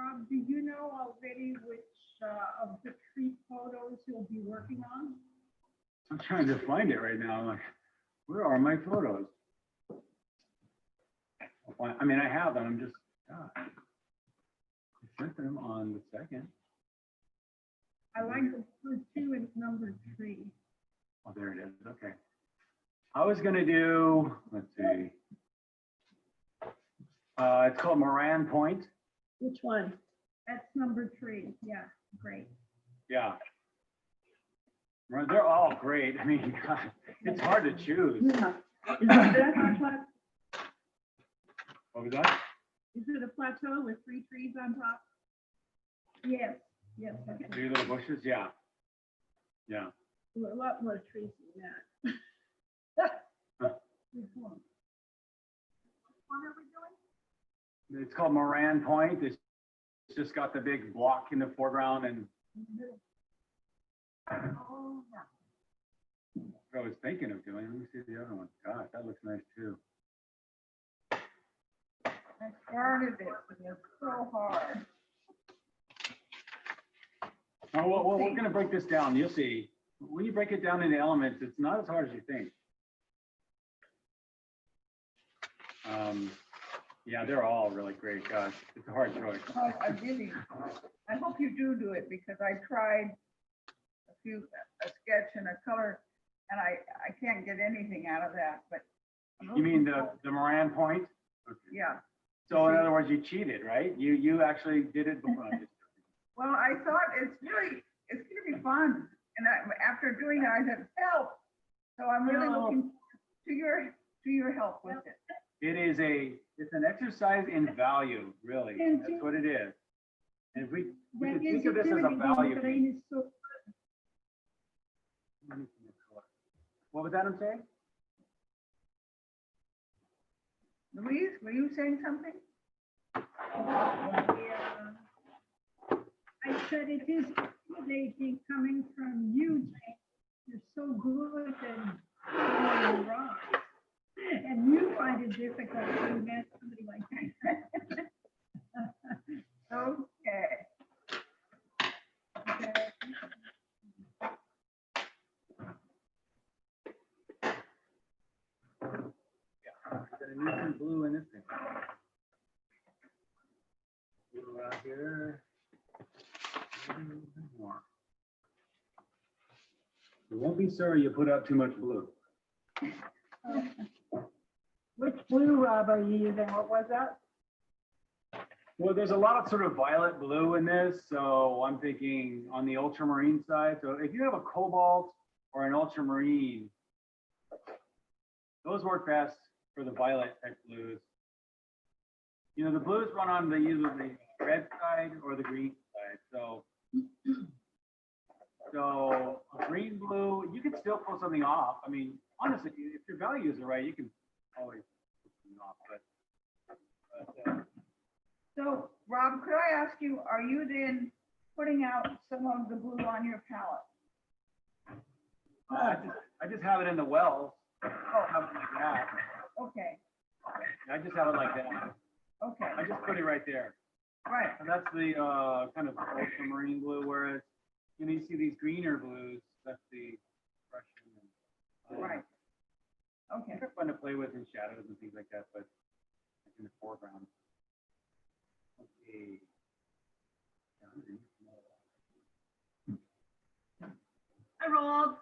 Rob, do you know already which of the tree photos you'll be working on? I'm trying to find it right now. I'm like, where are my photos? I mean, I have them. I'm just, God. I sent them on the 2nd. I like the first two and number 3. Oh, there it is. Okay. I was going to do, let's see. It's called Moran Point. Which one? That's number 3. Yeah, great. Yeah. They're all great. I mean, God, it's hard to choose. Yeah. Is that on plateau? What was that? Is it a plateau with 3 trees on top? Yes, yes. Okay. 3 little bushes? Yeah. Yeah. A lot more trees than that. Which one? Which one are we doing? It's called Moran Point. It's just got the big block in the foreground and Oh, yeah. what I was thinking of doing. Let me see the other one. God, that looks nice too. I started it, but it's so hard. Oh, well, we're going to break this down. You'll see. When you break it down into elements, it's not as hard as you think. Yeah, they're all really great. Gosh, it's a hard choice. Oh, I hope you do it because I tried a sketch and a color and I can't get anything out of that, but. You mean the Moran Point? Okay. Yeah. So in other words, you cheated, right? You actually did it before. Well, I thought it's gonna be fun. And after doing it, I said, help. So I'm really looking to your help with it. It's an exercise in value, really. That's what it is. And if we could think of this as a value. What was that I'm saying? Louise, were you saying something? Yeah. I said it is intimidating coming from you, Jane. You're so good and right. And you find it difficult to met somebody like that. Okay. Okay. Gonna need some blue in this thing. Blue out here. More. You won't be sorry you put out too much blue. Which blue, Rob, are you using? What was that? Well, there's a lot of sort of violet blue in this, so I'm thinking on the ultramarine side. So if you have a cobalt or an ultramarine, those work best for the violet type blues. You know, the blues run on the either the red side or the green side. So a green blue, you can still pull something off. I mean, honestly, if your values are right, you can always pull something off. But So, Rob, could I ask you, are you then putting out some of the blue on your palette? I just have it in the wells. Oh, have it like that. Okay, I just have it like that. okay, I just put it right there. right. And that's the kind of ultramarine blue, whereas you know you see these greener blues. That's the Russian. Right. Okay. They're fun to play with in shadows and things like that, but in the foreground. Okay. Hi, Rob.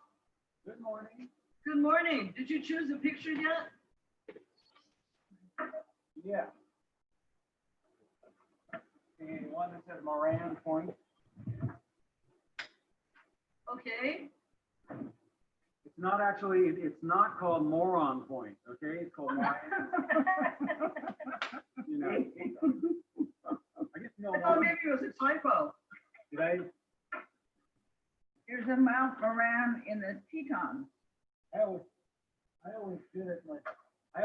Good morning. Good morning. Did you choose a picture yet? Yeah. The one that says Moran Point. Okay. It's not called Moron Point, okay? It's called Moran. You know. I guess no. I thought maybe it was a typo. Did I? There's a Mount Moran in the Tetons. I always did it like I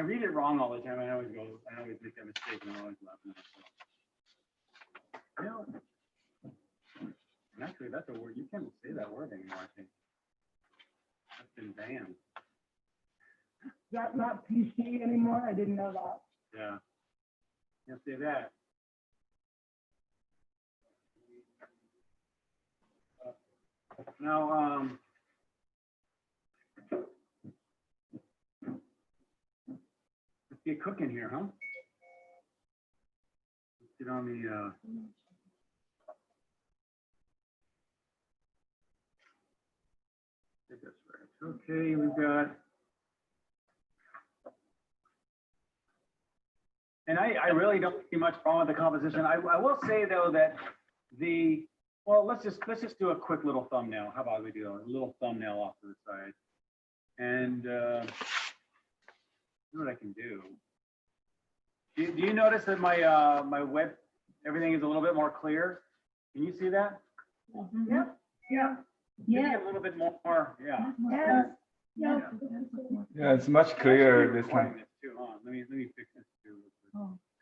read it wrong all the time. I always make that mistake and I always laugh at myself. You know, and actually that's a word you can't say that word anymore, I think. That's been banned. Is that not PC anymore? I didn't know that. Yeah. Can't say that. Now, let's get cooking here, huh? Let's get on the, get this right. Okay, we've got, and I really don't see much problem with the composition. I will say though that well, let's just do a quick little thumbnail. How about we do a little thumbnail off to the side? And see what I can do. Do you notice that my my web, everything is a little bit more clear? Can you see that? Yep. Yeah. Maybe a little bit more, yeah. Yes. Yeah. Yeah, it's much clearer this Recording time. this too, huh? Let me fix this too.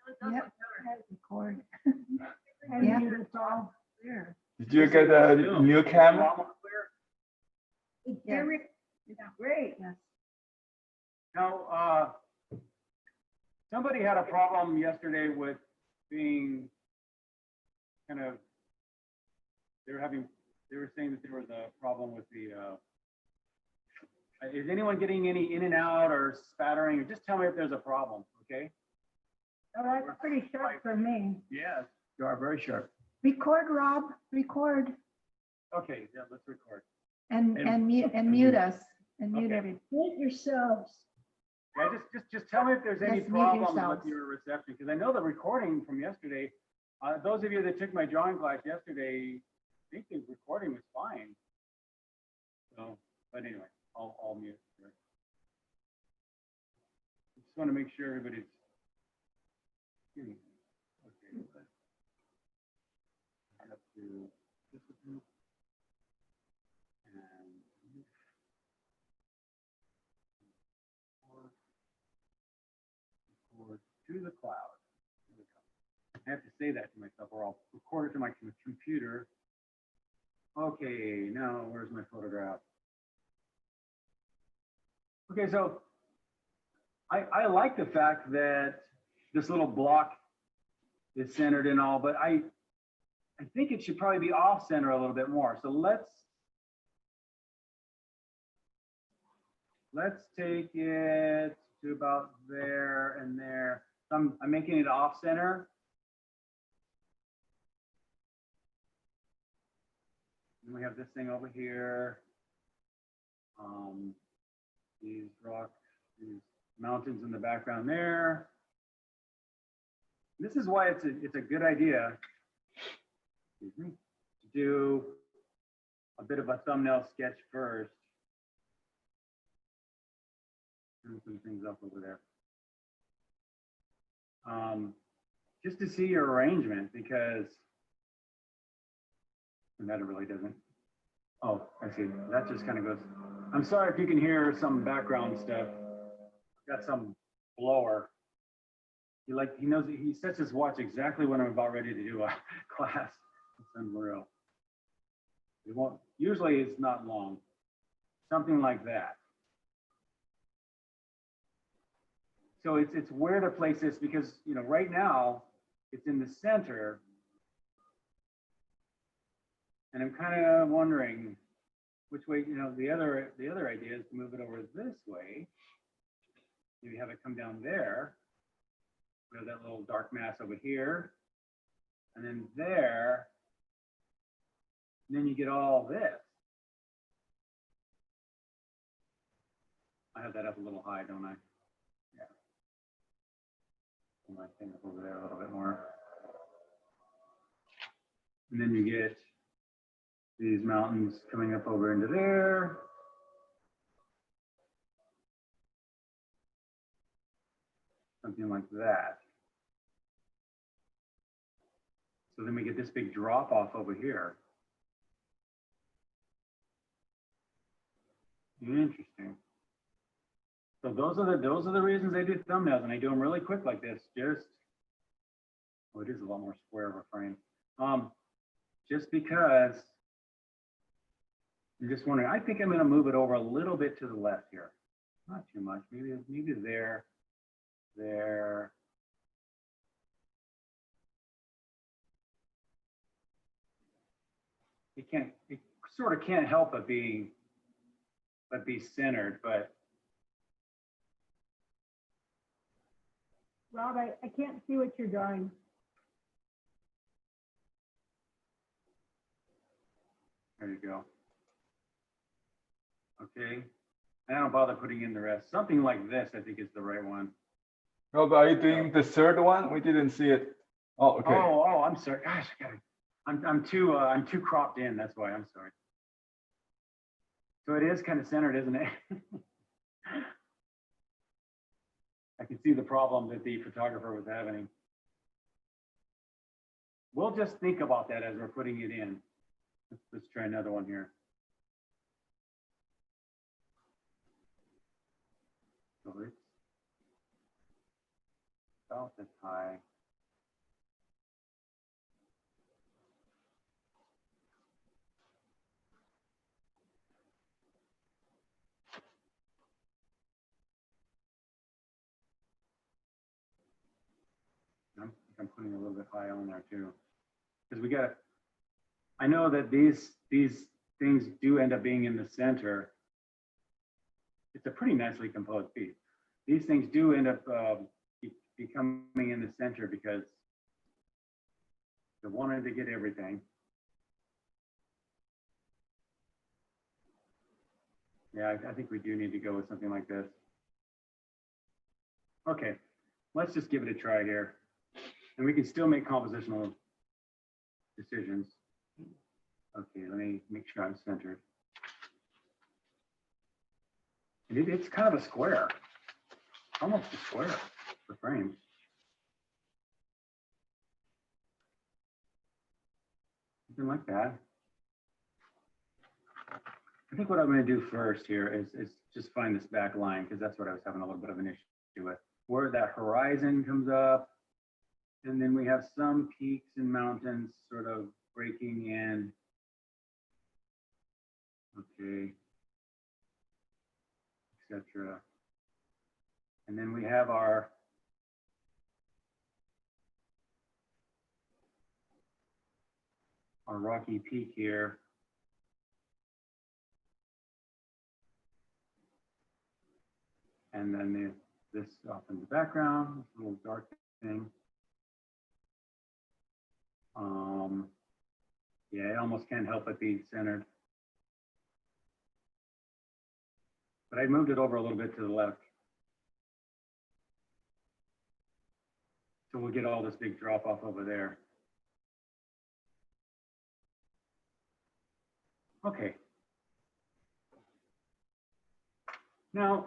It does Yep. look better. Record. Yeah. And it's all clear. Did you get a new A camera? lot more clear. It's Yes. very, it's great. Yes. Now, somebody had a problem yesterday with being kind of, they were saying that there was a problem with the, is anyone getting any in and out or spattering? Or just tell me if there's a problem, okay? Oh, that's pretty sharp for me. Yes, you are very sharp. Record, Rob, record Okay, yeah, let's record. and And- mute us and mute Okay. everybody. Mute yourselves. Yeah, just tell me if there's any Yes, mute problems yourselves. with your reception, because I know the recording from yesterday, those of you that took my drawing class yesterday, I think the recording was fine. So, but anyway, I'll mute. Here. Just want to make sure everybody's. Okay, but I have to discipline and record to the cloud. I have to say that to myself, or I'll record it to my computer. Okay, now where's my photograph? Okay, so I like the fact that this little block is centered and all, but I think it should probably be off center a little bit more. So let's take it to about there and there. So I'm making it off center. And we have this thing over here. These rocks, these mountains in the background there. This is why it's a good idea, excuse me, to do a bit of a thumbnail sketch first. Turn some things up over there. Just to see your arrangement, because that really doesn't. Oh, I see. That just kind of goes. I'm sorry if you can hear some background stuff. Got some blower. He knows, he sets his watch exactly when I'm about ready to do a class. It's unreal. It won't, usually it's not long. Something like that. So it's where to place this, because right now it's in the center. And I'm kind of wondering which way, the other idea is to move it over this way. Maybe have it come down there. We have that little dark mass over here. And then there. And then you get all this. I have that up a little high, don't I? Yeah. Put my thing up over there a little bit more. And then you get these mountains coming up over into there. Something like that. So then we get this big drop off over here. Interesting. So those are the reasons I do thumbnails, and I do them really quick like this. Just, oh, it is a lot more square of a frame. Just because I'm just wondering. I think I'm going to move it over a little bit to the left here. Not too much. Maybe there. There. sort of can't help but be centered, but Rob, I can't see what you're drawing. there you go. Okay, I don't bother putting in the rest. Something like this, I think, is the right one. Rob, are you doing the third one? We didn't see it. Oh, okay. Oh, I'm sorry. Gosh, I'm too cropped in. That's why. I'm sorry. So it is kind of centered, isn't it? I can see the problem that the photographer was having. We'll just think about that as we're putting it in. Let's try another one here. So it's about this high. I'm putting a little bit high on there too, because we got. I know that these things do end up being in the center. It's a pretty nicely composed piece. These things do end up becoming in the center because they wanted to get everything. Yeah, I think we do need to go with something like this. Okay, let's just give it a try here. And we can still make compositional decisions. Okay, let me make sure I'm centered. And it's kind of a square, almost a square, the frame. Something like that. I think what I'm going to do first here is just find this back line, because that's what I was having a little bit of an issue with. Where that horizon comes up, and then we have some peaks and mountains sort of breaking in. Okay, etc. And then we have our rocky peak here. And then this off in the background, this little dark thing. Yeah, I almost can't help but be centered. But I moved it over a little bit to the left. So we'll get all this big drop off over there. Okay. Now,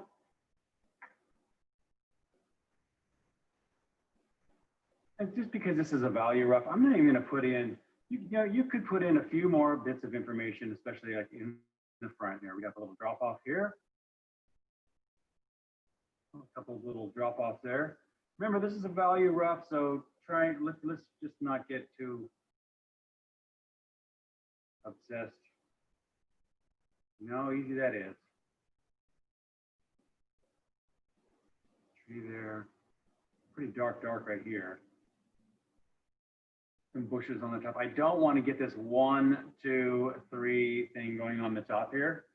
and just because this is a value rough, I'm not even going to put in, you could put in a few more bits of information, especially like in the front here. We got the little drop off here. A couple of little drop offs there. Remember, this is a value rough, so let's just not get too obsessed. You know how easy that is. Tree there. Pretty dark right here. Some bushes on the top. I don't want to get this 1, 2, 3 thing going on the top here.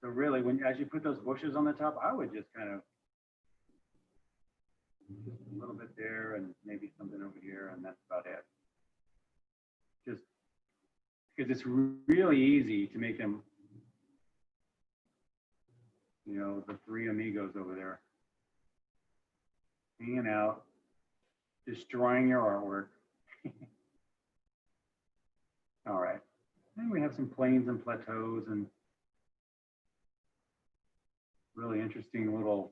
So really, as you put those bushes on the top, I would just kind of just a little bit there and maybe something over here, and that's about it. Just because it's really easy to make them, you know, the 3 amigos over there hanging out, destroying your artwork. All right, and we have some plains and plateaus and really interesting little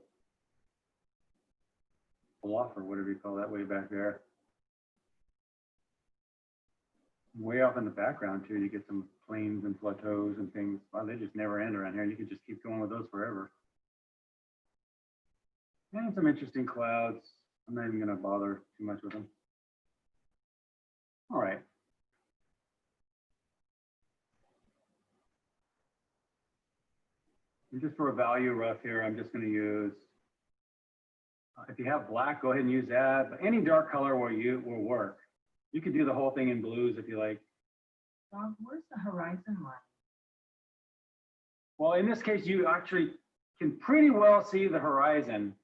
bluff or whatever you call that way back there. Way off in the background too, you get some plains and plateaus and things. Wow, they just never end around here. You could just keep going with those forever. And some interesting clouds. I'm not even going to bother too much with them. All right. And just for a value rough here, I'm just going to use, if you have black, go ahead and use that. But any dark color will work. You could do the whole thing in blues if you like. Bob, where's the horizon line? Well, in this case, you actually can pretty well see the horizon.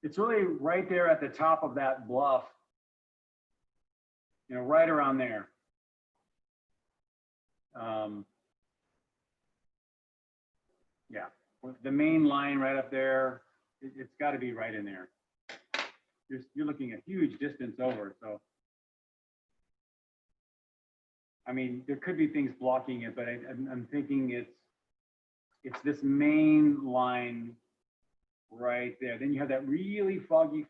It's really right there at the top of that bluff. You know, right around there. Yeah, the main line right up there, it's got to be right in there. You're looking a huge distance over, so. I mean, there could be things blocking it, but I'm thinking it's this main line right there. Then you have that really foggy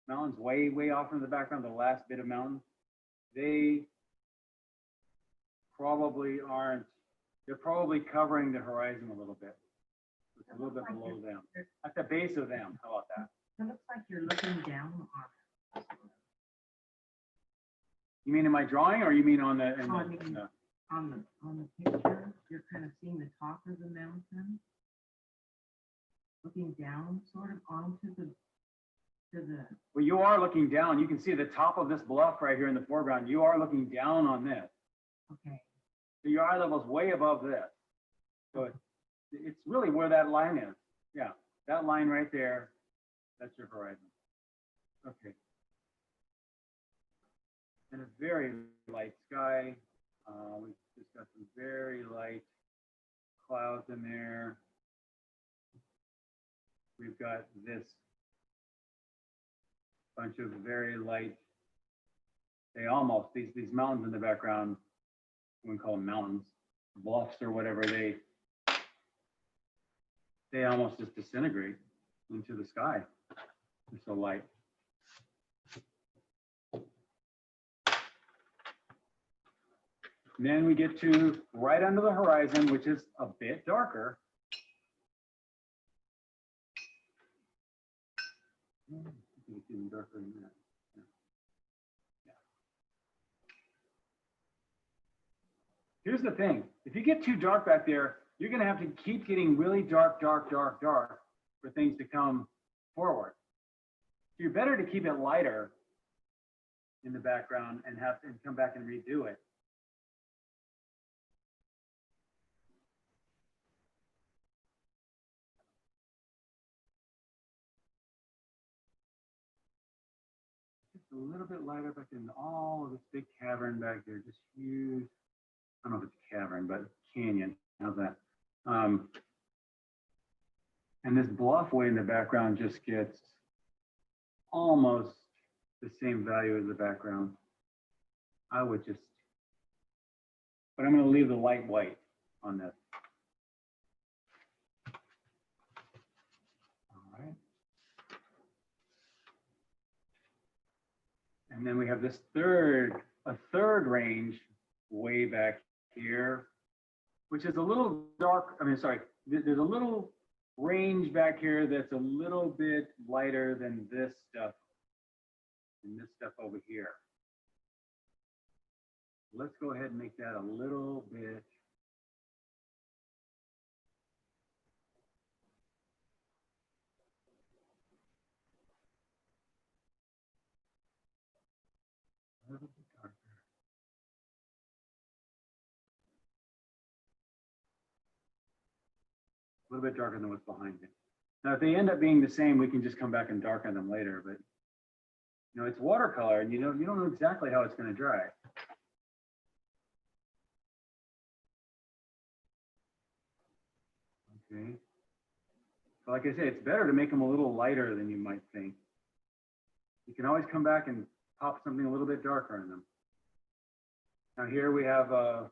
mountains way off in the background, the last bit of mountain. They probably aren't, they're probably covering the horizon a little bit. It's a little bit below them. At the base of them, how about that? It looks like you're looking down on. You mean in my drawing, or you mean on the, On the picture, you're kind of seeing the top of the mountain, looking down sort of onto the, well, you are looking down. You can see the top of this bluff right here in the foreground. You are looking down on this. okay. So your eye level is way above this. So it's really where that line is. Yeah, that line right there, that's your horizon. Okay. And a very light sky. We've just got some very light clouds in there. We've got this bunch of very light, these mountains in the background, we call them mountains, bluffs or whatever, they almost just disintegrate into the sky. They're so light. And then we get to right under the horizon, which is a bit darker. It's even darker than that. Yeah. Here's the thing. If you get too dark back there, you're going to have to keep getting really dark for things to come forward. So you're better to keep it lighter in the background and come back and redo it. A little bit lighter back in all of this big cavern back there, just huge. I don't know if it's a cavern, but canyon. How's that? And this bluff way in the background just gets almost the same value as the background. I would just, but I'm going to leave the light white on this. All right. And then we have this a third range way back here, which is a little dark. I mean, sorry, there's a little range back here that's a little bit lighter than this stuff and this stuff over here. Let's go ahead and make that a little bit. A little bit darker. A little bit darker than what's behind it. Now, if they end up being the same, we can just come back and darken them later. But you know, it's watercolor, and you don't know exactly how it's going to dry. Okay. So like I say, it's better to make them a little lighter than you might think. You can always come back and pop something a little bit darker in them. Now here we have, I'm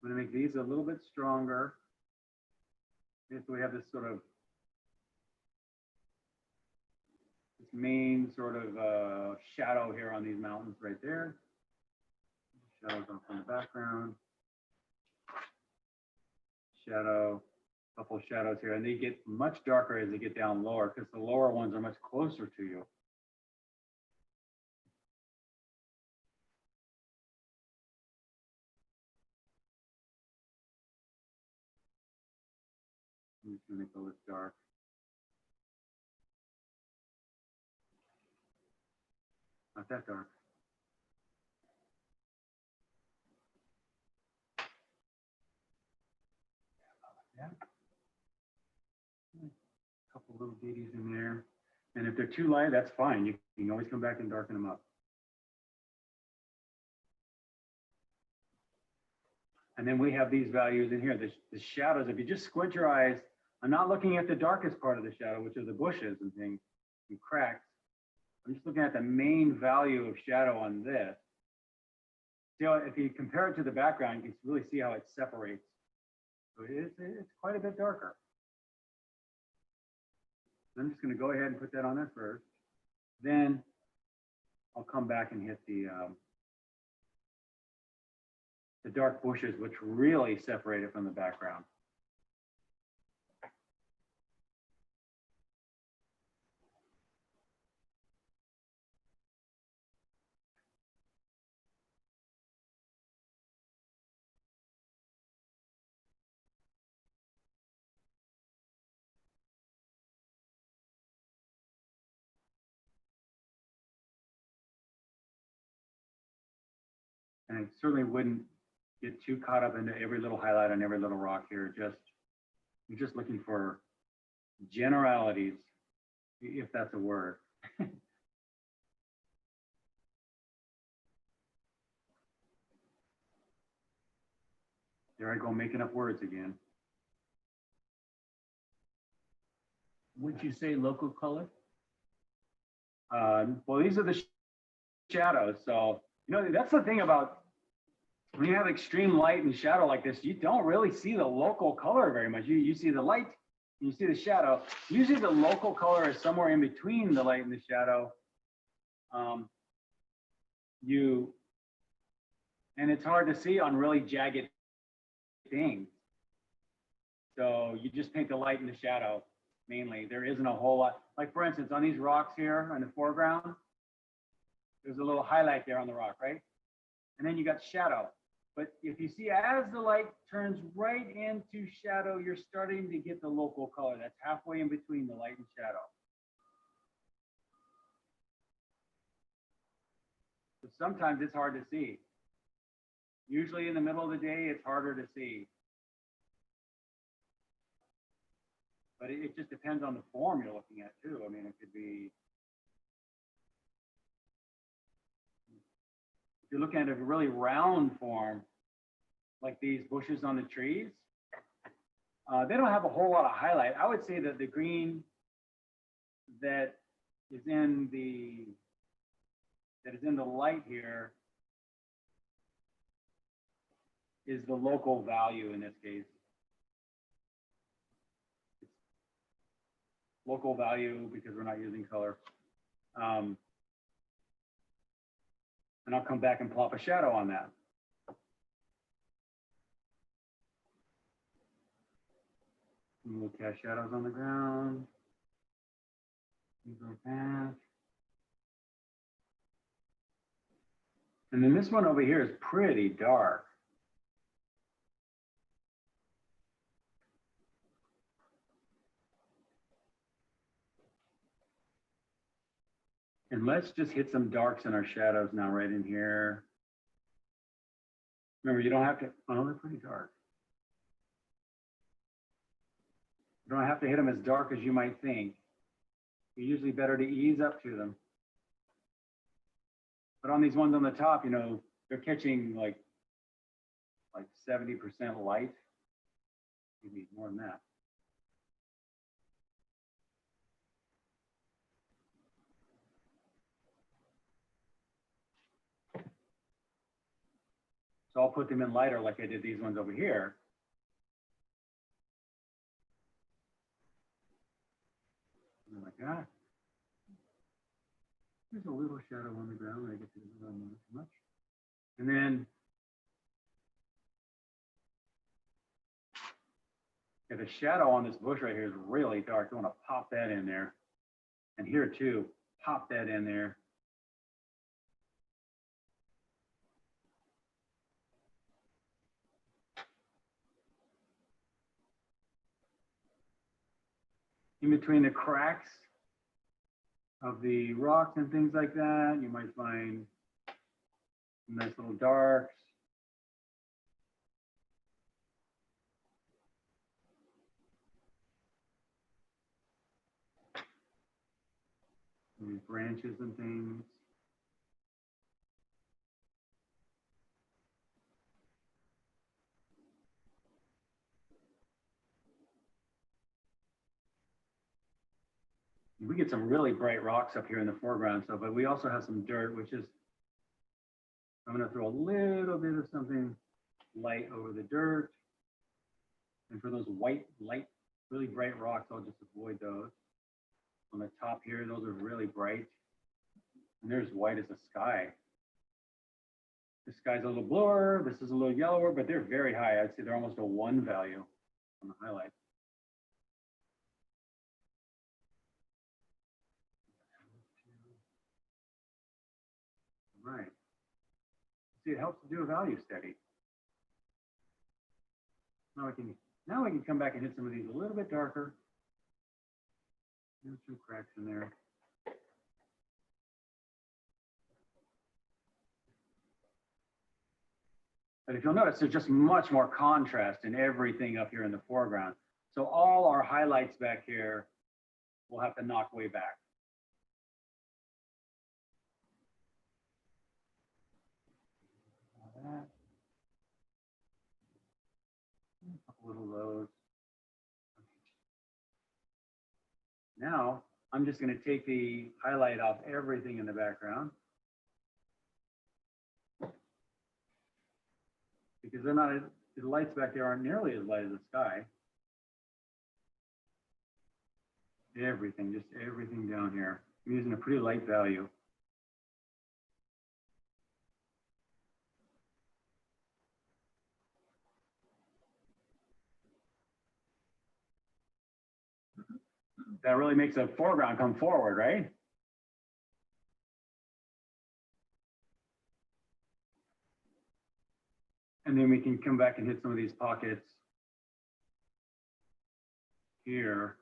going to make these a little bit stronger. Okay, so we have this sort of, this main sort of shadow here on these mountains right there. Shadows off in the background. Shadow, a couple of shadows here, and they get much darker as they get down lower because the lower ones are much closer to you. I'm just going to make all this dark. Not that dark. Yeah. A couple little ditties in there. And if they're too light, that's fine. You can always come back and darken them up. And then we have these values in here, the shadows. If you just squint your eyes, I'm not looking at the darkest part of the shadow, which are the bushes and things and cracks. I'm just looking at the main value of shadow on this. See how if you compare it to the background, you can really see how it separates. So it's quite a bit darker. I'm just going to go ahead and put that on there first. Then I'll come back and hit the dark bushes, which really separate it from the background. And I certainly wouldn't get too caught up into every little highlight on every little rock here. You're just looking for generalities, if that's a word. There I go, making up words again. Would you say local color? Well, these are the shadows. So, you know, that's the thing about when you have extreme light and shadow like this, you don't really see the local color very much. You see the light, you see the shadow. Usually the local color is somewhere in between the light and the shadow. And it's hard to see on really jagged things. So you just paint the light and the shadow mainly. There isn't a whole lot. Like for instance, on these rocks here in the foreground, there's a little highlight there on the rock, right? And then you got shadow. But if you see, as the light turns right into shadow, you're starting to get the local color. That's halfway in between the light and shadow. So sometimes it's hard to see. Usually in the middle of the day, it's harder to see. But it just depends on the form you're looking at too. I mean, it could be, if you're looking at a really round form, like these bushes on the trees, they don't have a whole lot of highlight. I would say that the green that is in the light here is the local value in this case. Local value because we're not using color. And I'll come back and plop a shadow on that. And we'll cast shadows on the ground. Use our path. And then this one over here is pretty dark. And let's just hit some darks in our shadows now right in here. Remember, you don't have to, oh, they're pretty dark. You don't have to hit them as dark as you might think. It's usually better to ease up to them. But on these ones on the top, you know, they're catching like 70% light, maybe more than that. So I'll put them in lighter like I did these ones over here. And like that. There's a little shadow on the ground. I get to the ground too much. And then yeah, the shadow on this bush right here is really dark. I want to pop that in there. And here too, pop that in there. In between the cracks of the rocks and things like that, you might find nice little darks. These branches and things. We get some really bright rocks up here in the foreground, so, but we also have some dirt, which is, I'm gonna throw a little bit of something light over the dirt. And for those white, light, really bright rocks, I'll just avoid those. On the top here, those are really bright. And they're as white as the sky. The sky's a little bluer, this is a little yellower, but they're very high. I'd say they're almost a 1 value on the highlight. Right. See, it helps to do a value study. Now we can come back and hit some of these a little bit darker. There's some cracks in there. But if you'll notice, there's just much more contrast in everything up here in the foreground. So all our highlights back here, we'll have to knock way back. That. A couple little lows. Now, I'm just going to take the highlight off everything in the background. Because they're not, the lights back there aren't nearly as light as the sky. Everything, just everything down here. I'm using a pretty light value. That really makes a foreground come forward, right? And then we can come back and hit some of these pockets here.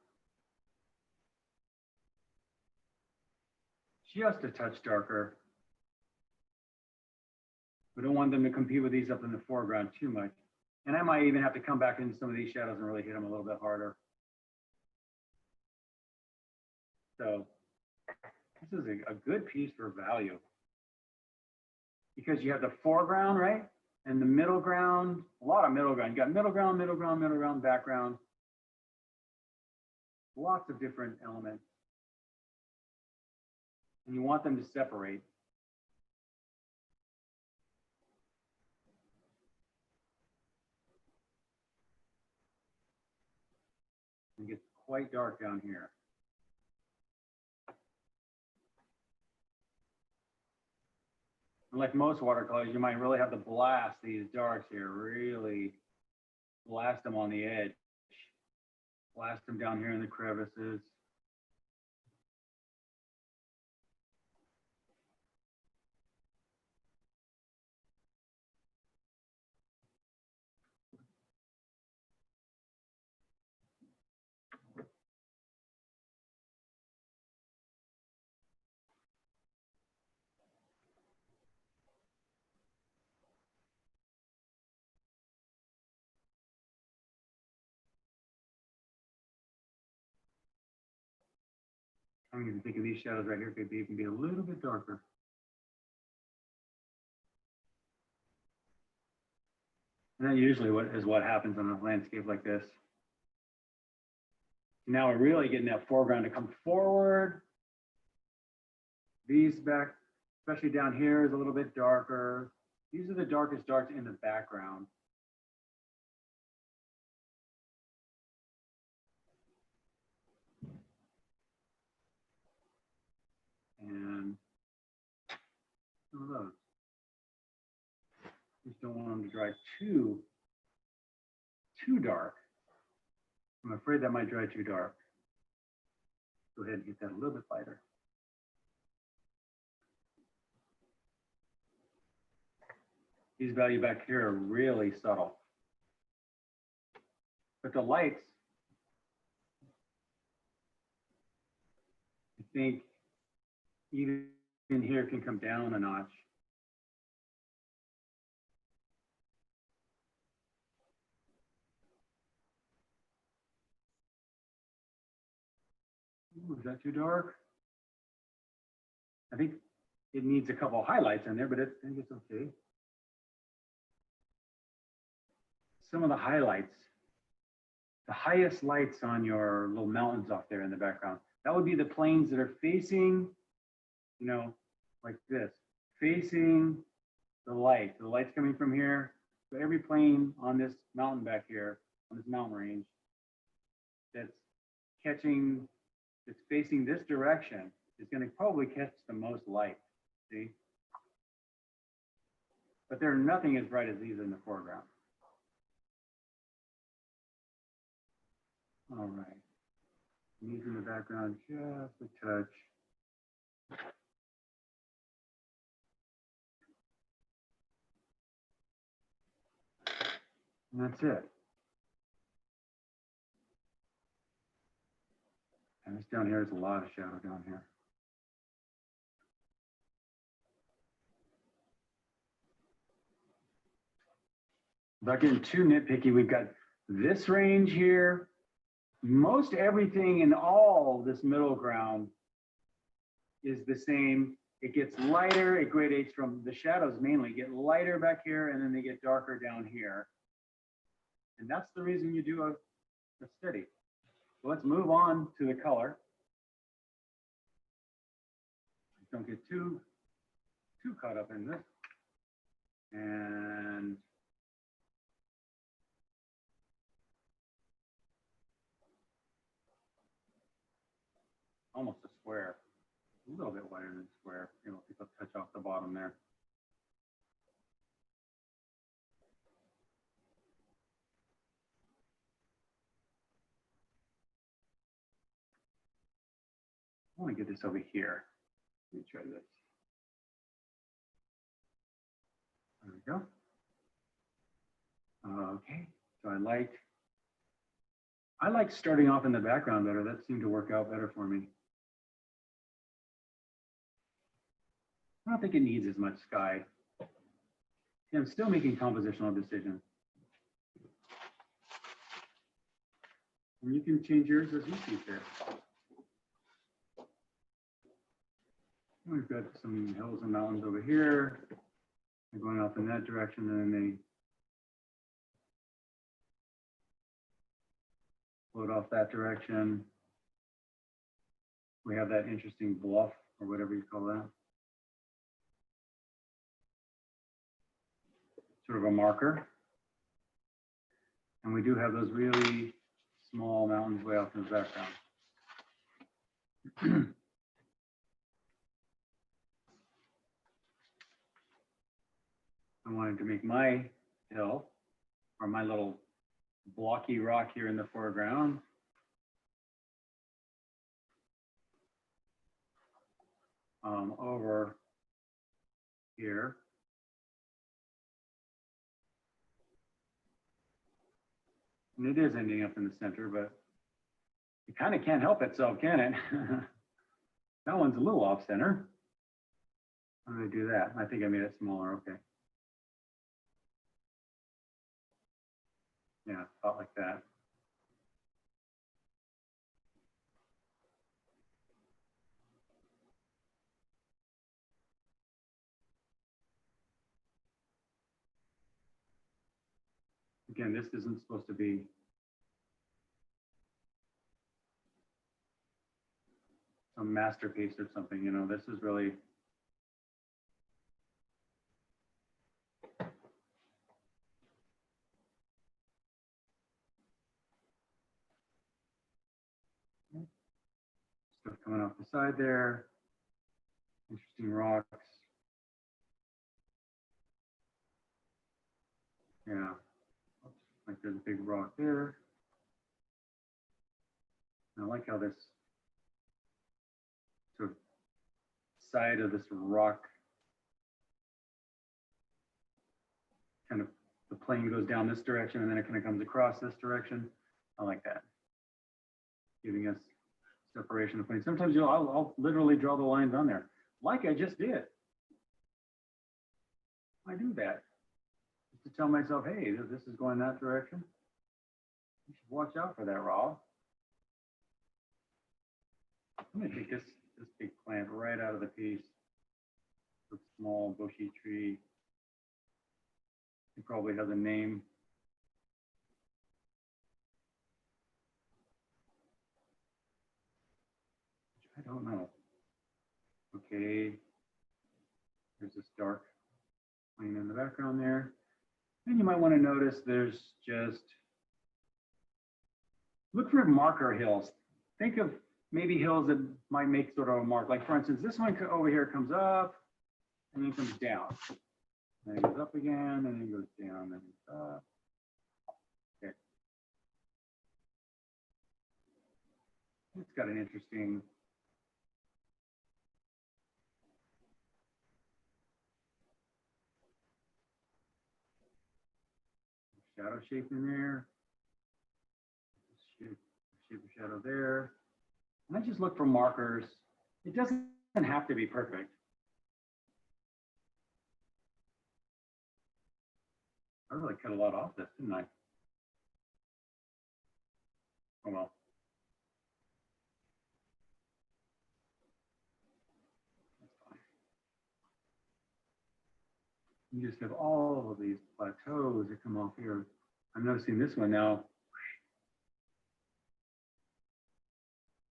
Just a touch darker. We don't want them to compete with these up in the foreground too much. And I might even have to come back into some of these shadows and really hit them a little bit harder. So this is a good piece for value. Because you have the foreground, right? And the middle ground, a lot of middle ground. You got middle ground, middle ground, middle ground, background. Lots of different elements. And you want them to separate. It gets quite dark down here. And like most watercolors, you might really have to blast these darks here, really blast them on the edge. Blast them down here in the crevices. I'm even thinking these shadows right here could be even be a little bit darker. And that usually is what happens on a landscape like this. Now we're really getting that foreground to come forward. These back, especially down here, is a little bit darker. These are the darkest darks in the background. And some of those. Just don't want them to dry too dark. I'm afraid that might dry too dark. Go ahead and get that a little bit lighter. These values back here are really subtle. But the lights, I think even in here can come down a notch. Ooh, is that too dark? I think it needs a couple highlights in there, but I think it's okay. Some of the highlights, the highest lights on your little mountains off there in the background, that would be the planes that are facing, you know, like this, facing the light. The light's coming from here. So every plane on this mountain back here, on this mountain range, that's catching, that's facing this direction is going to probably catch the most light. See? But they're nothing as bright as these in the foreground. All right. These in the background just a touch. And that's it. And this down here is a lot of shadow down here. Without getting too nitpicky, we've got this range here. Most everything in all this middle ground is the same. It gets lighter, it gradates from the shadows mainly, get lighter back here, and then they get darker down here. And that's the reason you do a study. So let's move on to the color. Don't get too caught up in this. And almost a square, a little bit wider than square. You know, people touch off the bottom there. I want to get this over here. Let me try this. There we go. Okay, so I like starting off in the background better. That seemed to work out better for me. I don't think it needs as much sky. Yeah, I'm still making compositional decisions. And you can change yours as you see fit. We've got some hills and mountains over here. They're going off in that direction, and then they float off that direction. We have that interesting bluff, or whatever you call that. Sort of a marker. And we do have those really small mountains way off in the background. I wanted to make my hill, or my little blocky rock here in the foreground, over here. And it is ending up in the center, but it kind of can't help itself, can it? That one's a little off center. How do I do that? I think I made it smaller. Okay. Yeah, about like that. Again, this isn't supposed to be some masterpiece or something, you know, this is really stuff coming off the side there. Interesting rocks. Yeah. Oops, like there's a big rock there. I like how this sort of side of this rock kind of, the plane goes down this direction and then it kind of comes across this direction. I like that. Giving us separation of planes. Sometimes I'll literally draw the lines on there, like I just did. I do that just to tell myself, hey, this is going that direction. You should watch out for that, Rob. I'm gonna take this big plant right out of the piece. a small bushy tree. It probably has a name. I don't know. Okay. There's this dark plane in the background there. And you might want to notice there's just, look for marker hills. Think of maybe hills that might make sort of a mark. Like for instance, this one over here comes up and then comes down. Then it goes up again and then it goes down and then it's up. Okay. It's got an interesting shadow shape in there. Shape of shadow there. And I just look for markers. It doesn't have to be perfect. I really cut a lot off this, didn't I? Oh well. That's fine. You just have all of these plateaus that come off here. I'm noticing this one now.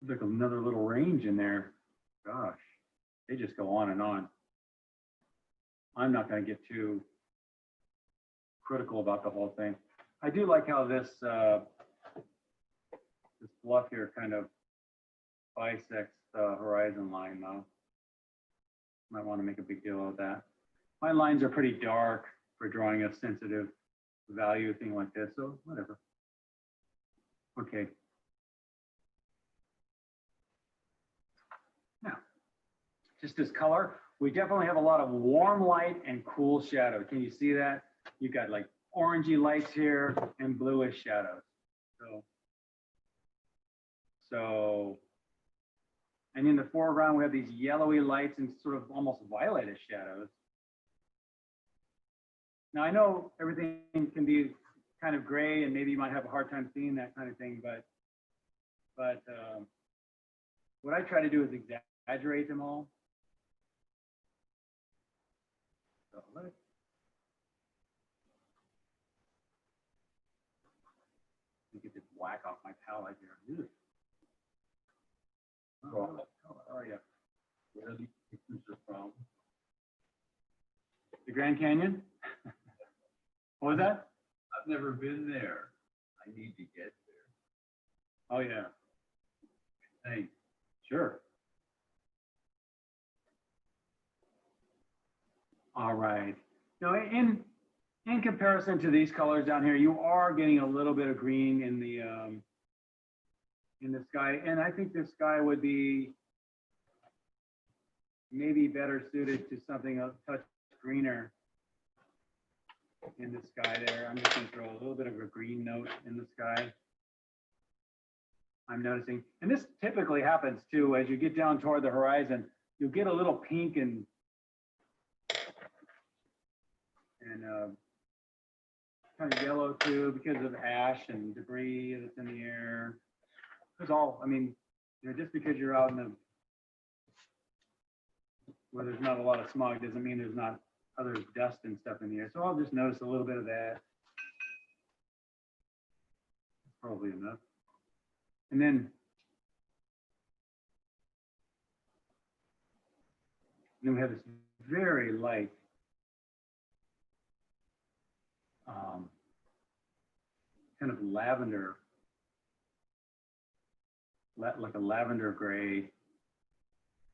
Like another little range in there. Gosh, they just go on and on. I'm not going to get too critical about the whole thing. I do like how this this bluff here kind of bisects the horizon line though. Might want to make a big deal of that. My lines are pretty dark for drawing a sensitive value thing like this, so whatever. Okay. Now, just this color, we definitely have a lot of warm light and cool shadow. Can you see that? You've got like orangey lights here and bluish shadows. So, and in the foreground, we have these yellowy lights and sort of almost violetish shadows. Now, I know everything can be kind of gray and maybe you might have a hard time seeing that kind of thing, but what I try to do is exaggerate them all. So let's get this black off my palette here. Ugh. Oh, how are you? Where are these pictures from? The Grand Canyon? What was that? I've never been there. I need to get there. Oh, yeah. Thanks. Sure. All right. Now, in comparison to these colors down here, you are getting a little bit of green in the sky, and I think this sky would be maybe better suited to something a touch greener in the sky there. I'm just going to throw a little bit of a green note in the sky. I'm noticing, and this typically happens too, as you get down toward the horizon, you'll get a little pink and kind of yellow too, because of ash and debris that's in the air. It's all, I mean, you know, just because you're out in the, where there's not a lot of smog doesn't mean there's not other dust and stuff in the air. So I'll just notice a little bit of that. Probably enough. And then we have this very light kind of lavender, like a lavender gray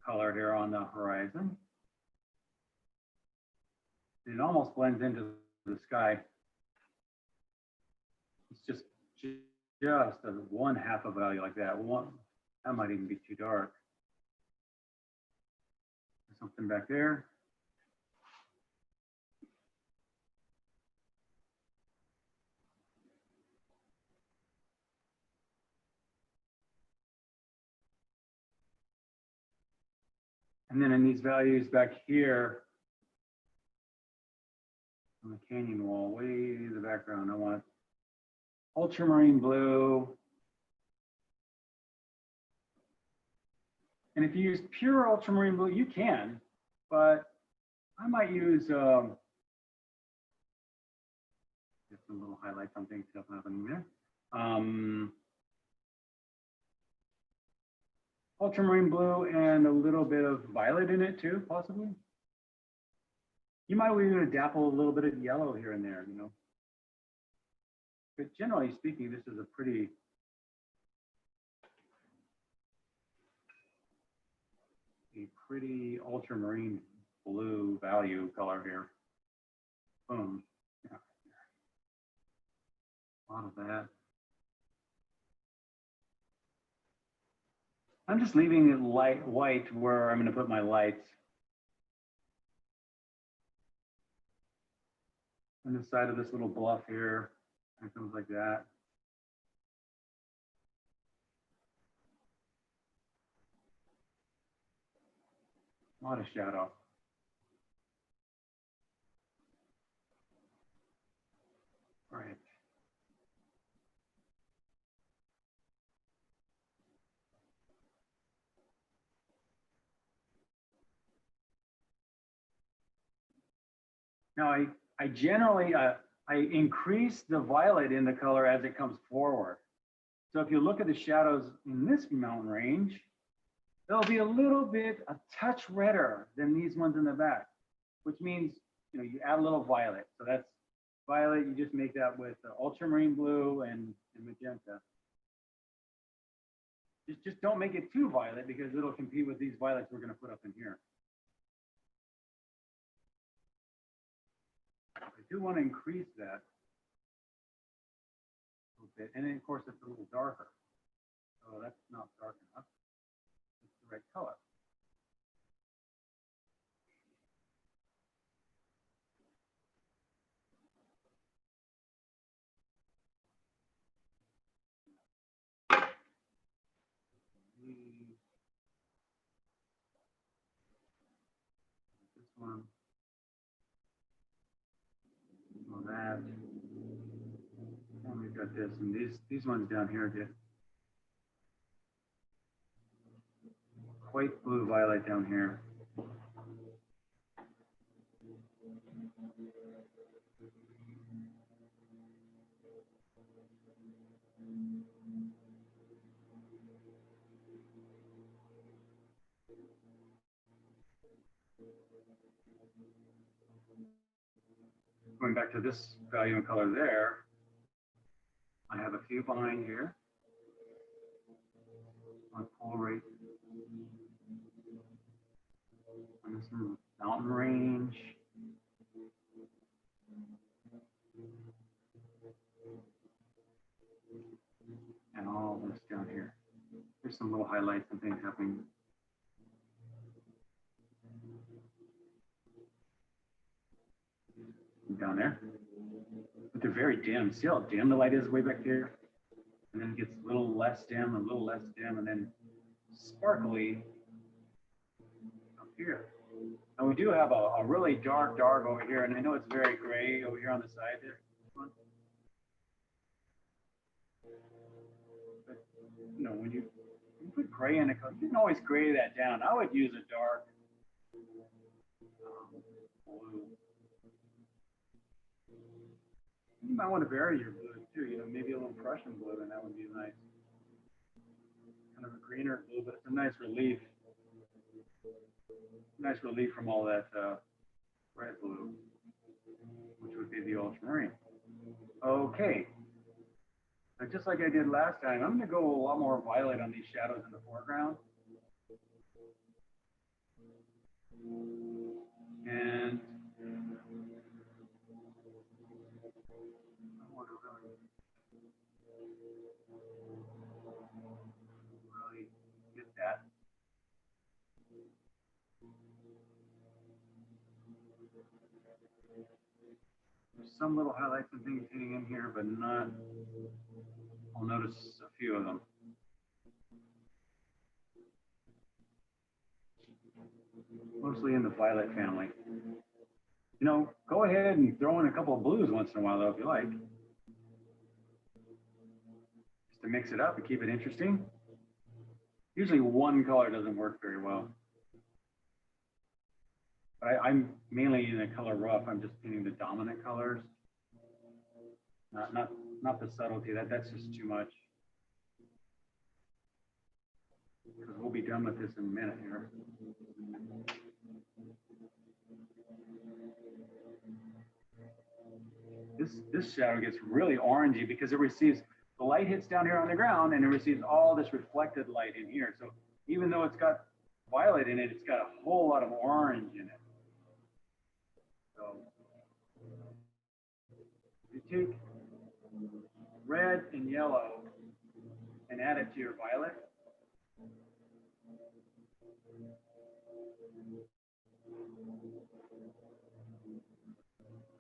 color here on the horizon. It almost blends into the sky. It's just a 1/2 a value like that. That might even be too dark. There's something back there. And then in these values back here on the canyon wall, way in the background, I want ultramarine blue. And if you use pure ultramarine blue, you can, but I might use just a little highlight something stuff happening there. Ultramarine blue and a little bit of violet in it too, possibly. You might even dapple a little bit of yellow here and there, you know. But generally speaking, this is a pretty ultramarine blue value color here. Boom. Yeah. A lot of that. I'm just leaving it light white where I'm going to put my lights. On the side of this little bluff here, and it comes like that. A lot of shadow. All right. Now I generally, I increase the violet in the color as it comes forward. So if you look at the shadows in this mountain range, they'll be a little bit, a touch redder than these ones in the back, which means, you know, you add a little violet. So that's violet, you just make that with ultramarine blue and magenta. Just don't make it too violet because it'll compete with these violets we're gonna put up in here. I do want to increase that a little bit. And then of course it's a little darker. So that's not dark enough. It's the right color. This one. On that. And we've got this, and these ones down here get quite blue violet down here. Going back to this value and color there, I have a few behind here. On pull rate. On this mountain range. And all this down here. There's some little highlights and things happening. Down there. But they're very dim. See how dim the light is way back there? And then it gets a little less dim, and then sparkly up here. And we do have a really dark over here, and I know it's very gray over here on the side there. But, you know, when you put gray in a color, you can always gray that down. I would use a dark blue. You might want to vary your blue too, you know, maybe a little Prussian blue, and that would be nice. Kind of a greener blue, but it's a nice relief. Nice relief from all that red blue, which would be the ultramarine. Okay. Now, just like I did last time, I'm going to go a lot more violet on these shadows in the foreground. And I want to really get that. There's some little highlights and things hitting in here, but not, I'll notice a few of them. Mostly in the violet family. You know, go ahead and throw in a couple of blues once in a while, though, if you like. Just to mix it up and keep it interesting. Usually one color doesn't work very well. But I'm mainly in a color rough. I'm just painting the dominant colors. Not the subtlety. That's just too much. Because we'll be done with this in a minute here. This shadow gets really orangey because it receives, the light hits down here on the ground and it receives all this reflected light in here. So even though it's got violet in it, it's got a whole lot of orange in it. So you take red and yellow and add it to your violet.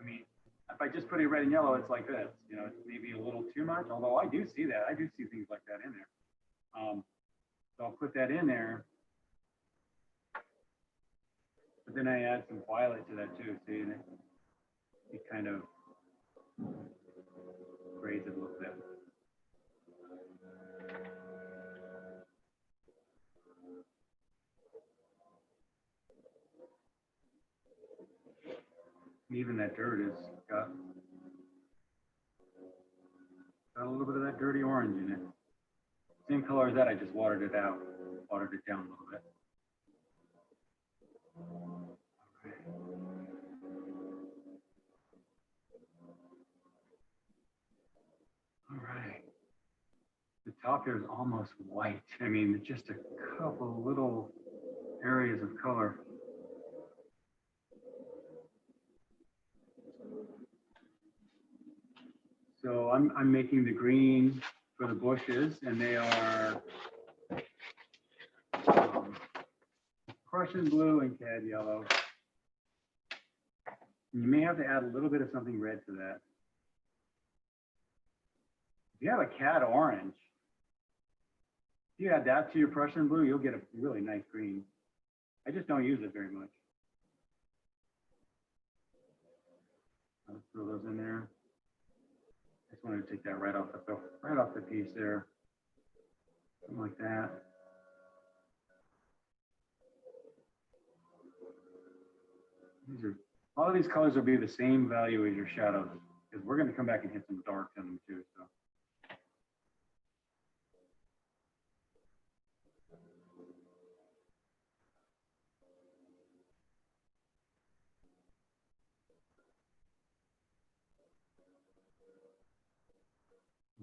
I mean, if I just put it red and yellow, it's like this, you know, it's maybe a little too much, although I do see that. I do see things like that in there. So I'll put that in there. But then I add some violet to that too, see, and it kind of grades it a little bit. Even that dirt has got a little bit of that dirty orange in it. Same color as that, I just watered it out, watered it down a little bit. All right. The top here is almost white. I mean, just a couple little areas of color. So I'm making the green for the bushes, and they are Prussian blue and cad yellow. And you may have to add a little bit of something red to that. If you have a cad orange, if you add that to your Prussian blue, you'll get a really nice green. I just don't use it very much. I'll throw those in there. I just wanted to take that right off the piece there, something like that. All of these colors will be the same value as your shadows, because we're going to come back and hit some dark in them too. So.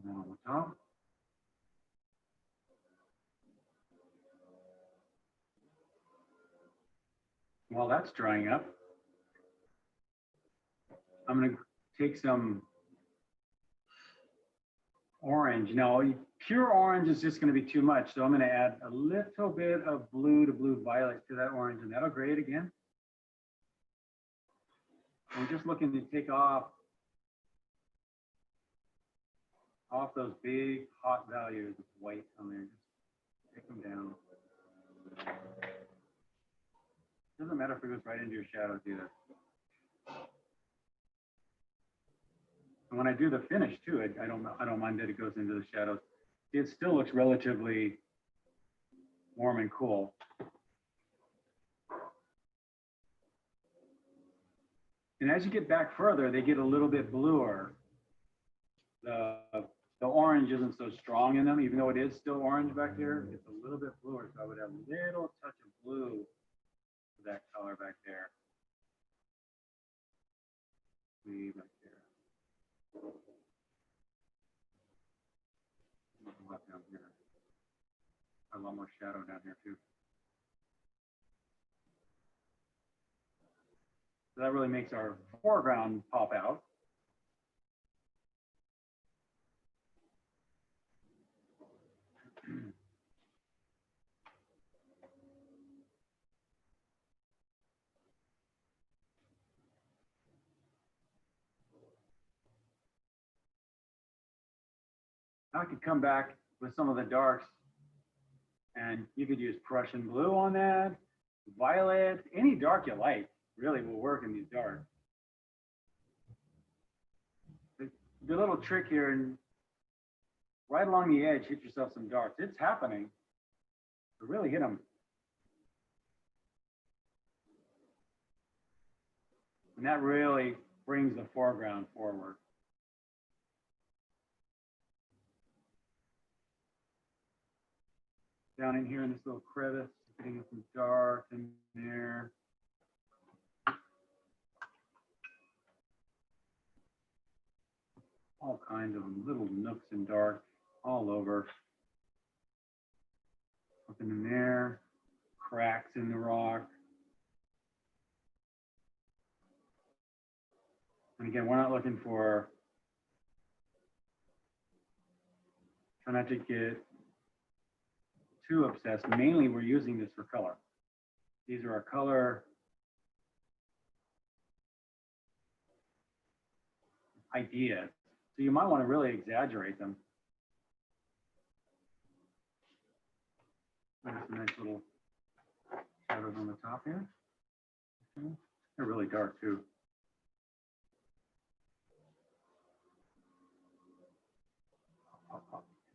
And then on the top. While that's drying up, I'm going to take some orange. Now, pure orange is just going to be too much, so I'm going to add a little bit of blue to blue violet to that orange, and that'll grade again. I'm just looking to take off those big hot values of white on there. Just take them down. Doesn't matter if it goes right into your shadows either. And when I do the finish too, I don't mind that it goes into the shadows. It still looks relatively warm and cool. And as you get back further, they get a little bit bluer. The orange isn't so strong in them, even though it is still orange back there. It's a little bit bluer, so I would add a little touch of blue to that color back there. Way back there. Down here. A lot more shadow down here too. So that really makes our foreground pop out. I could come back with some of the darks, and you could use Prussian blue on that, violet, any dark you like really will work in these darks. The little trick here, and right along the edge, hit yourself some darks. It's happening. So really hit them. And that really brings the foreground forward. Down in here in this little crevice, getting some dark in there. All kinds of little nooks and dark all over. Up in there, cracks in the rock. And again, we're not looking for, try not to get too obsessed. Mainly we're using this for color. These are our color ideas. So you might want to really exaggerate them. There's some nice little shadows on the top here. Okay. They're really dark too.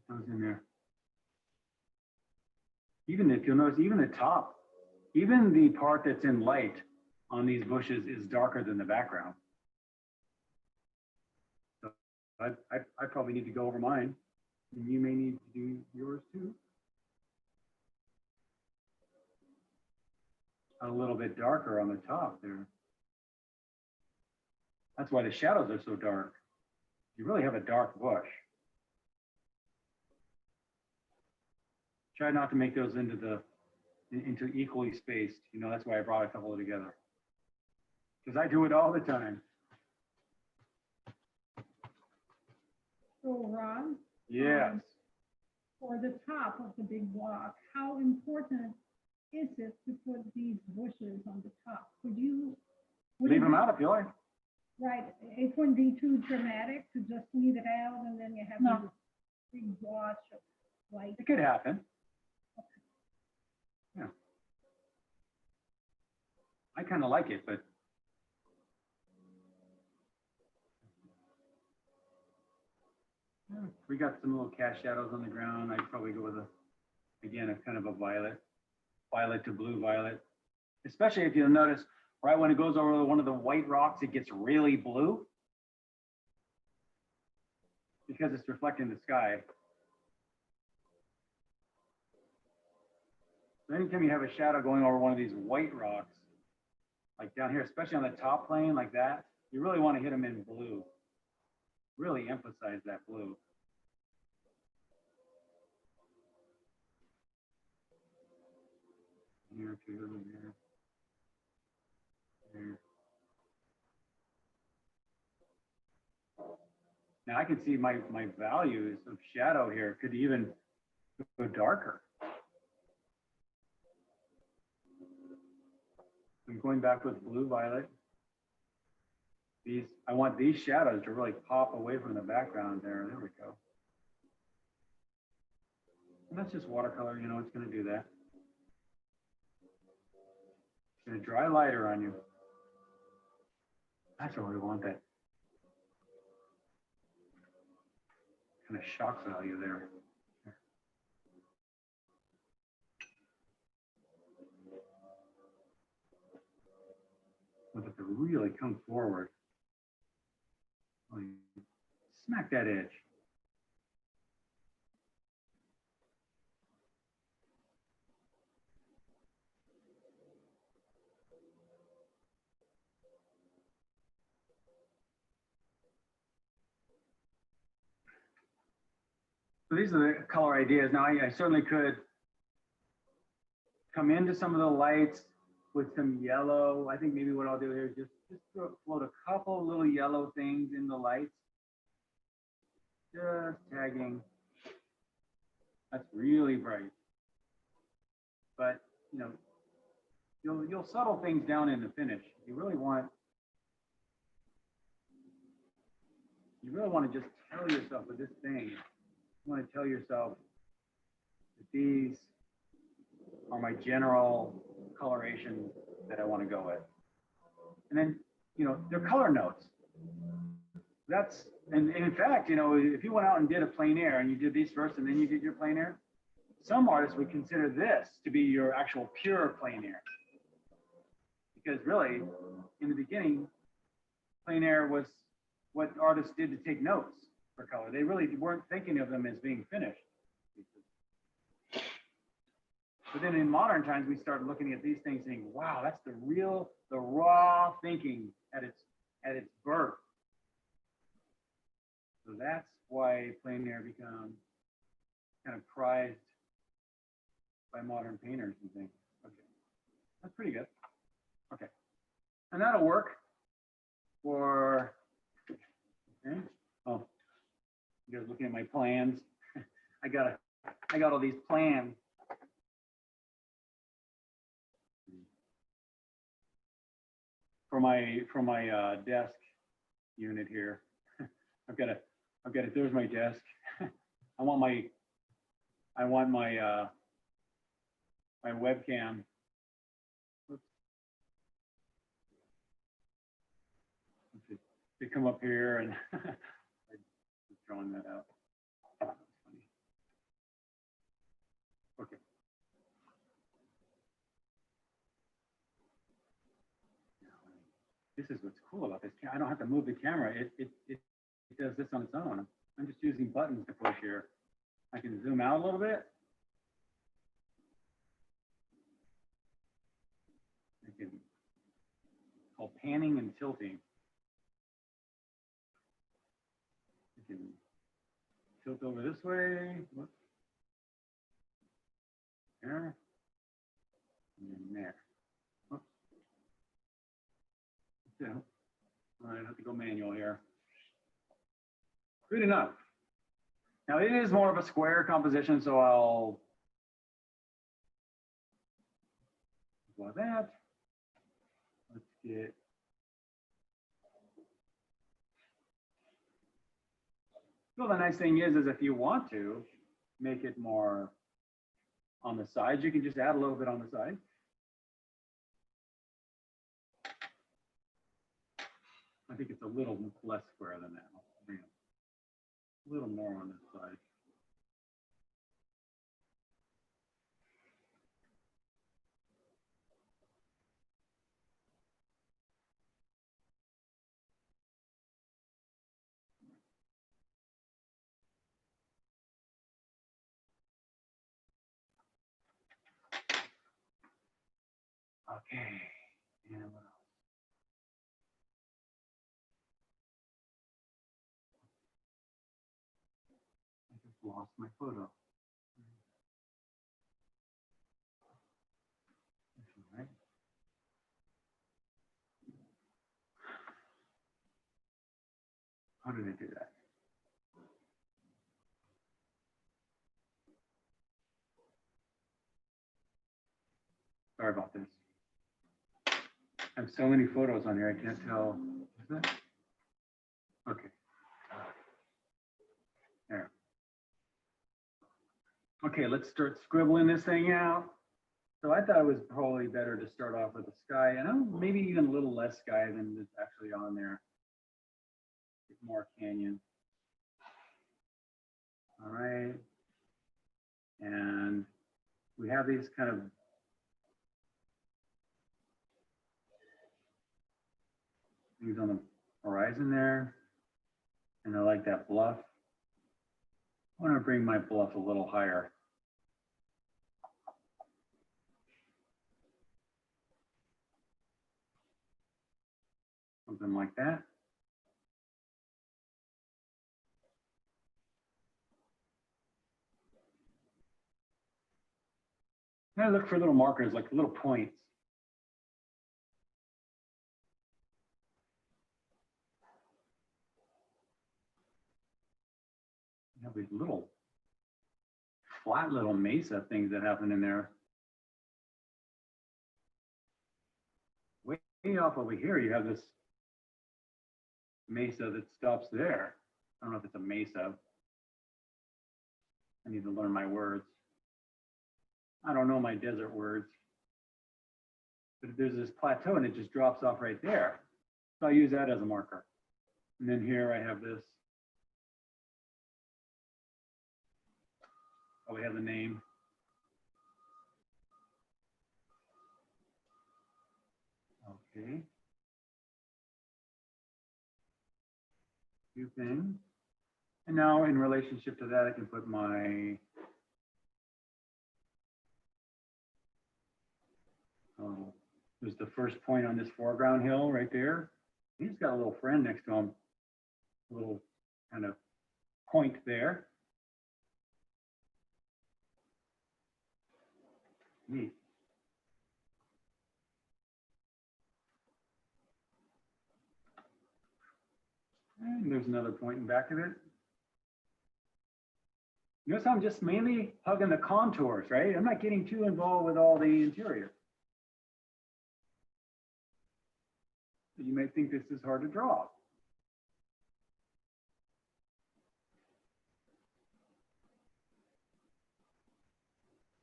Those in there. Even if you'll notice, even the top, even the part that's in light on these bushes is darker than the background. So I probably need to go over mine, and you may need to do yours too. A little bit darker on the top there. That's why the shadows are so dark. You really have a dark bush. Try not to make those into equally spaced. You know, that's why I brought a couple together. Because I do it all the time. So Ron, Yes. for the top of the big block, how important is it to put these bushes on the top? Would Leave it them be- out if you like. Right, it wouldn't be too dramatic to just leave it out and then you have No. this big blotch of light. It could happen. Yeah. I kind of like it, but yeah, we got some little cast shadows on the ground. I'd probably go with again, a kind of a violet to blue violet, especially if you'll notice right when it goes over one of the white rocks, it gets really blue because it's reflecting the sky. So anytime you have a shadow going over one of these white rocks, like down here, especially on the top plane like that, you really want to hit them in blue. Really emphasize that blue. Here, too, here. Here. Now I can see my values of shadow here could even go darker. I'm going back with blue violet. I want these shadows to really pop away from the background there. There we go. And that's just watercolor, you know, it's going to do that. It's going to dry lighter on you. That's where we want that kind of shock value there. Want it to really come forward. Smack that edge. So these are the color ideas. Now I certainly could come into some of the lights with some yellow. I think maybe what I'll do here is just float a couple little yellow things in the lights. Just tagging. That's really bright. But you know, you'll settle things down in the finish. You really want to just tell yourself with this thing, you want to tell yourself that these are my general coloration that I want to go with. And then, you know, they're color notes. And in fact, you know, if you went out and did a plein air and you did these first and then you did your plein air, some artists would consider this to be your actual pure plein air. Because really, in the beginning, plein air was what artists did to take notes for color. They really weren't thinking of them as being finished. But then in modern times, we started looking at these things saying, wow, that's the raw thinking at its birth. So that's why plein air become kind of prized by modern painters and things. Okay, that's pretty good. Okay, and that'll work for, okay. Oh, you guys looking at my plans? I got all these plans. For my desk unit here. I've got it, there's my desk. I want my my webcam. Oops. To come up here and I'm drawing that out. That's funny. Okay. This is what's cool about this. I don't have to move the camera. It does this on its own. I'm just using buttons to push here. I can zoom out a little bit. I can call panning and tilting. I can tilt over this way. Whoops. There. And then there. Whoops. Yeah. All right, I have to go manual here. Good enough. Now it is more of a square composition, so I'll do that. Let's get so the nice thing is if you want to make it more on the sides, you can just add a little bit on the side. I think it's a little less square than that. A little more on this side. Okay. And what else? I just lost my photo. All right. How did I do that? Sorry about this. I have so many photos on here, I can't tell. Is that? Okay. There. Okay, let's start scribbling this thing out. So I thought it was probably better to start off with the sky, and maybe even a little less sky than is actually on there. Get more canyon. All right. And we have these kind of things on the horizon there. And I like that bluff. I want to bring my bluff a little higher. Something like that. And I look for little markers, like little points. You have these little flat little mesa things that happen in there. Way off over here, you have this mesa that stops there. I don't know if it's a mesa. I need to learn my words. I don't know my desert words. But there's this plateau and it just drops off right there. So I use that as a marker. And then here I have this. Oh, we have the name. Okay. few things. And now in relationship to that, I can put my there's the first point on this foreground hill right there. He's got a little friend next to him, a little kind of point there. Neat. And there's another point in back of it. Notice I'm just mainly hugging the contours, right? I'm not getting too involved with all the interior. You might think this is hard to draw.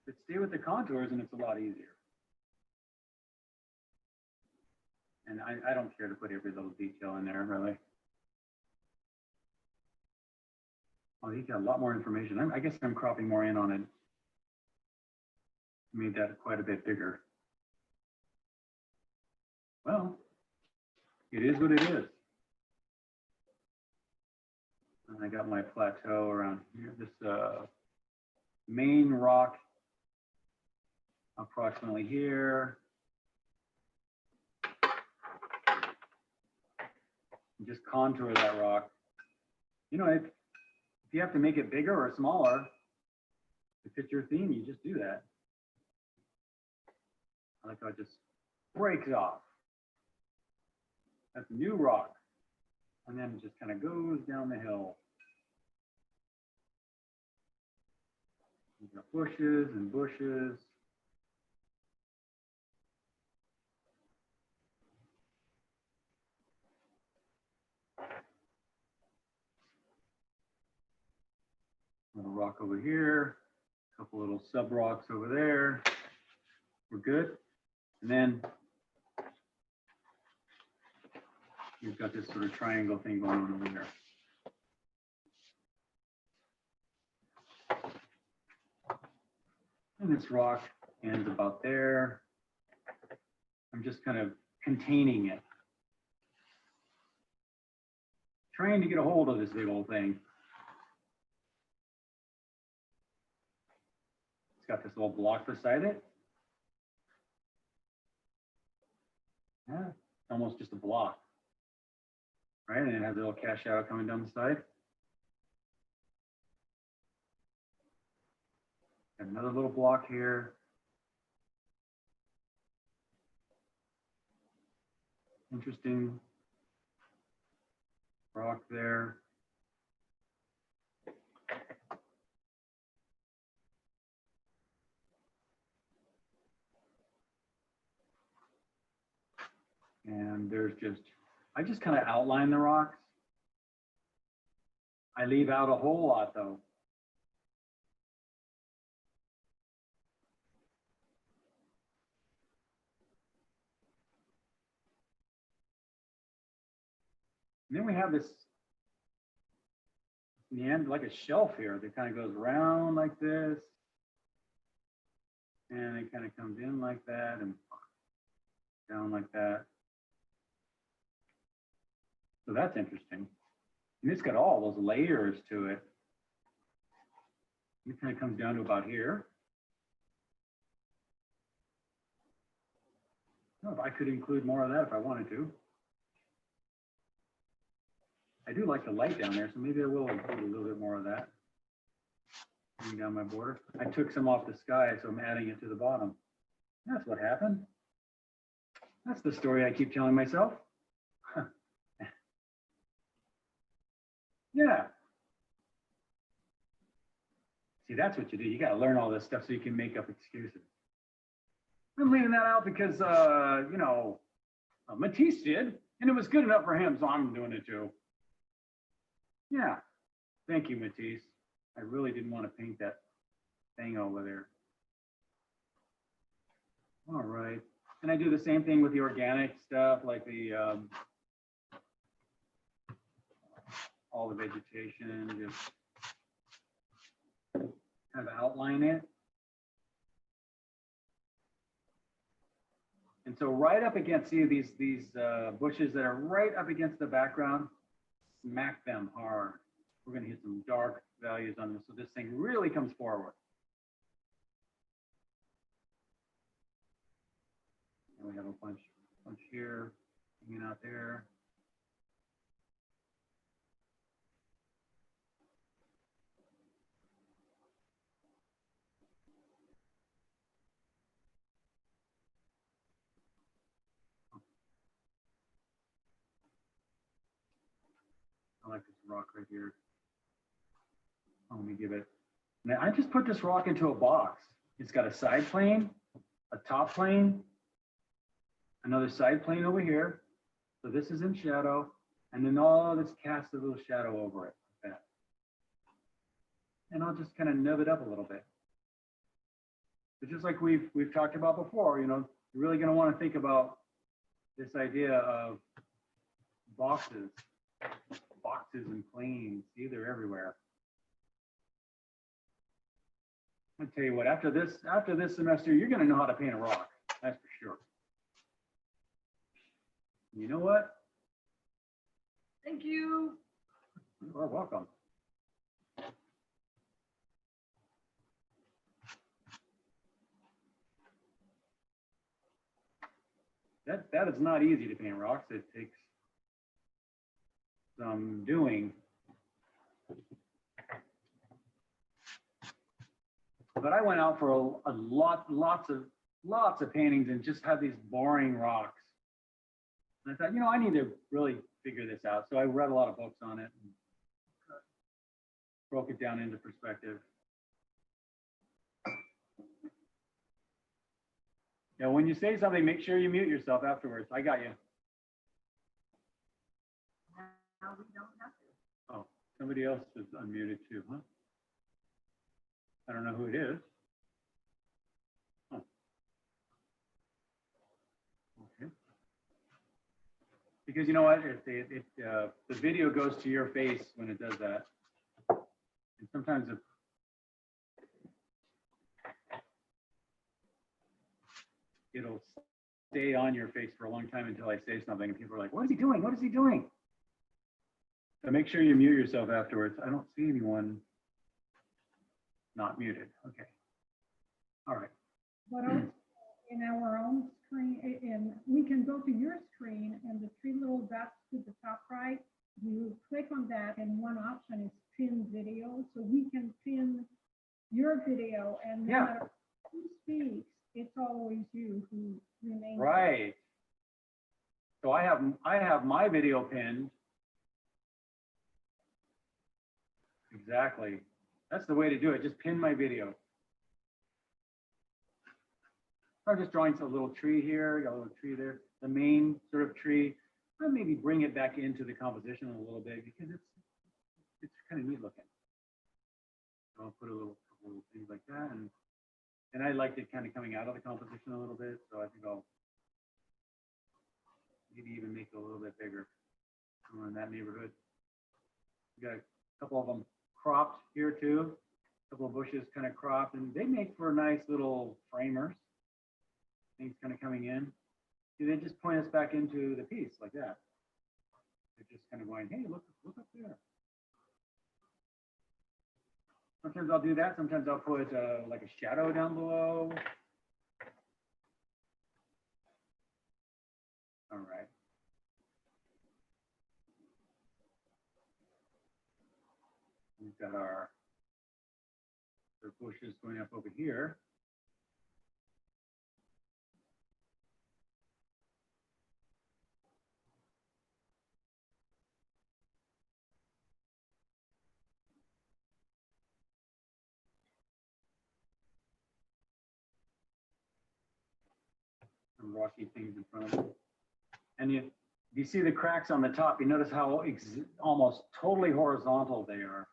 But stay with the contours and it's a lot easier. And I don't care to put every little detail in there, really. Oh, he's got a lot more information. I guess I'm cropping more in on it. Made that quite a bit bigger. Well, it is what it is. And I got my plateau around here. This main rock approximately here. And just contour that rock. You know, if you have to make it bigger or smaller to fit your theme, you just do that. I like how it just breaks off. That's a new rock. And then it just kind of goes down the hill. You've got bushes and bushes. Little rock over here, a couple little sub rocks over there. We're good. And then you've got this sort of triangle thing going on over there. And this rock ends about there. I'm just kind of containing it. Trying to get a hold of this big old thing. It's got this little block beside it. Yeah, it's almost just a block. Right, and it has a little cash out coming down the side. Got another little block here. Interesting rock there. And there's just, I just kind of outline the rocks. I leave out a whole lot though. And then we have this, in the end, like a shelf here that kind of goes around like this. And it kind of comes in like that and down like that. So that's interesting. And it's got all those layers to it. It kind of comes down to about here. Oh, I could include more of that if I wanted to. I do like the light down there, so maybe I will include a little bit more of that. Bring down my border. I took some off the sky, so I'm adding it to the bottom. That's what happened. That's the story I keep telling myself. Yeah. See, that's what you do. You got to learn all this stuff so you can make up excuses. I'm leaving that out because, you know, Matisse did, and it was good enough for him, so I'm doing it too. Yeah. Thank you, Matisse. I really didn't want to paint that thing over there. All right. And I do the same thing with the organic stuff, like the all the vegetation, just kind of outline it. And so right up against, see these bushes that are right up against the background, smack them hard. We're gonna hit some dark values on this, so this thing really comes forward. And we have a bunch here, hanging out there. I like this rock right here. Oh, let me give it. Now I just put this rock into a box. It's got a side plane, a top plane, another side plane over here. So this is in shadow, and then all this casts a little shadow over it like that. And I'll just kind of nub it up a little bit. But just like we've talked about before, you know, you're really going to want to think about this idea of boxes and planes. See, they're everywhere. I'll tell you what, after this semester, you're going to know how to paint a rock. That's for sure. You know what? Thank you. You're welcome. That is not easy to paint rocks. It takes some doing. But I went out for lots of paintings and just had these boring rocks. And I thought, you know, I need to really figure this out. So I read a lot of books on it and broke it down into perspective. Now, when you say something, make sure you mute yourself afterwards. I got you. Now we don't have to. Oh, somebody else is unmuted too, huh? I don't know who it is. Oh. Okay. Because you know what? The video goes to your face when it does that. And sometimes it'll stay on your face for a long time until I say something and people are like, what is he doing? What is he doing? So make sure you mute yourself afterwards. I don't see anyone not muted. Okay. All right. But also in our own screen, and we can go to your screen and the three little dots to the top right, you click on that and one option is pin video. So we can pin your video and no matter who speaks, it's always you who remains. Right. So I have my video pinned. Exactly. That's the way to do it. Just pin my video. I'm just drawing a little tree here, got a little tree there, the main sort of tree. I'll maybe bring it back into the composition a little bit because it's kind of neat looking. So I'll put a couple little things like that, and I liked it kind of coming out of the composition a little bit, so I think I'll maybe even make it a little bit bigger somewhere in that neighborhood. We got a couple of them cropped here too, a couple of bushes kind of cropped, and they make for nice little framers. Things kind of coming in. See, they just point us back into the piece like that. They're just kind of going, hey, look up there. Sometimes I'll do that. Sometimes I'll put like a shadow down below. All right. We've got our bushes going up over here. Some rocky things in front of it. And you see the cracks on the top, you notice how almost totally horizontal they are.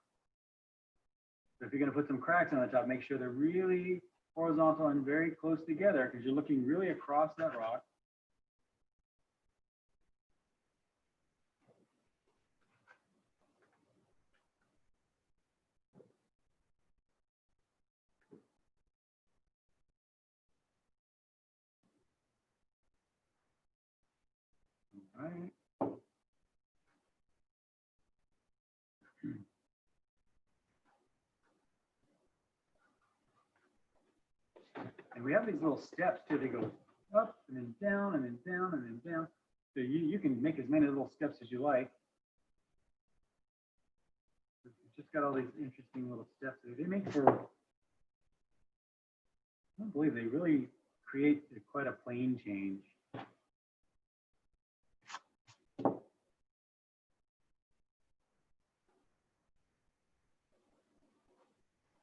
So if you're going to put some cracks on the top, make sure they're really horizontal and very close together because you're looking really across that rock. All right. And we have these little steps too. They go up and then down and then down and then down. So you can make as many little steps as you like. It's just got all these interesting little steps. They make for, I don't believe they really create quite a plane change.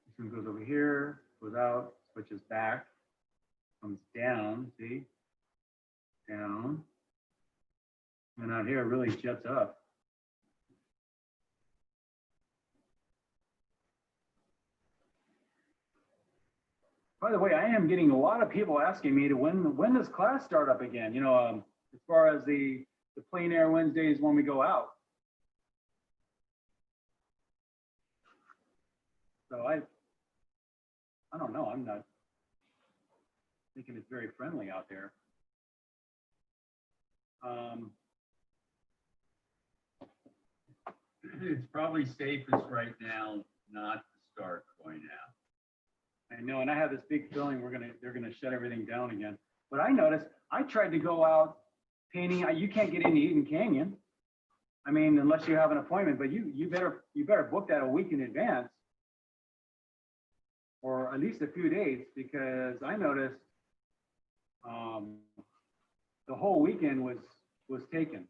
This one goes over here, goes out, switches back, comes down, see? Down. And out here it really jets up. By the way, I am getting a lot of people asking me to when does class start up again? You know, as far as the plein air Wednesdays when we go out. So I don't know. I'm not thinking it's very friendly out there. It's probably safest right now not to start going out. I know, and I have this big feeling they're gonna shut everything down again. But I noticed I tried to go out painting. You can't get into Eden Canyon. I mean, unless you have an appointment. But you better book that a week in advance, or at least a few days, because I noticed the whole weekend was taken.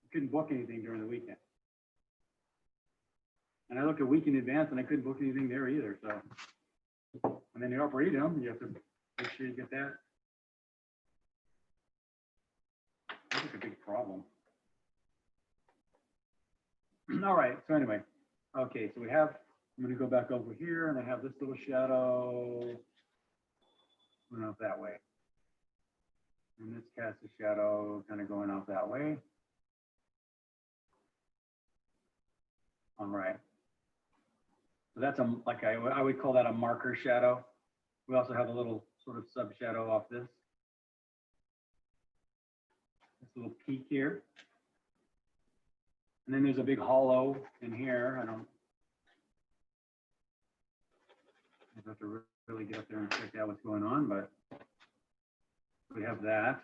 You couldn't book anything during the weekend. And I looked a week in advance and I couldn't book anything there either. So, and then the Arboretum, you have to make sure you get that. That's like a big problem. All right, so anyway, okay, so I'm gonna go back over here and I have this little shadow going out that way. And this casts a shadow kind of going out that way. All right. So that's like I would call that a marker shadow. We also have a little sort of sub shadow off this. This little peak here. And then there's a big hollow in here. I have to really get up there and check out what's going on, but we have that.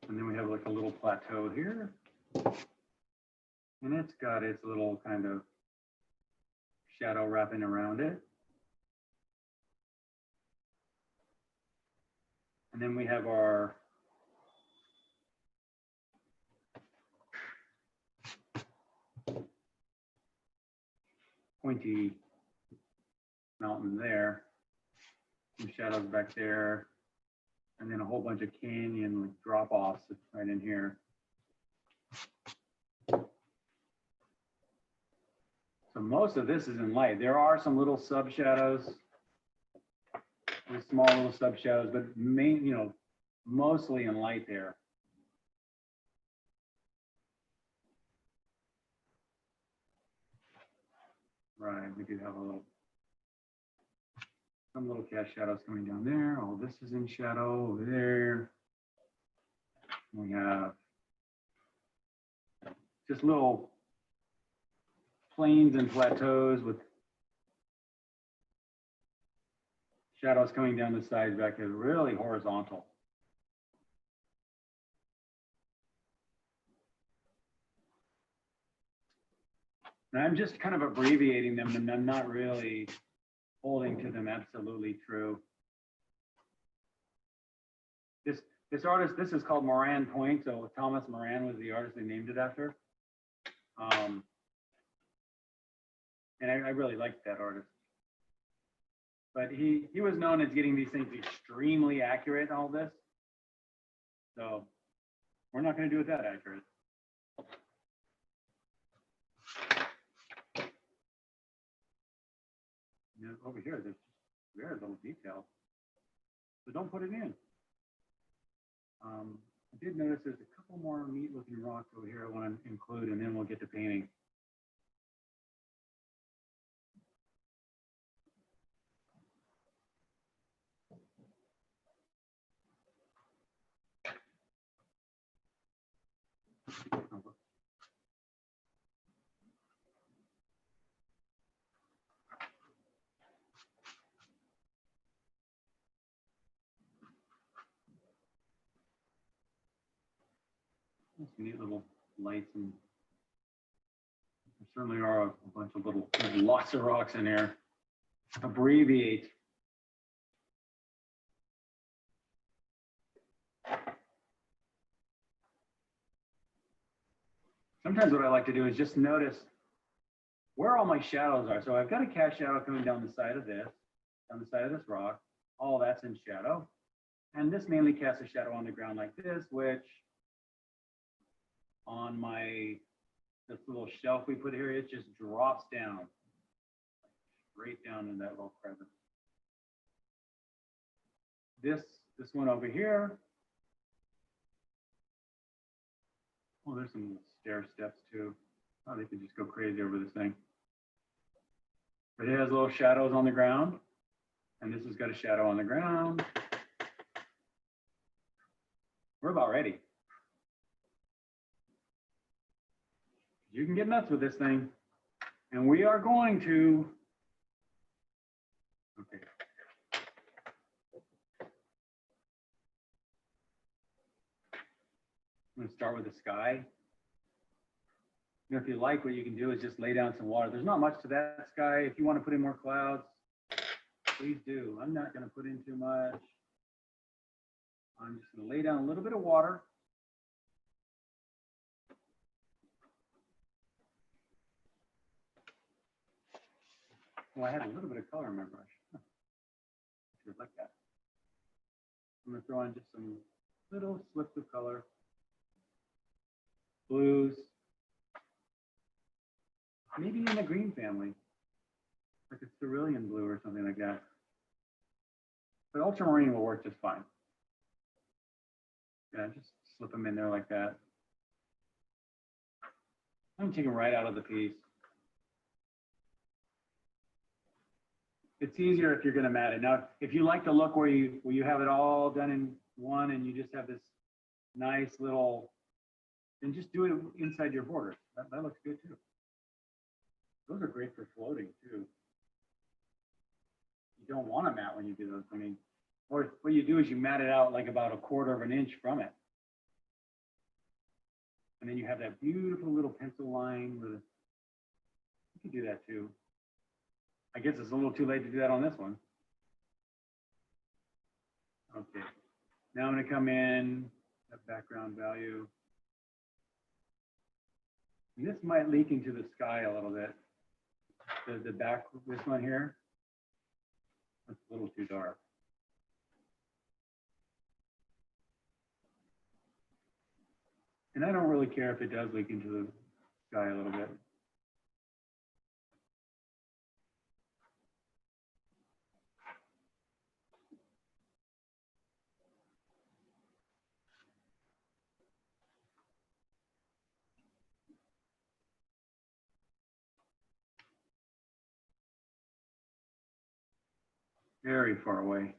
And then we have like a little plateau here. And it's got its little kind of shadow wrapping around it. And then we have our pointy mountain there. Some shadows back there. And then a whole bunch of canyon like drop-offs right in here. So most of this is in light. There are some little sub shadows, small little sub shadows, but mostly in light there. Right, we do have some little cast shadows coming down there. Oh, this is in shadow over there. We have just little plains and plateaus with shadows coming down the sides back here, really horizontal. And I'm just kind of abbreviating them and I'm not really holding to them absolutely true. This artist, this is called Moran Point. So Thomas Moran was the artist they named it after. And I really liked that artist. But he was known as getting these things extremely accurate and all this. So we're not going to do it that accurate. Over here, there's very little detail. So don't put it in. I did notice there's a couple more neat looking rocks over here I want to include, and then we'll get to painting. Some neat little lights, and there certainly are a bunch of little, there's lots of rocks in here. Abbreviate. Sometimes what I like to do is just notice where all my shadows are. So I've got a cast shadow coming down the side of this, rock. All that's in shadow. And this mainly casts a shadow on the ground like this, which on this little shelf we put here, it just drops down, straight down in that little crevice. This one over here, oh, there's some stair steps too. Oh, they could just go crazy over this thing. But it has little shadows on the ground, and this has got a shadow on the ground. We're about ready. You can get nuts with this thing, and we are going to, okay. I'm going to start with the sky. You know, if you like, what you can do is just lay down some water. There's not much to that sky. If you want to put in more clouds, please do. I'm not going to put in too much. I'm just going to lay down a little bit of water. Well, I had a little bit of color in my brush. Just like that. I'm going to throw in just some little slips of color. Blues. Maybe in the green family. Like a cerulean blue or something like that. But ultramarine will work just fine. Yeah, just slip them in there like that. I'm taking them right out of the piece. It's easier if you're going to mat it. Now, if you like the look where you have it all done in one and you just have this nice little, then just do it inside your border. That looks good too. Those are great for floating too. You don't want to mat when you do those. I mean, or what you do is you mat it out like about 1/4 of an inch from it. And then you have that beautiful little pencil line with, you can do that too. I guess it's a little too late to do that on this one. Okay, now I'm going to come in, that background value. And this might leak into the sky a little bit. The back, this one here, that's a little too dark. And I don't really care if it does leak into the sky a little bit. Very far away.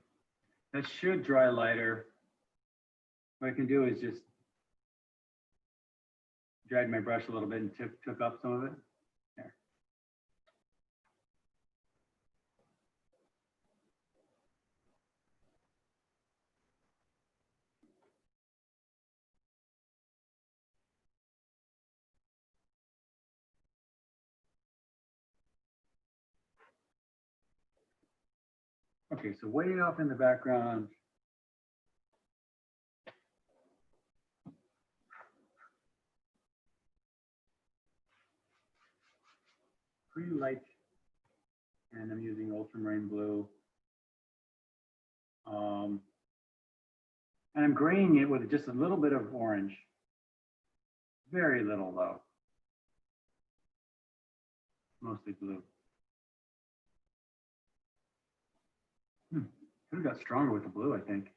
That should dry lighter. What I can do is just drag my brush a little bit and took up some of it. There. Okay, so way off in the background, pretty light, and I'm using ultramarine blue. And I'm graying it with just a little bit of orange. Very little though. Mostly blue. Could have got stronger with the blue, I think.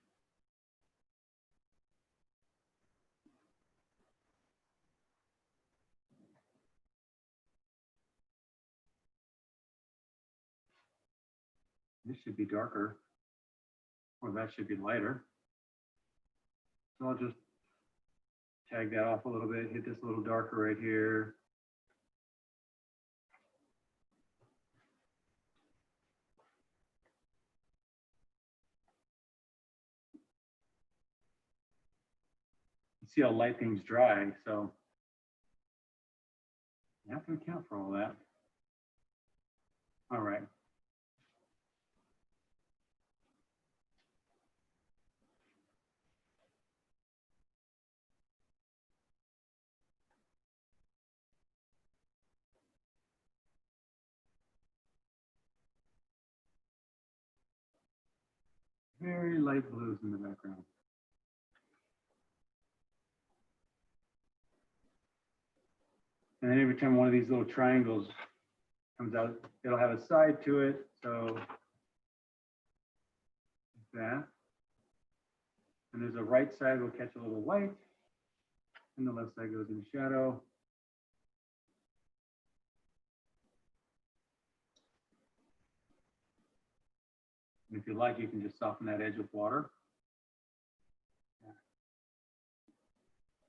This should be darker, or that should be lighter. So I'll just tag that off a little bit, hit this a little darker right here. see how light things dry, so you have to account for all that. All right. Very light blues in the background. And then every time one of these little triangles comes out, it'll have a side to it. So like that. And there's a right side will catch a little white, and the left side goes in shadow. And if you like, you can just soften that edge with water.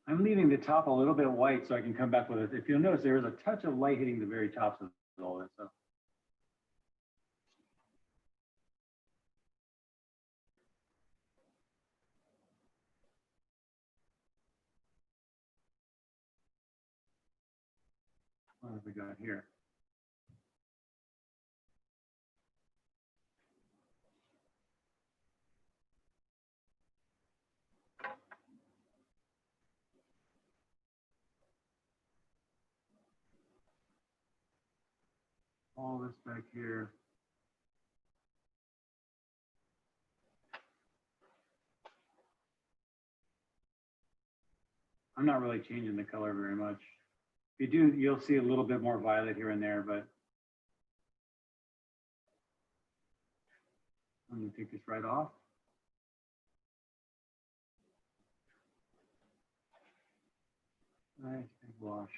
I'm leaving the top a little bit white so I can come back with it. If you'll notice, there is a touch of light hitting the very tops of all this. So. What have we got here? All this back here. I'm not really changing the color very much. If you do, you'll see a little bit more violet here and there, but I'm going to take this right off. Nice big wash.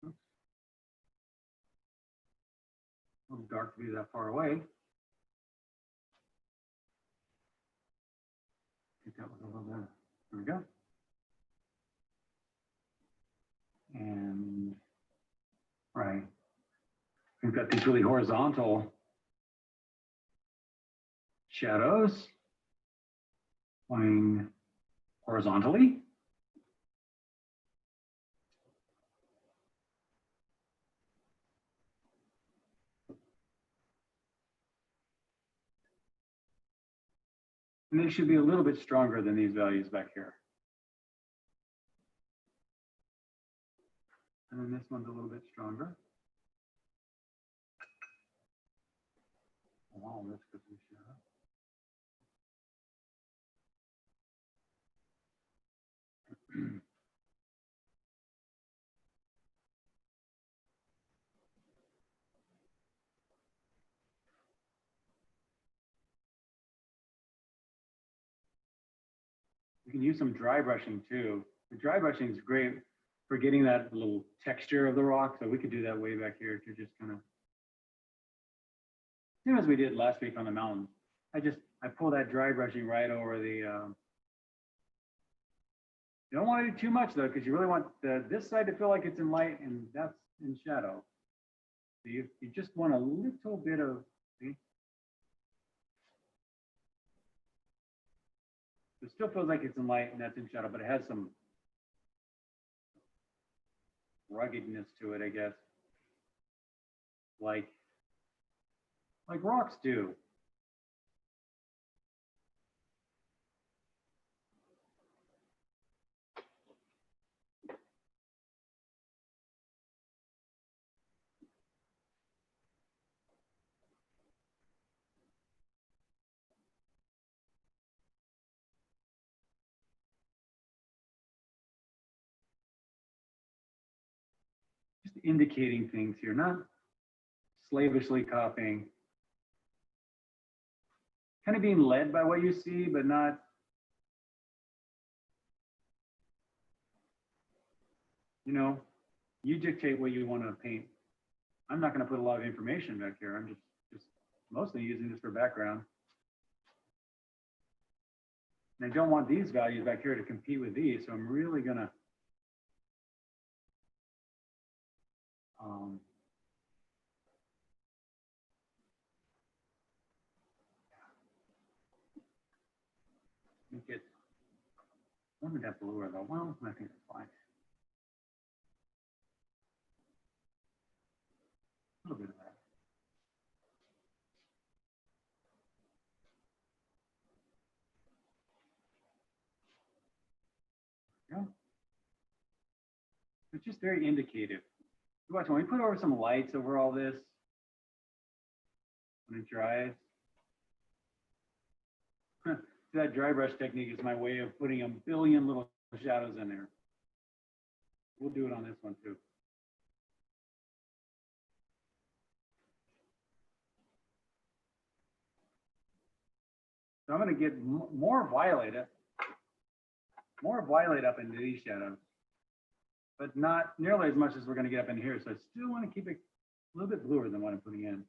Oops. A little dark to be that far away. Get that with a little bit. There we go. And right. We've got these really horizontal shadows going horizontally. And they should be a little bit stronger than these values back here. And then this one's a little bit stronger. Wow, that's good to show. You can use some dry brushing too. The dry brushing is great for getting that little texture of the rock. So we could do that way back here to just kind of, same as we did last week on the mountain. I pull that dry brushing right over the, you don't want to do too much though, because you really want this side to feel like it's in light and that's in shadow. So you just want a little bit of, see? It still feels like it's in light and that's in shadow, but it has some ruggedness to it, I guess. Like rocks do. Just indicating things here, not slavishly copying. Kind of being led by what you see, but not, you know, you dictate what you want to paint. I'm not going to put a lot of information back here. I'm just mostly using this for background. And I don't want these values back here to compete with these, so I'm really gonna make it a little bit bluer though. Well, I think it's fine. A little bit of that. Yeah. It's just very indicative. Watch, when we put over some lights over all this, when it dries, that dry brush technique is my way of putting a billion little shadows in there. We'll do it on this one too. So I'm going to get more violet up into these shadows, but not nearly as much as we're going to get up in here. So I still want to keep it a little bit bluer than what I'm putting in.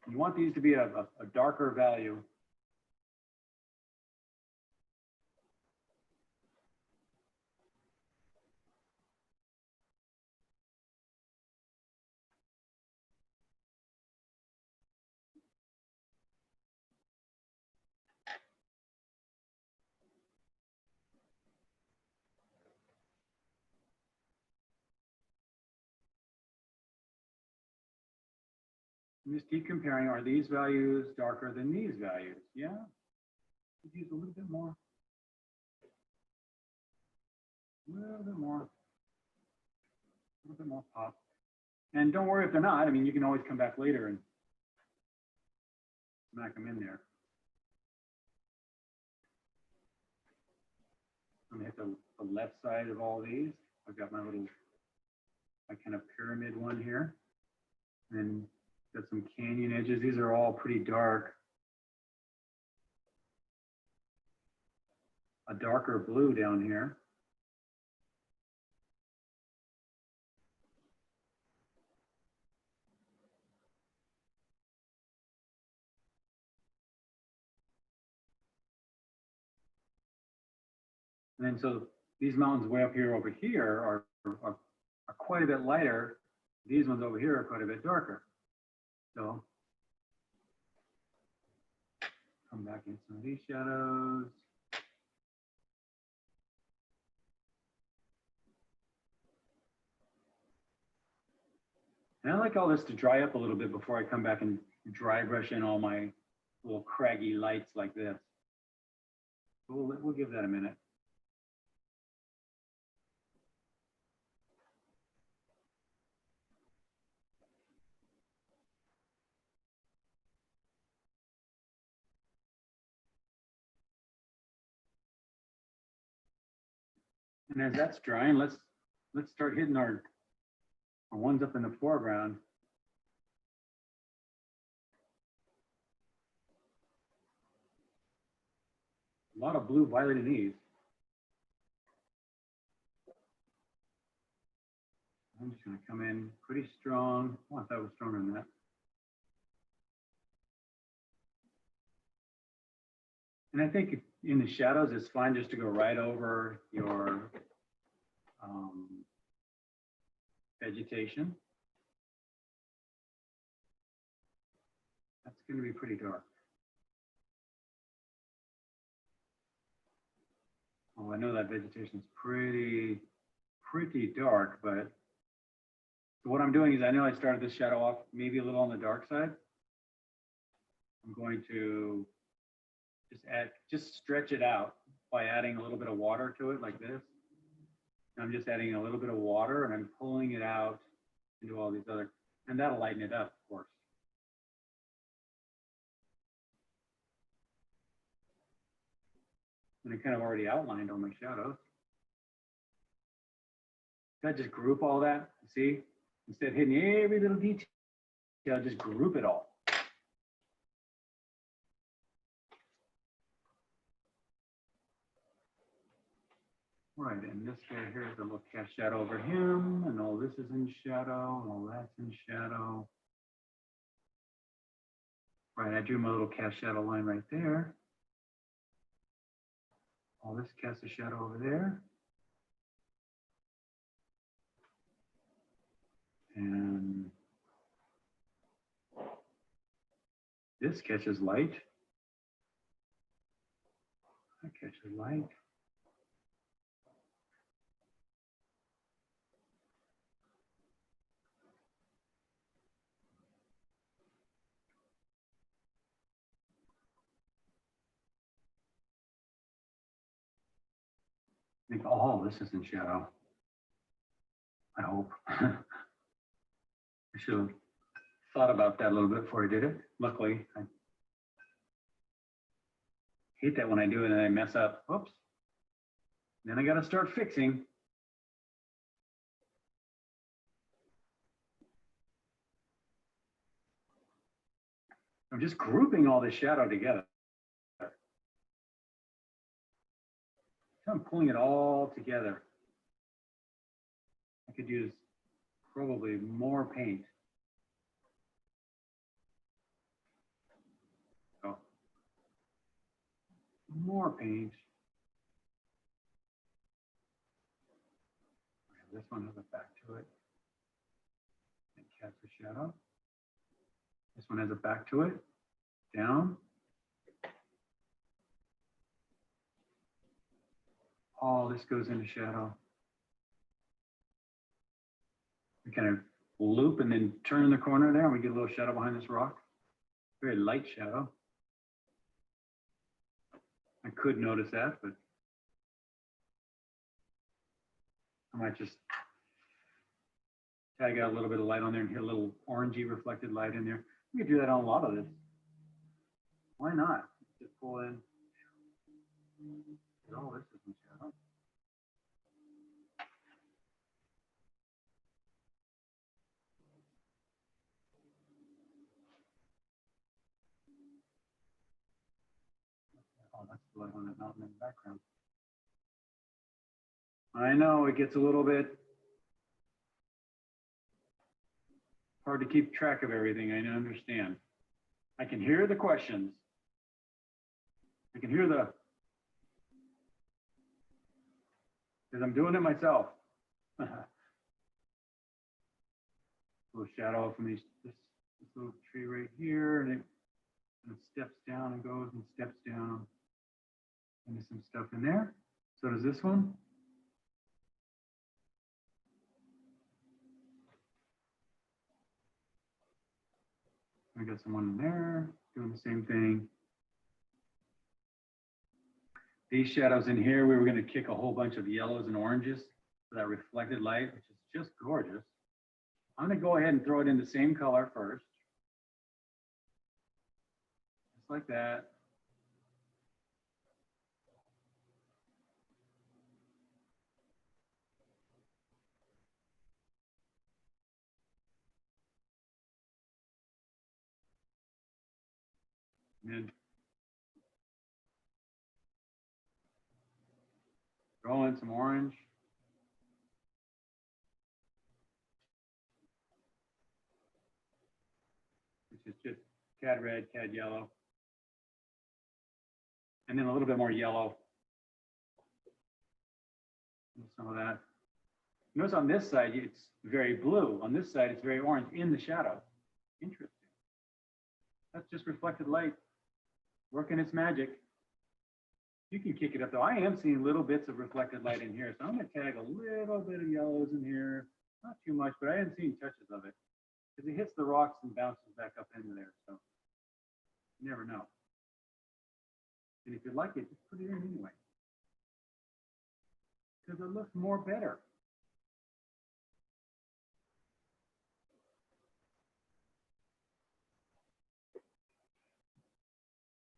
You want these to be a darker value. And just keep comparing, are these values darker than these values? Yeah, could use a little bit more. A little bit more. A little bit more pop. And don't worry if they're not. I mean, you can always come back later and smack them in there. I'm gonna hit the left side of all these. I've got my kind of pyramid one here. And got some canyon edges. These are all pretty dark. A darker blue down here. And then so these mountains way up here over here are quite a bit lighter. These ones over here are quite a bit darker. So come back in some of these shadows. And I like all this to dry up a little bit before I come back and dry brush in all my little craggy lights like this. We'll give that a minute. And as that's drying, let's start hitting our ones up in the foreground. A lot of blue violet in these. I'm just going to come in pretty strong. Oh, I thought it was stronger than that. And I think in the shadows, it's fine just to go right over your vegetation. That's going to be pretty dark. Oh, I know that vegetation is pretty dark, but so what I'm doing is I know I started this shadow off maybe a little on the dark side. I'm going to just stretch it out by adding a little bit of water to it like this. I'm just adding a little bit of water and I'm pulling it out into all these other, and that'll lighten it up, of course. And I kind of already outlined all my shadows. I just group all that, see? Instead of hitting every little detail, just group it all. Right, and this guy here is a little cast shadow over him, and all this is in shadow, and all that's in shadow. Right, I drew my little cast shadow line right there. All this casts a shadow over there. And this catches light. That catches light. I think, oh, this is in shadow. I hope. I should have thought about that a little bit before I did it. Luckily, I hate that when I do it and I mess up. Whoops. Then I got to start fixing. I'm just grouping all this shadow together. I'm pulling it all together. I could use probably more paint. Oh, more paint. Okay, this one has a back to it. And cast a shadow. This one has a back to it. Down. All this goes into shadow. We kind of loop and then turn the corner there and we get a little shadow behind this rock. Very light shadow. I could notice that, but I might just tag out a little bit of light on there and hit a little orangey reflected light in there. We could do that on a lot of this. Why not? Just pull in. Oh, this is some shadow. Oh, that's the light on that mountain in the background. I know it gets a little bit hard to keep track of everything. I understand. I can hear the questions. I can hear the, because I'm doing it myself. Little shadow from this little tree right here, and it steps down and goes and steps down. And there's some stuff in there. So does this one. I got someone in there doing the same thing. These shadows in here, we were going to kick a whole bunch of yellows and oranges for that reflected light, which is just gorgeous. I'm going to go ahead and throw it in the same color first. Just like that. And throw in some orange. Which is just cad red, cad yellow. And then a little bit more yellow. And some of that. Notice on this side, it's very blue. On this side, it's very orange in the shadow. Interesting. That's just reflected light working its magic. You can kick it up though. I am seeing little bits of reflected light in here. So I'm going to tag a little bit of yellows in here. Not too much, but I haven't seen touches of it. Because it hits the rocks and bounces back up into there. So you never know. And if you like it, just put it in anyway. Because it looks more better.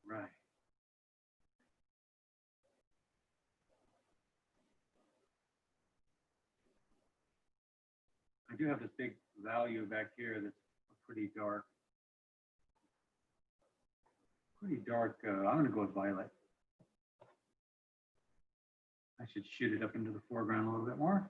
Right. I do have this big value back here that's pretty dark. Pretty dark. I'm going to go with violet. I should shoot it up into the foreground a little bit more.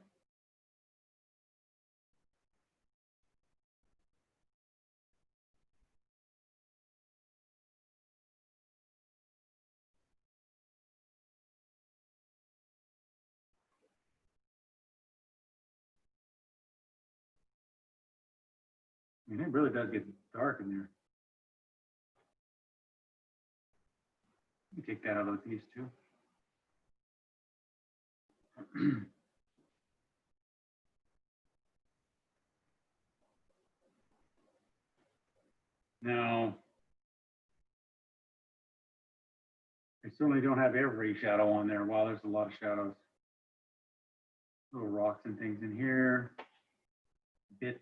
And it really does get dark in there. Let me take that out of the piece too. Now, I certainly don't have every shadow on there. Wow, there's a lot of shadows. Little rocks and things in here. Bits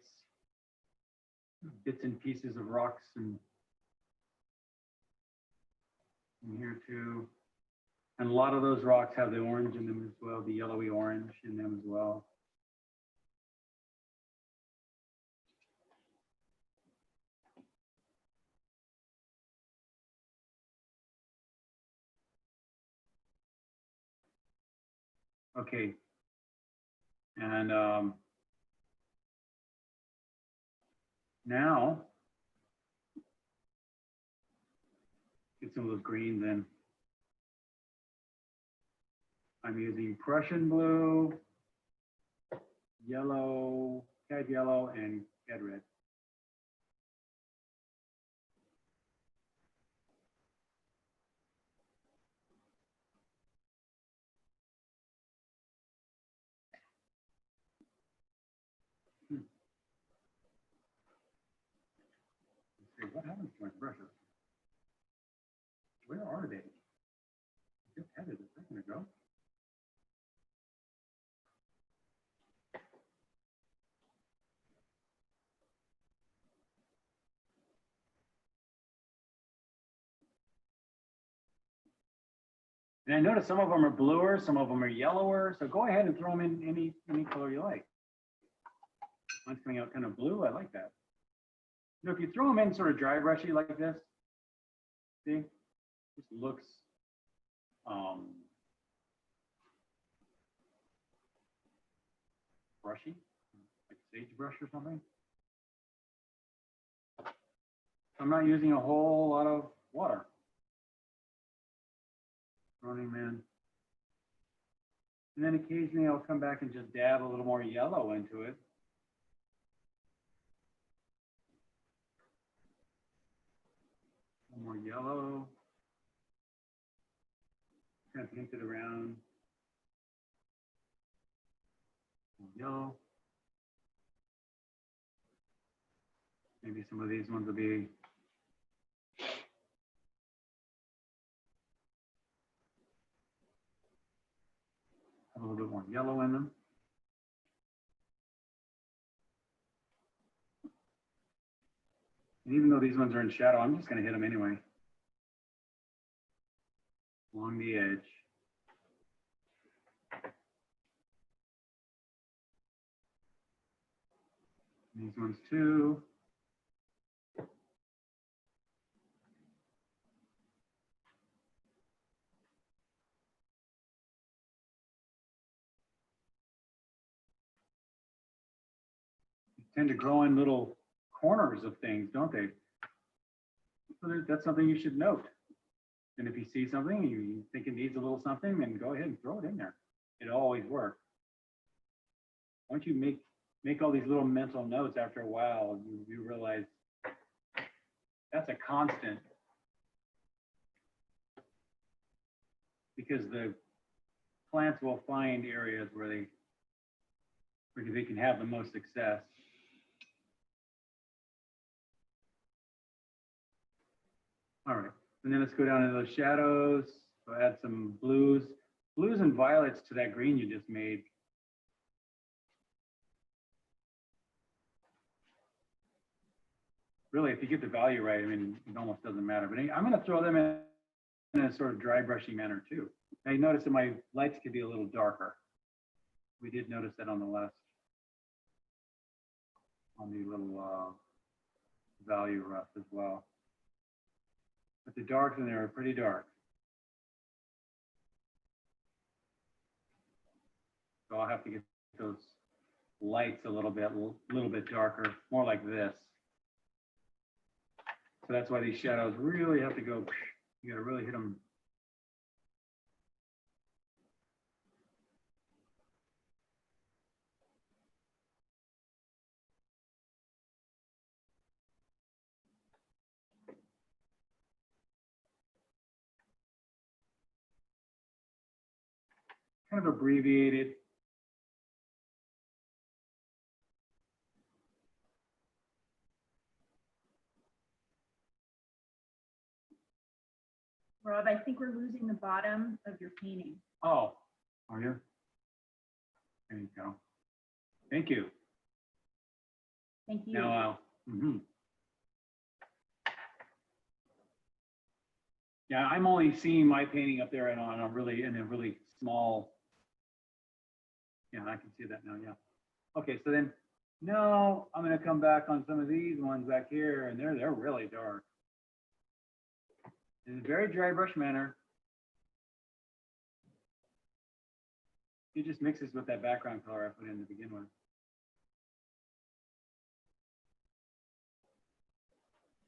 and pieces of rocks and in here too. And a lot of those rocks have the orange in them as well, the yellowy orange in them as well. Okay. And now, get some of those greens in. I'm using Prussian blue, yellow, cad yellow, and cad red. Let's see, what happens to my brushes? Where are they? I just had it a second ago. And I noticed some of them are bluer, some of them are yellower. So go ahead and throw them in any color you like. Mine's coming out kind of blue. I like that. You know, if you throw them in sort of dry brushy like this, see, just looks brushy, like sagebrush or something. I'm not using a whole lot of water. Running man. And then occasionally I'll come back and just dab a little more yellow into it. A little more yellow. Kind of paint it around. Yellow. Maybe some of these ones will be have a little bit more yellow in them. And even though these ones are in shadow, I'm just going to hit them anyway. Along the edge. These ones too. Tend to grow in little corners of things, don't they? So that's something you should note. And if you see something, you think it needs a little something, then go ahead and throw it in there. It'll always work. Once you make all these little mental notes, after a while, you realize that's a constant. Because the plants will find areas where they can have the most success. All right, and then let's go down into those shadows. So add some blues and violets to that green you just made. Really, if you get the value right, I mean, it almost doesn't matter. But I'm going to throw them in a sort of dry brushy manner too. Now you notice that my lights could be a little darker. We did notice that on the last, on the little value rough as well. But the darks in there are pretty dark. So I'll have to get those lights a little bit darker, more like this. So that's why these shadows really have to go, you gotta really hit them. kind of abbreviated. Rob, I think we're losing the bottom of your painting. Oh, are you? There you go. Thank you. Thank you. Now, yeah, I'm only seeing my painting up there and on a really small. Yeah, I can see that now. Yeah. Okay, so then now I'm going to come back on some of these ones back here, and they're really dark. In a very dry brush manner. It just mixes with that background color I put in to begin with.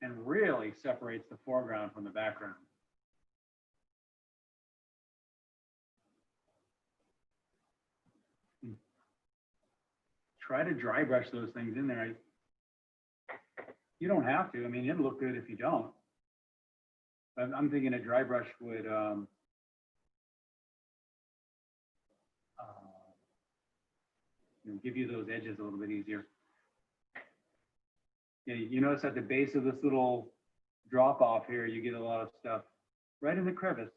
And really separates the foreground from the background. Try to dry brush those things in there. You don't have to. I mean, it'll look good if you don't. I'm thinking a dry brush would give you those edges a little bit easier. Yeah, you notice at the base of this little drop off here, you get a lot of stuff right in the crevice.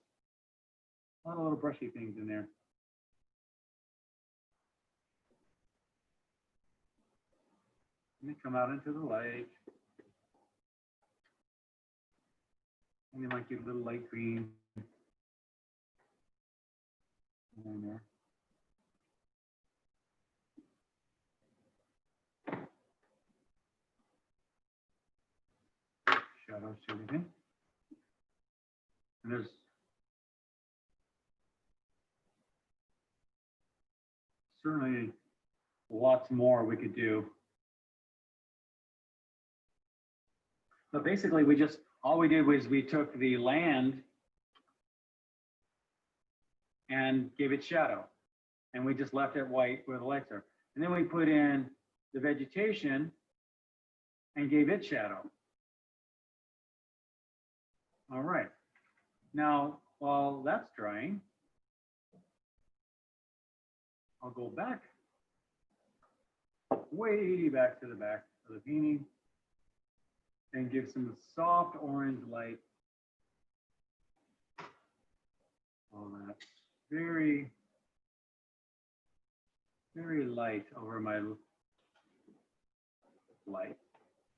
A lot of little brushy things in there. Let me come out into the light. And you might get a little light green. In there. Shadows to everything. And there's certainly lots more we could do. But basically all we did was we took the land and gave it shadow. And we just left it white where the lights are. And then we put in the vegetation and gave it shadow. All right. Now, while that's drying, I'll go back, way back to the back of the painting and give some soft orange light. All that very, very light over my light.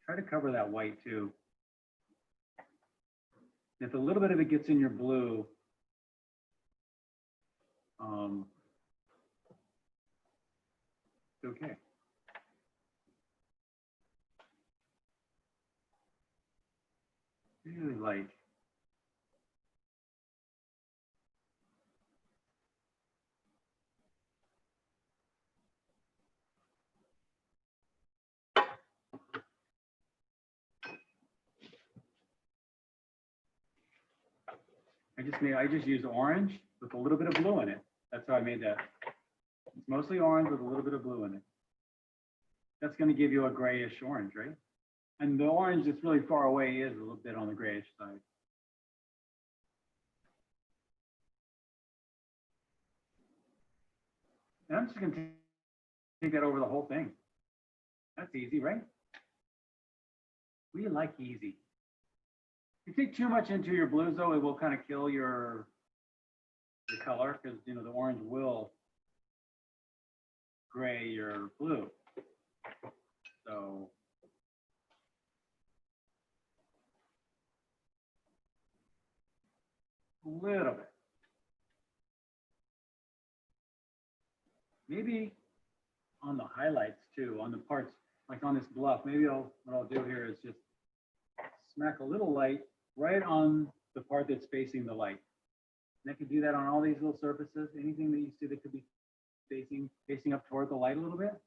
Try to cover that white too. If a little bit of it gets in your blue, it's okay. Really light. I just used orange with a little bit of blue in it. That's how I made that. It's mostly orange with a little bit of blue in it. That's going to give you a grayish orange, right? And the orange that's really far away is a little bit on the grayish side. And I'm just going to take that over the whole thing. That's easy, right? We like easy. If you take too much into your blues, though, it will kind of kill your color because, you know, the orange will gray your blue. So a little bit. Maybe on the highlights too, on the parts, like on this bluff, maybe what I'll do here is just smack a little light right on the part that's facing the light. And I can do that on all these little surfaces. Anything that you see that could be facing up toward the light a little bit.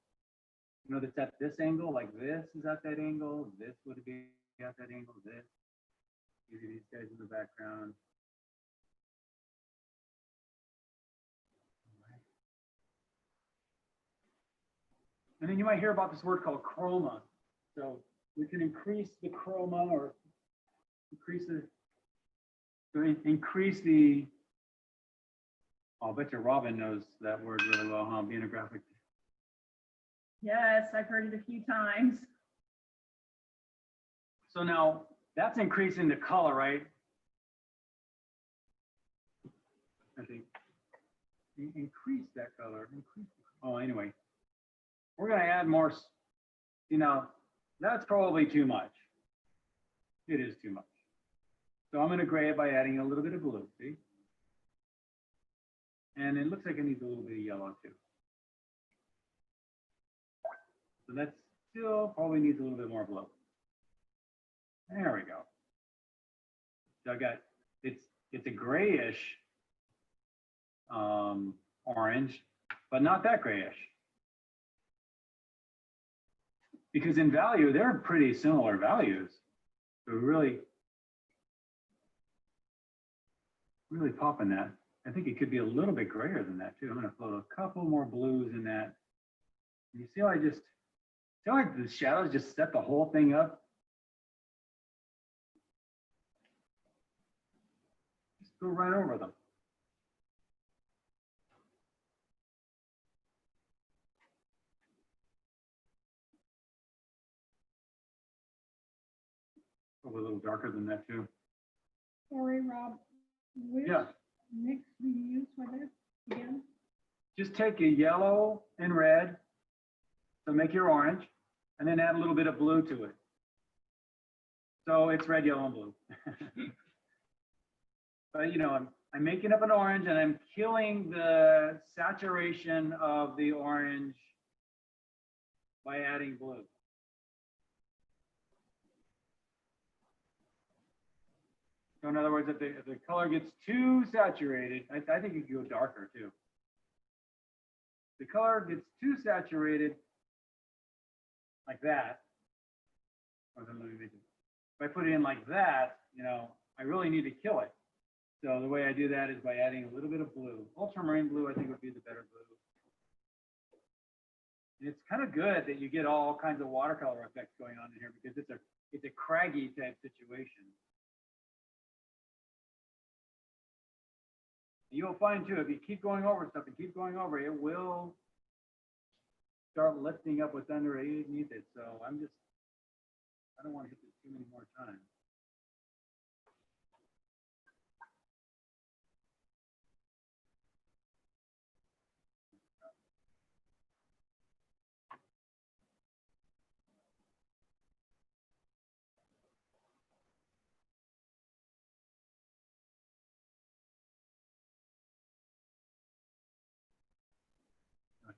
You know, that's at this angle, like this is at that angle, this would be at that angle, this. Maybe these guys in the background. And then you might hear about this word called chroma. So we can increase the chroma or increase the I'll bet you Robin knows that word really well, huh? Being a graphic. Yes, I've heard it a few times. So now that's increasing the color, right? I think. Increase that color. Increase. Oh, anyway, we're gonna add more. You know, that's probably too much. It is too much. So I'm gonna gray it by adding a little bit of blue. See? And it looks like it needs a little bit of yellow too. So that still probably needs a little bit more blue. There we go. So I got, it's a grayish orange, but not that grayish. Because in value, they're pretty similar values. So really popping that. I think it could be a little bit grayer than that too. I'm gonna float a couple more blues in that. You see how I just, feel like the shadows just set the whole thing up? Just go right over them. Probably a little darker than that too. Sorry, Rob, which Yeah. mix do you use for this again? Just take a yellow and red to make your orange, and then add a little bit of blue to it. So it's red, yellow, and blue. But you know, I'm making up an orange and I'm killing the saturation of the orange by adding blue. So in other words, if the color gets too saturated, I think you can go darker too. The color gets too saturated like that. Or then let me make it. If I put it in like that, you know, I really need to kill it. So the way I do that is by adding a little bit of blue. Ultramarine blue, I think, would be the better blue. And it's kind of good that you get all kinds of watercolor effects going on in here because it's a craggy type situation. You'll find too, if you keep going over stuff and keep going over, it will start lifting up what's underneath it. So I don't want to hit this too many more times.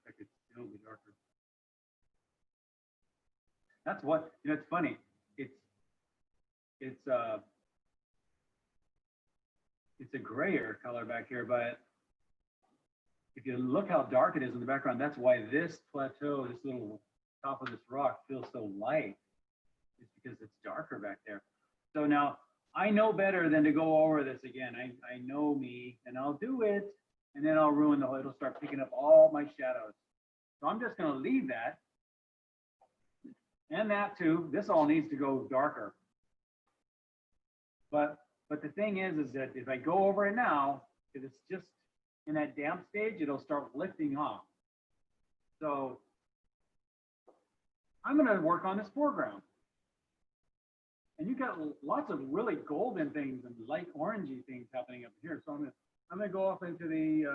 I could still be darker. That's what, you know, it's funny. It's a grayer color back here, but if you look how dark it is in the background, that's why this plateau, this little top of this rock feels so light. It's because it's darker back there. So now I know better than to go over this again. I know me and I'll do it and then I'll ruin the whole, it'll start picking up all my shadows. So I'm just gonna leave that and that too. This all needs to go darker. But the thing is that if I go over it now, if it's just in that damp stage, it'll start lifting off. So I'm gonna work on this foreground. And you got lots of really golden things and light orangey things happening up here. So I'm gonna go off into the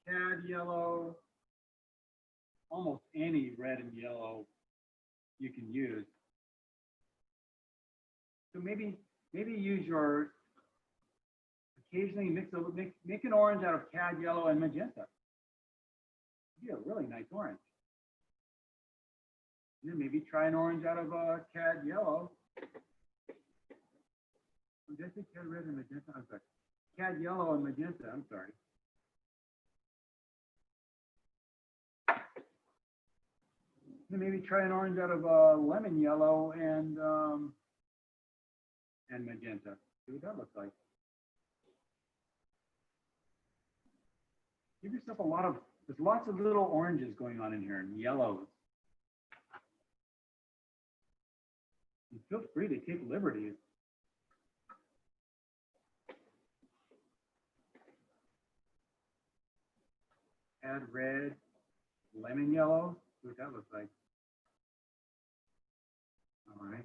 cad yellow, almost any red and yellow you can use. So maybe use your, occasionally make an orange out of cad yellow and magenta. It'd be a really nice orange. And then maybe try an orange out of cad yellow. Did I say cad red and magenta? I'm sorry. Cad yellow and magenta, I'm sorry. And maybe try an orange out of lemon yellow and magenta. See what that looks like. Give yourself a lot of, there's lots of little oranges going on in here and yellows. And feel free to take liberties. add red, lemon yellow. See what that looks like. All right.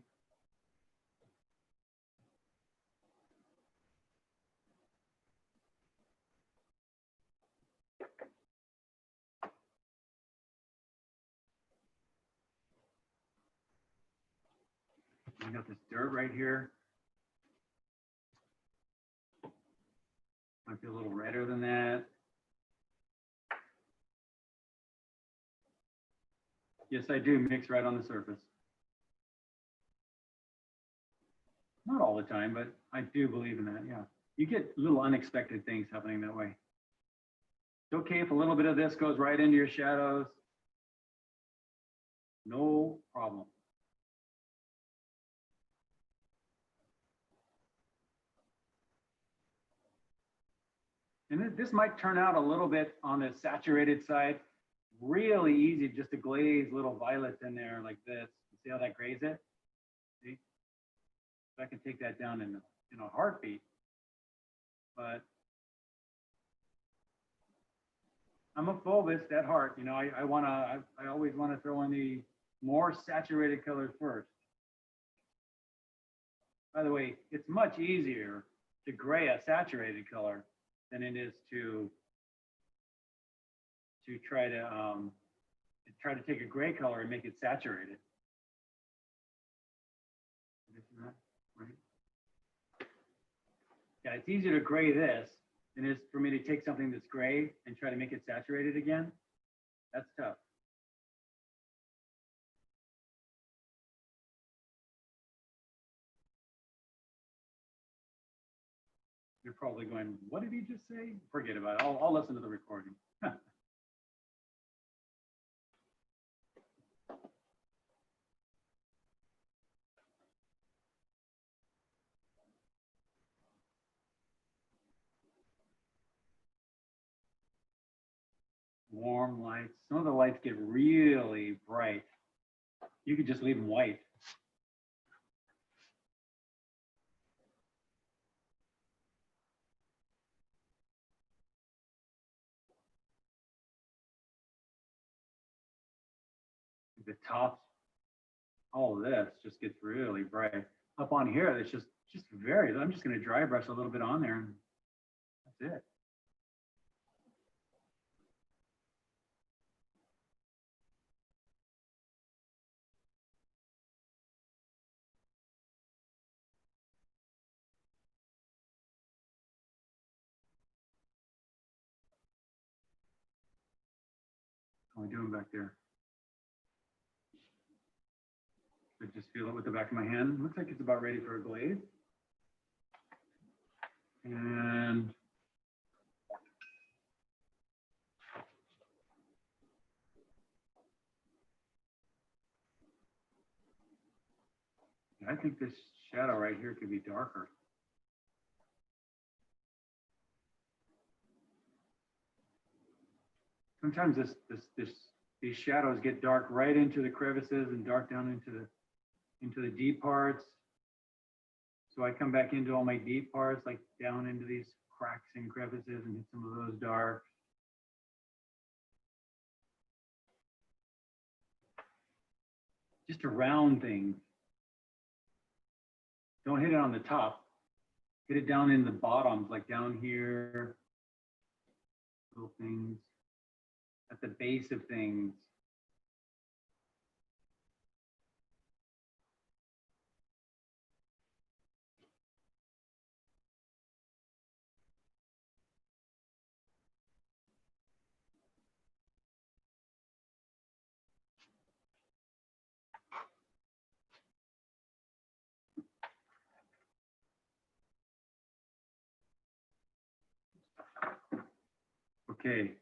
We got this dirt right here. Might be a little redder than that. Yes, I do mix right on the surface. Not all the time, but I do believe in that, yeah. You get little unexpected things happening that way. It's okay if a little bit of this goes right into your shadows. No problem. And this might turn out a little bit on the saturated side. Really easy just to glaze little violets in there like this. See how that grays it? See? I can take that down in a heartbeat. But I'm a Fauvist at heart. You know, I always want to throw in the more saturated colors first. By the way, it's much easier to gray a saturated color than it is to try to take a gray color and make it saturated. Right? Yeah, it's easier to gray this than it is for me to take something that's gray and try to make it saturated again. That's tough. You're probably going, what did he just say? Forget about it. I'll listen to the recording. Warm lights. Some of the lights get really bright. You could just leave them white. The tops, all of this just gets really bright. Up on here, it's just very, I'm just going to dry brush a little bit on there and that's it. What are we doing back there? I just feel it with the back of my hand. Looks like it's about ready for a glaze. And I think this shadow right here could be darker. Sometimes these shadows get dark right into the crevices and dark down into the deep parts. So I come back into all my deep parts, like down into these cracks and crevices and hit some of those dark. Just around things. Don't hit it on the top. Hit it down in the bottoms, like down here. Little things. At the base of things. Okay.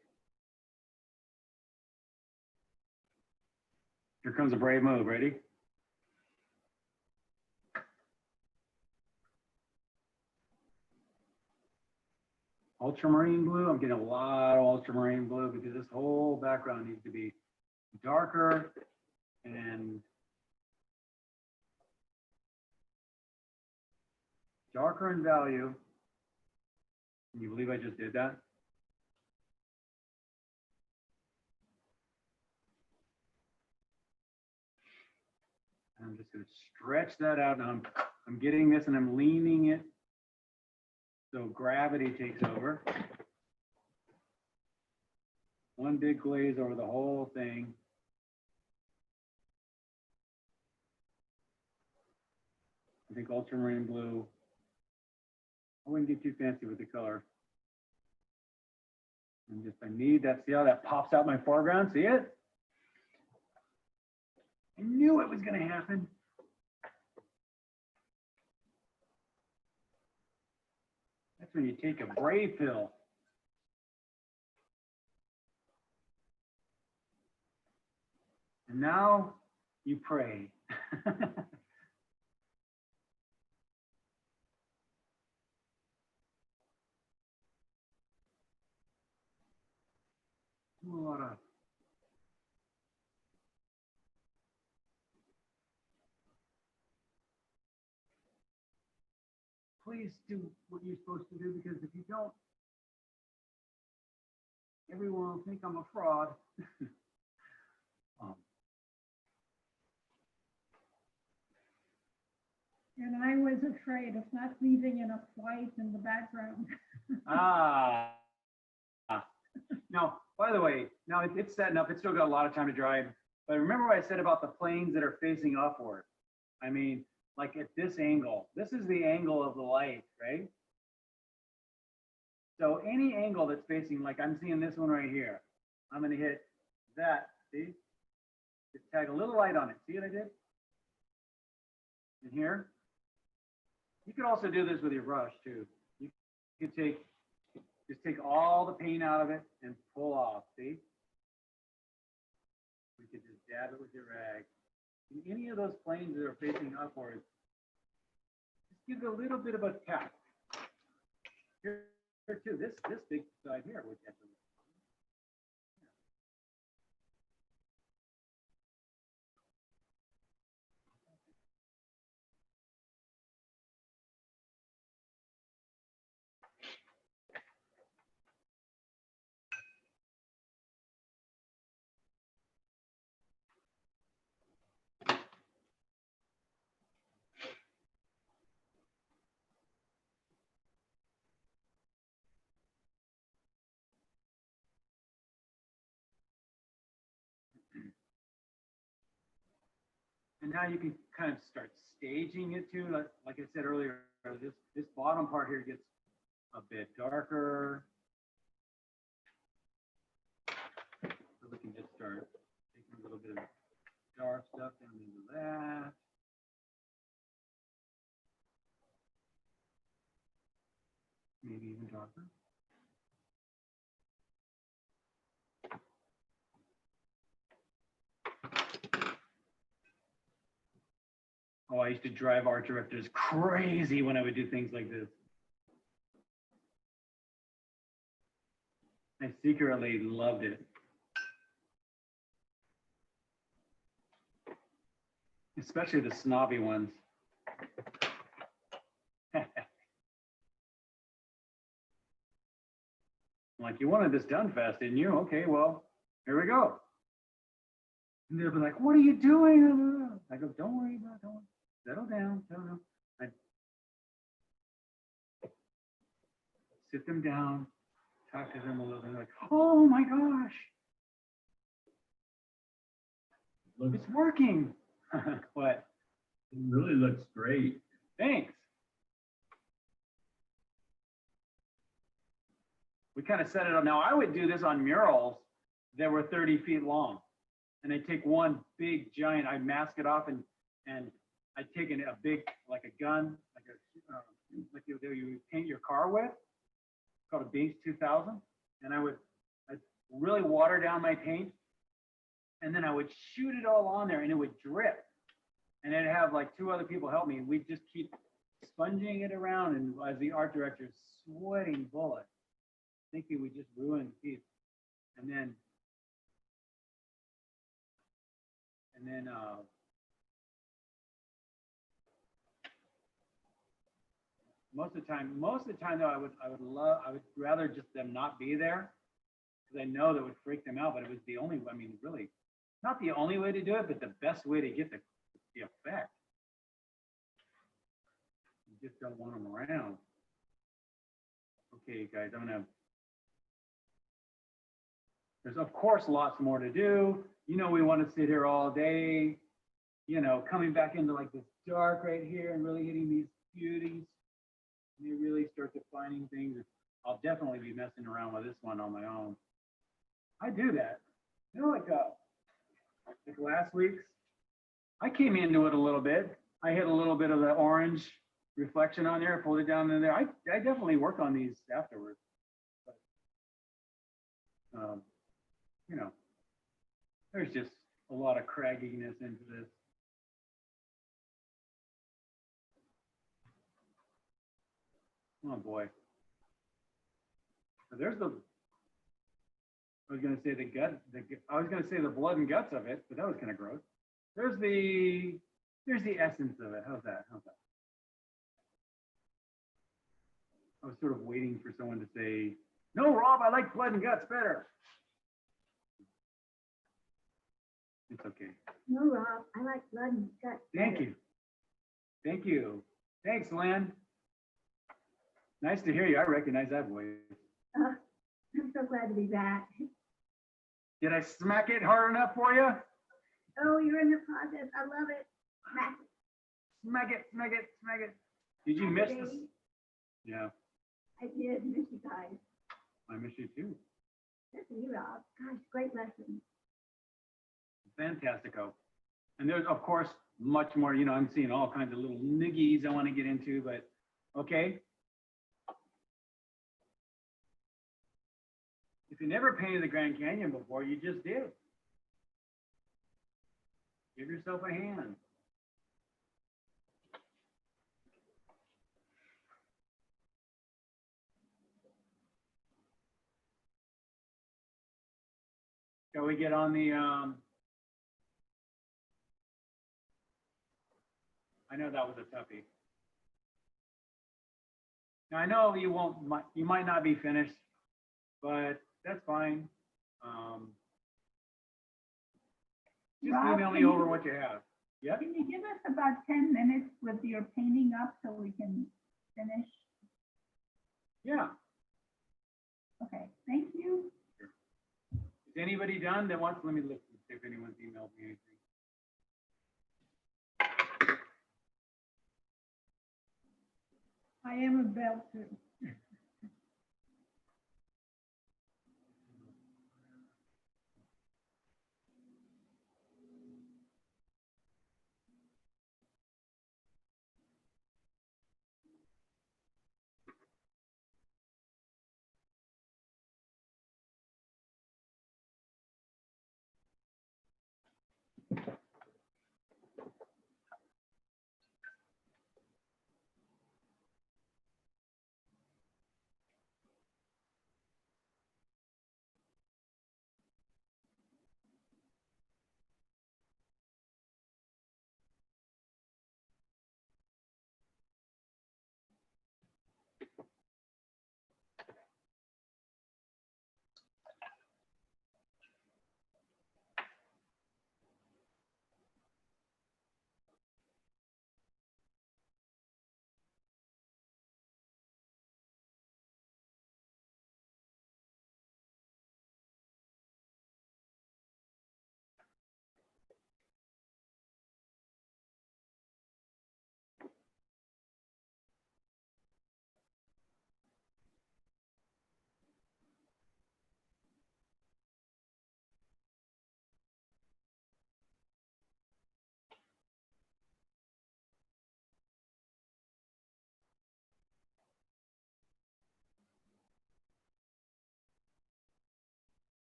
Here comes a brave move. Ready? Ultramarine blue. I'm getting a lot of ultramarine blue because this whole background needs to be darker and darker in value. Can you believe I just did that? I'm just gonna stretch that out. Now I'm getting this and I'm leaning it so gravity takes over. One big glaze over the whole thing. I think ultramarine blue. I wouldn't get too fancy with the color. And just, I need that, see how that pops out my foreground? See it? I knew it was gonna happen. That's when you take a brave pill. And now you pray. Do a lot of please do what you're supposed to do, because if you don't, everyone will think I'm a fraud. And I was afraid of not leaving enough white in the background. No, by the way, now it's setting up. It's still got a lot of time to dry. But remember what I said about the planes that are facing upward? I mean, like at this angle, this is the angle of the light, right? So any angle that's facing, like I'm seeing this one right here, I'm gonna hit that, see? Just tag a little light on it. See what I did? And here. You could also do this with your brush too. You could just take all the paint out of it and pull off, see? You could just dab it with your rag. And any of those planes that are facing upwards, just give it a little bit of a tap. Here too, this big side here would get them. And now you can kind of start staging it too. Like I said earlier, this bottom part here gets a bit darker. So we can just start taking a little bit of dark stuff down into that. Maybe even darker. Oh, I used to drive art directors crazy when I would do things like this. I secretly loved it. Especially the snobby ones. Like, you wanted this done fast, didn't you? Okay, well, here we go. And they'll be like, what are you doing? I go, don't worry about it, don't worry. Settle down, settle down. I sit them down, talk to them a little bit, like, oh my gosh, it's working. What? It really looks great. Thanks. We kind of set it up. Now, I would do this on murals that were 30 feet long. And I'd take one big giant, I'd mask it off and I'd take a big, like a gun, like you paint your car with. It's called a Base 2000. And I'd really water down my paint. And then I would shoot it all on there and it would drip. And I'd have like 2 other people help me. We'd just keep sponging it around. And as the art director, sweating bullets, thinking we just ruined the piece. And then most of the time though, I would rather just them not be there, because I know that would freak them out. But it was the only, I mean, really not the only way to do it, but the best way to get the the effect. You just don't want them around. Okay, guys, there's of course lots more to do. You know, we want to sit here all day, you know, coming back into like this dark right here and really hitting these beauties. And you really start defining things. I'll definitely be messing around with this one on my own. I do that. You know, like last week's, I came into it a little bit. I hit a little bit of the orange reflection on there, pulled it down in there. I definitely work on these afterwards. But, you know, there's just a lot of cragginess into this. Oh boy. So there's the, I was going to say the gut, I was going to say the blood and guts of it, but that was kind of gross. There's the essence of it. How's that? How's that? I was sort of waiting for someone to say, no, Rob, I like blood and guts better. It's okay. No, Rob, I like blood and guts. Thank you. Thank you. Thanks, Lynn. Nice to hear you. I recognize that voice. I'm so glad to be back. Did I smack it hard enough for you? Oh, you're in the process. I love it. Smack it. Smack it, smack it, smack it. Did you miss this? Yeah, I did miss you guys. I miss you too. Listen, you, Rob. Gosh, great lesson. Fantastico. And there's, of course, much more, you know, I'm seeing all kinds of little niggies I want to get into, but okay. If you never painted the Grand Canyon before, you just did. Give yourself a hand. Shall we get on the, I know that was a toughie. Now I know you won't, you might not be finished, but that's fine. Just Rob, email me can over you- what you have. Yep. Can you give us about 10 minutes with your painting up so we can finish? Yeah. Okay, thank you. Is anybody done that wants, let me look and see if anyone's emailed me anything. I am a belter.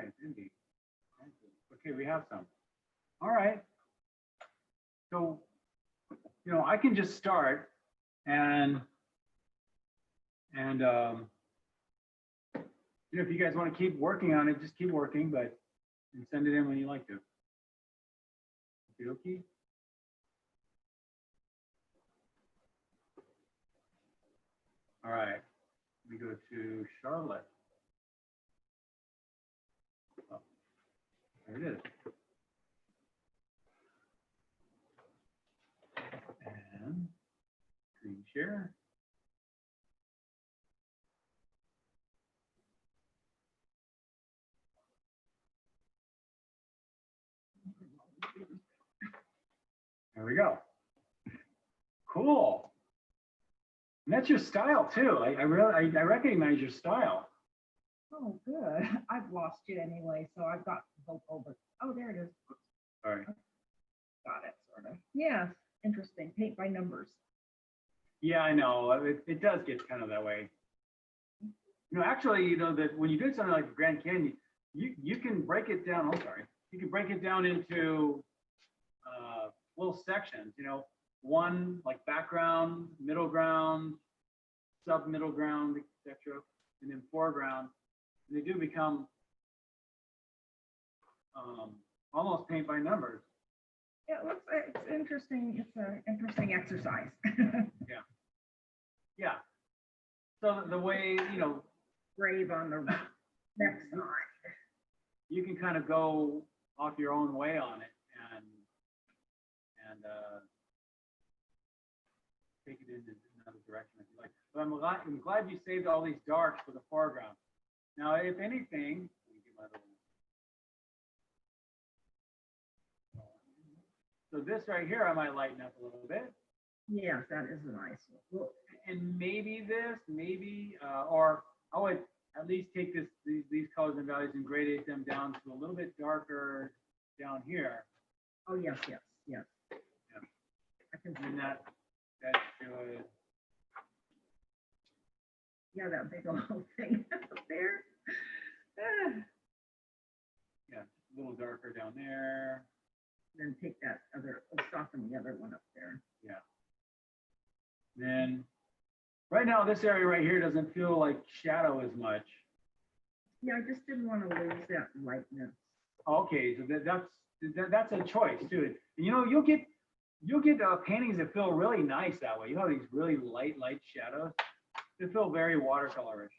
it's indeed. Okay, we have some. All right. So, you know, I can just start and you know, if you guys want to keep working on it, just keep working, but and send it in when you like to. Okay. All right, we go to Charlotte. Oh, there it is. And screen share. There we go. Cool. And that's your style too. I recognize your style. Oh, good. I've lost you anyway, so I've got both over. Oh, there it is. All right. Got it, sort of. Yeah, interesting. Paint by numbers. Yeah, I know. It does get kind of that way. You know, actually, you know that when you do something like the Grand Canyon, you can break it down. I'm sorry. You can break it down into little sections. You know, one like background, middle ground, sub middle ground, etc., and then foreground. And they do become almost paint by numbers. Yeah, it looks it's interesting. It's an interesting exercise. Yeah. Yeah. So the way, you know, Brave on the next side. you can kind of go off your own way on it and take it in another direction if you like. But I'm glad you saved all these darks for the foreground. Now, if anything, let me get my little. So this right here, I might lighten up a little bit. Yes, that is a nice look. And maybe this, or I would at least take these colors and values and gradate them down to a little bit darker down here. Oh, yes, yes, yes. Yeah. I can see And that. that should, Yeah, that big old thing up there. Ah. yeah, a little darker down there. Then take that other, soften the other one up there. Yeah. Then right now, this area right here doesn't feel like shadow as much. Yeah, I just didn't want to lose that lightness. Okay, so that's a choice too. And, you know, you'll get paintings that feel really nice that way. You have these really light shadows. They feel very watercolorish.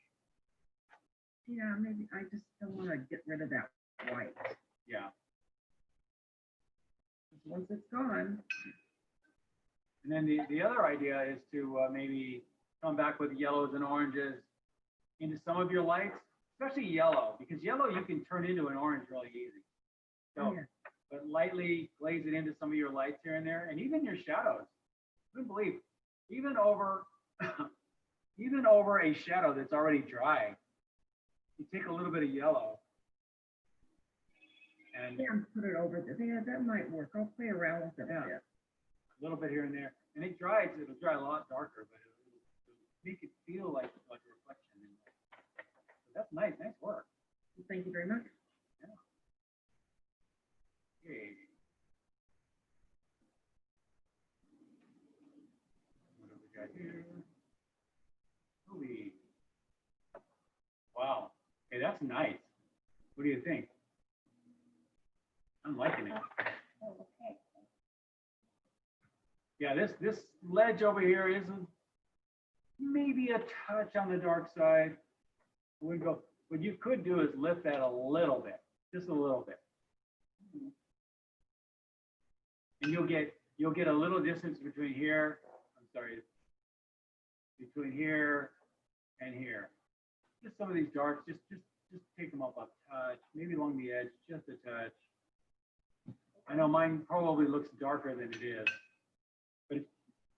Yeah, maybe I just don't want to get rid of that white. Yeah. Once it's gone. And then the other idea is to maybe come back with yellows and oranges into some of your lights, especially yellow, because yellow you can turn into an orange really easy. So, Yeah. but lightly glaze it into some of your lights here and there, and even your shadows. I couldn't believe, even over a shadow that's already dry, you take a little bit of yellow and Yeah, put it over there. Yeah, that might work. I'll play around with it a bit. a little bit here and there, and it dries. It'll dry a lot darker, but it'll make it feel like a reflection. So that's nice work. Thank you very much. Okay. What have we got here? Movie. Wow. Okay, that's nice. What do you think? I'm liking it. Yeah, this ledge over here is maybe a touch on the dark side. Wouldn't go. What you could do is lift that a little bit, just a little bit, and you'll get a little distance between here. I'm sorry, between here and here. Just some of these darks, just take them up a touch, maybe along the edge, just a touch. I know mine probably looks darker than it is, but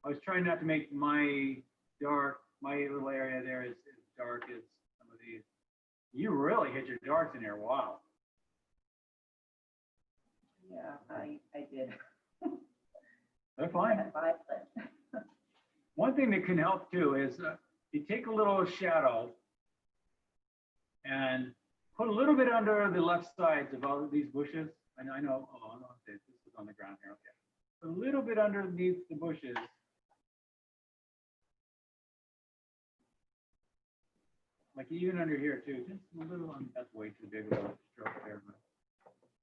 I was trying not to make my little area there as dark as some of these. You really hit your darks in here. Wow. Yeah, I did. They're fine. One thing that can help too is you take a little shadow and put a little bit under the left sides of all of these bushes. And I know, oh, no, this is on the ground here, okay. A little bit underneath the bushes. Like even under here too, just a little, that's way too big of a stroke there, but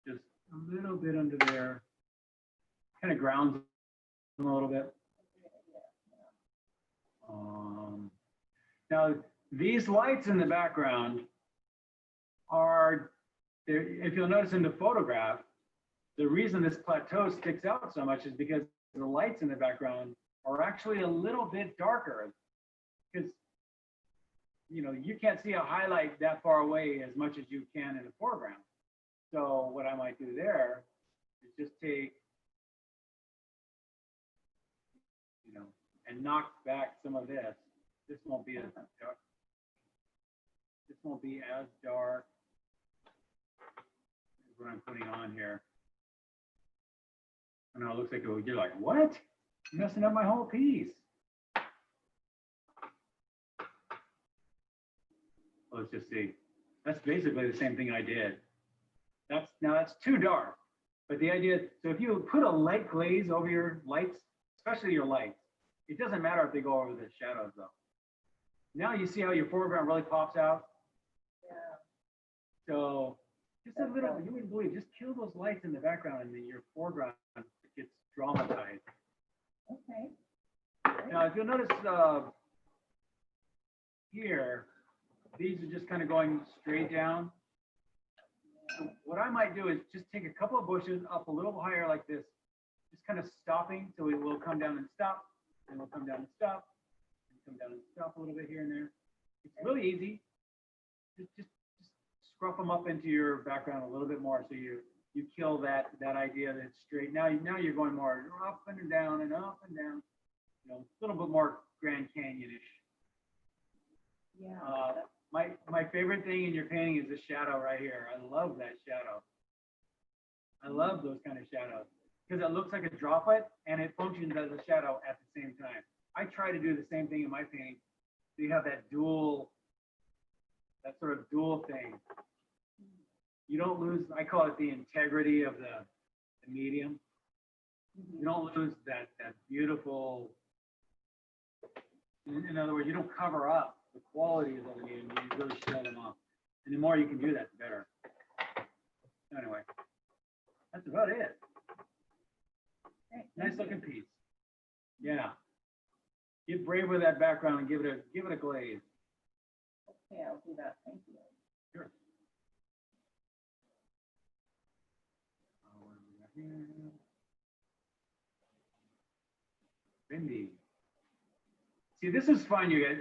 just a little bit under there. Kind of grounds them a little bit. Now, these lights in the background are, if you'll notice in the photograph, the reason this plateau sticks out so much is because the lights in the background are actually a little bit darker, because you know, you can't see a highlight that far away as much as you can in the foreground. So what I might do there is just take, you know, and knock back some of this. This won't be as dark. This won't be as dark as what I'm putting on here. I know it looks like, you're like, what? You're messing up my whole piece. Let's just see. That's basically the same thing I did. That's too dark. But the idea, so if you put a light glaze over your lights, especially your lights, it doesn't matter if they go over the shadows though. Now you see how your foreground really pops out? Yeah. So just a little, you wouldn't believe, just kill those lights in the background and then your foreground gets dramatized. Okay. Now, if you'll notice here, these are just kind of going straight down. So what I might do is just take a couple of bushes up a little higher like this, just kind of stopping. So it will come down and stop, and we'll come down and stop, and come down and stop a little bit here and there. It's really easy. Just scruff them up into your background a little bit more, so you kill that idea that it's straight. Now you're going more up and down and up and down. You know, a little bit more Grand Canyon-ish. Yeah. My favorite thing in your painting is the shadow right here. I love that shadow. I love those kind of shadows because it looks like a droplet and it functions as a shadow at the same time. I try to do the same thing in my painting. So you have that sort of dual thing. You don't lose, I call it the integrity of the medium. You don't lose that beautiful, in other words, you don't cover up the qualities of the medium, you really show them off. And the more you can do that, the better. Anyway, that's about it. Nice looking piece. Yeah. Get brave with that background and give it a glaze. Okay, I'll do that. Thank you. Sure. Windy. See, this is fun, you guys.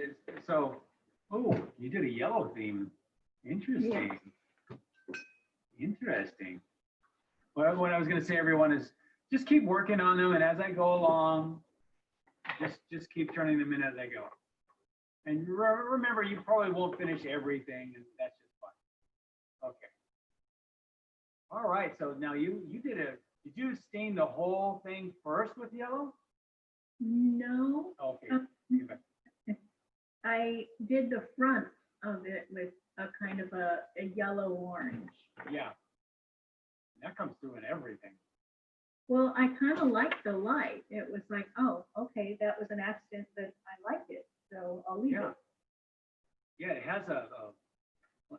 So, oh, you did a yellow theme. Interesting. Interesting. What I was going to say, everyone, is just keep working on them, and as I go along, just keep turning them in as I go. And remember, you probably won't finish everything, and that's just fun. Okay. All right. So now did you stain the whole thing first with yellow? No, Okay. I did the front of it with a kind of a yellow orange. Yeah. That comes through in everything. Well, I kind of liked the light. It was like, oh, okay, that was an accident, that I liked it, so I'll leave Yeah. it. Yeah, it has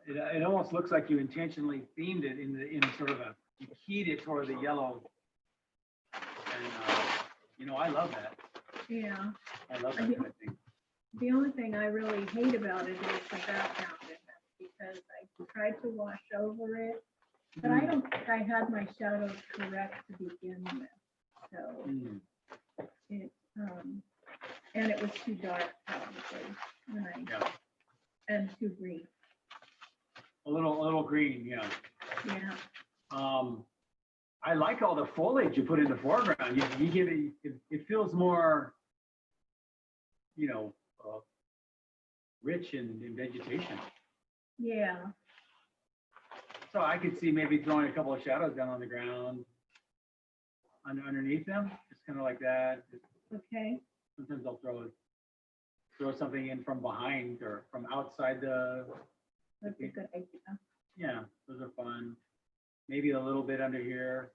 it almost looks like you intentionally themed it in sort of you keyed it toward the yellow. And, you know, I love that. Yeah. I love that kind of thing. The only thing I really hate about it is the background in it, because I tried to wash over it, but I don't think I had my shadows correct to begin with. So it, and it was too dark probably, and too green. A little green, yeah. Yeah. I like all the foliage you put in the foreground. You give it feels more, you know, rich in vegetation. Yeah. So I could see maybe throwing a couple of shadows down on the ground underneath them, just kind of like that. Okay. Sometimes I'll throw something in from behind or from outside the. That's a good idea. Yeah, those are fun. Maybe a little bit under here.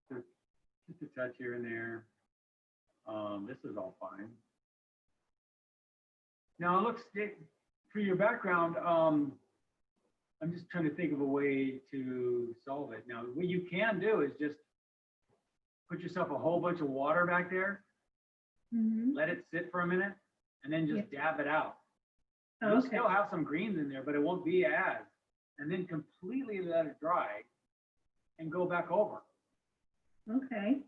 Just a touch here and there. This is all fine. Now it looks, for your background, I'm just trying to think of a way to solve it. Now, what you can do is just put yourself a whole bunch of water back there, Mhm. let it sit for a minute, and then just dab it out. You'll Okay. still have some greens in there, but it won't be as. And then completely let it dry and go back over. Okay.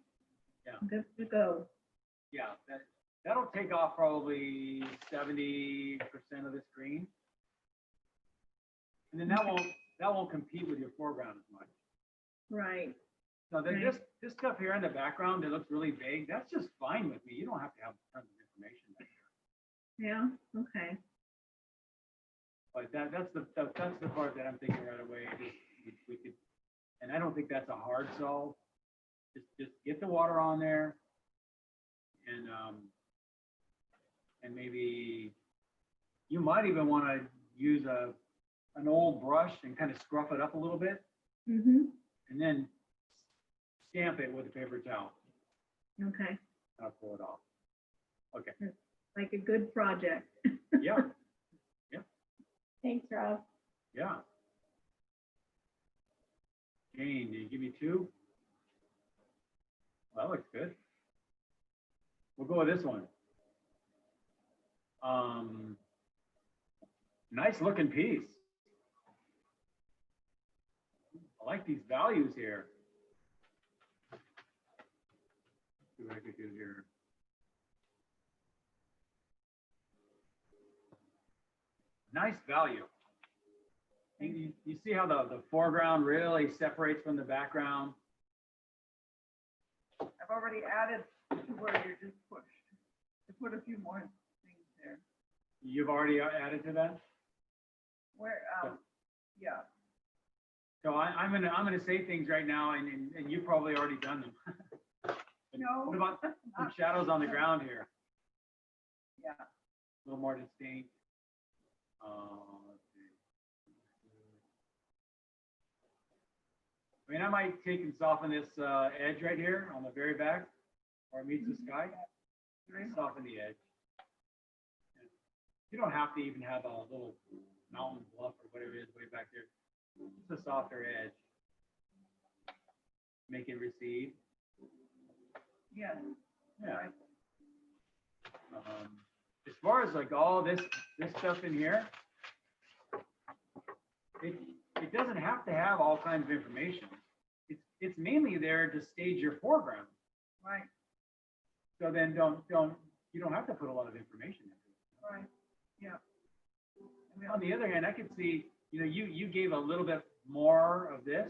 Yeah. Good to go. Yeah, that'll take off probably 70% of this green. And then that won't compete with your foreground as much. Right. So then Right. this stuff here in the background that looks really vague, that's just fine with me. You don't have to have tons of information back there. Yeah. Okay. But that's the part that I'm thinking right away. We could, and I don't think that's a hard solve. Just get the water on there, and maybe you might even want to use an old brush and kind of scruff it up a little bit, Mm-hmm. and then stamp it with a paper towel. Okay. I'll pull it off. Okay. Like a good project. Yeah. Thanks, Rob. Yeah. Jane, did you give me 2? Well, that looks good. We'll go with this one. Nice looking piece. I like these values here. Let's see what I could do here. Nice value. You see how the foreground really separates from the background? I've already added to where you just pushed. To put a few more things there. You've already added to that? Where, yeah. So I'm gonna say things right now, and you've probably already done them. No. What about some shadows on the ground here? Yeah. A little more distinct. Let's see. I mean, I might take and soften this edge right here on the very back, where it meets the sky. Soften the edge. You don't have to even have a little mountain bluff or whatever it is way back there. Just a softer edge. Make it recede. Yeah. Yeah. As far as like all this stuff in here, it doesn't have to have all kinds of information. It's mainly there to stage your foreground. Right. So then you don't have to put a lot of information into it. Right. Yeah. On the other hand, I could see, you gave a little bit more of this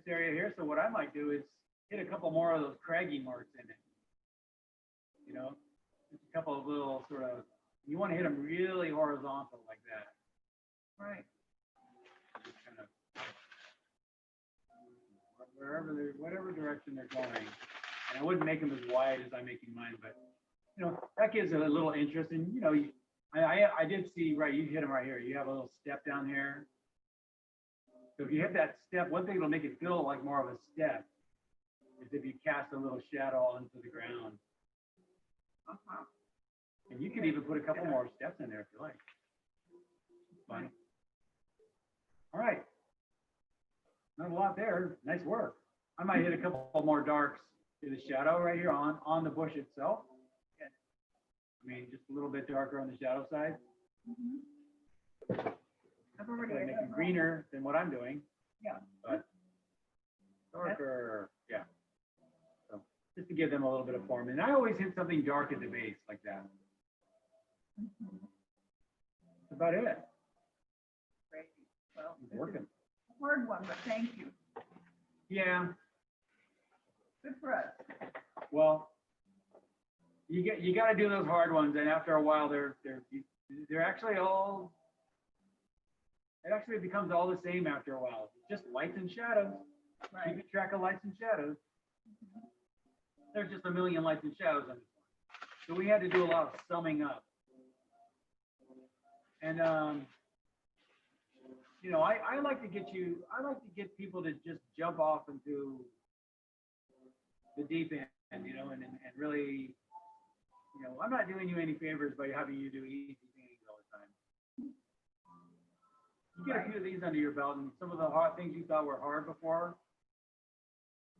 area here. So what I might do is hit a couple more of those craggy marks in it. Just a couple of little sort of, you want to hit them really horizontal like that. Right. Just kind of whatever direction they're going. And I wouldn't make them as wide as I'm making mine, but that gives it a little interest. And I did see, right, you hit them right here. You have a little step down here. So if you hit that step, one thing that'll make it feel like more of a step is if you cast a little shadow onto the ground. Uh-huh. And you could even put a couple more steps in there if you like. It's fun. All right. Not a lot there. Nice work. I might hit a couple more darks to the shadow right here on the bush itself. I mean, just a little bit darker on the shadow side. I've already Make it greener than what I'm doing. Yeah. But darker, yeah. So just to give them a little bit of form. And I always hit something dark at the base like that. That's about it. Great. Well, It's working. a hard one, but thank you. Yeah. Good for us. Well, you got to do those hard ones, and after a while, they're actually all. It actually becomes all the same after a while. Just lights and shadows. Right. Keeping track of lights and shadows. There's just a million lights and shadows on this one. So we had to do a lot of summing up. And, you know, I like to get people to just jump off into the deep end, you know, and really, you know, I'm not doing you any favors by having you do easy paintings all the time. You get a few of these under your belt, and some of the hard things you thought were hard before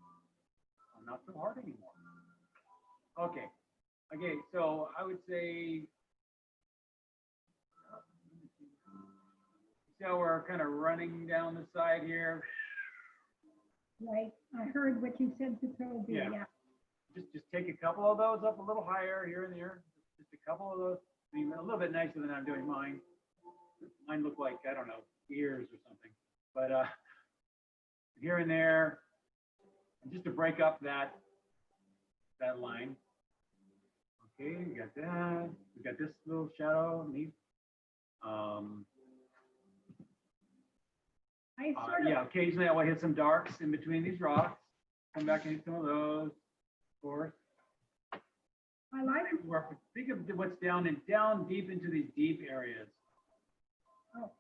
are not so hard anymore. Okay. Okay, so I would say, so we're kind of running down the side here. Right, I heard what you said to Toby, Yeah. yeah. Just take a couple of those up a little higher here and there. Just a couple of those. I mean, a little bit nicer than I'm doing mine. Mine look like, I don't know, ears or something. But here and there, and just to break up that line. Okay, we got that. We got this little shadow underneath. I sort of, Yeah, occasionally I will hit some darks in between these rocks. Come back and hit some of those, of course. I like, Think of what's down deep into these deep areas. oh,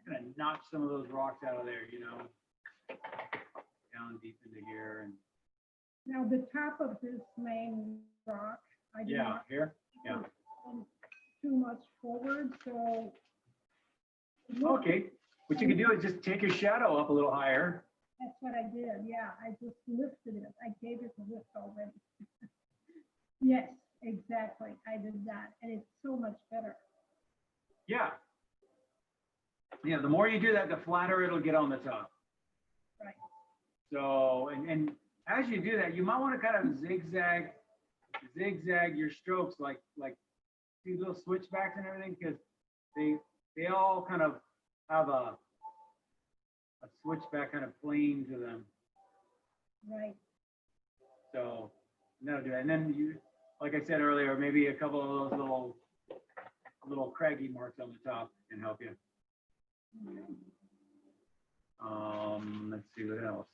okay. Gonna knock some of those rocks out of there, you know, down deep into here and Now, the top of this main rock, I did yeah, not here, yeah. come too much forward, so. it looks- Okay, what you can do is just take your shadow up a little higher. That's what I did, yeah, I just lifted it, I gave it a lift already. Yes, exactly, I did that, and it's so much better. Yeah. Yeah, the more you do that, the flatter it'll get on the top. Right. So, and as you do that, you might want to kind of zigzag your strokes like these little switchbacks and everything, because they all kind of have a switchback kind of plane to them. Right, So that'll do it. And then you, like I said earlier, maybe a couple of those little craggy marks on the top can help you. Let's see what else.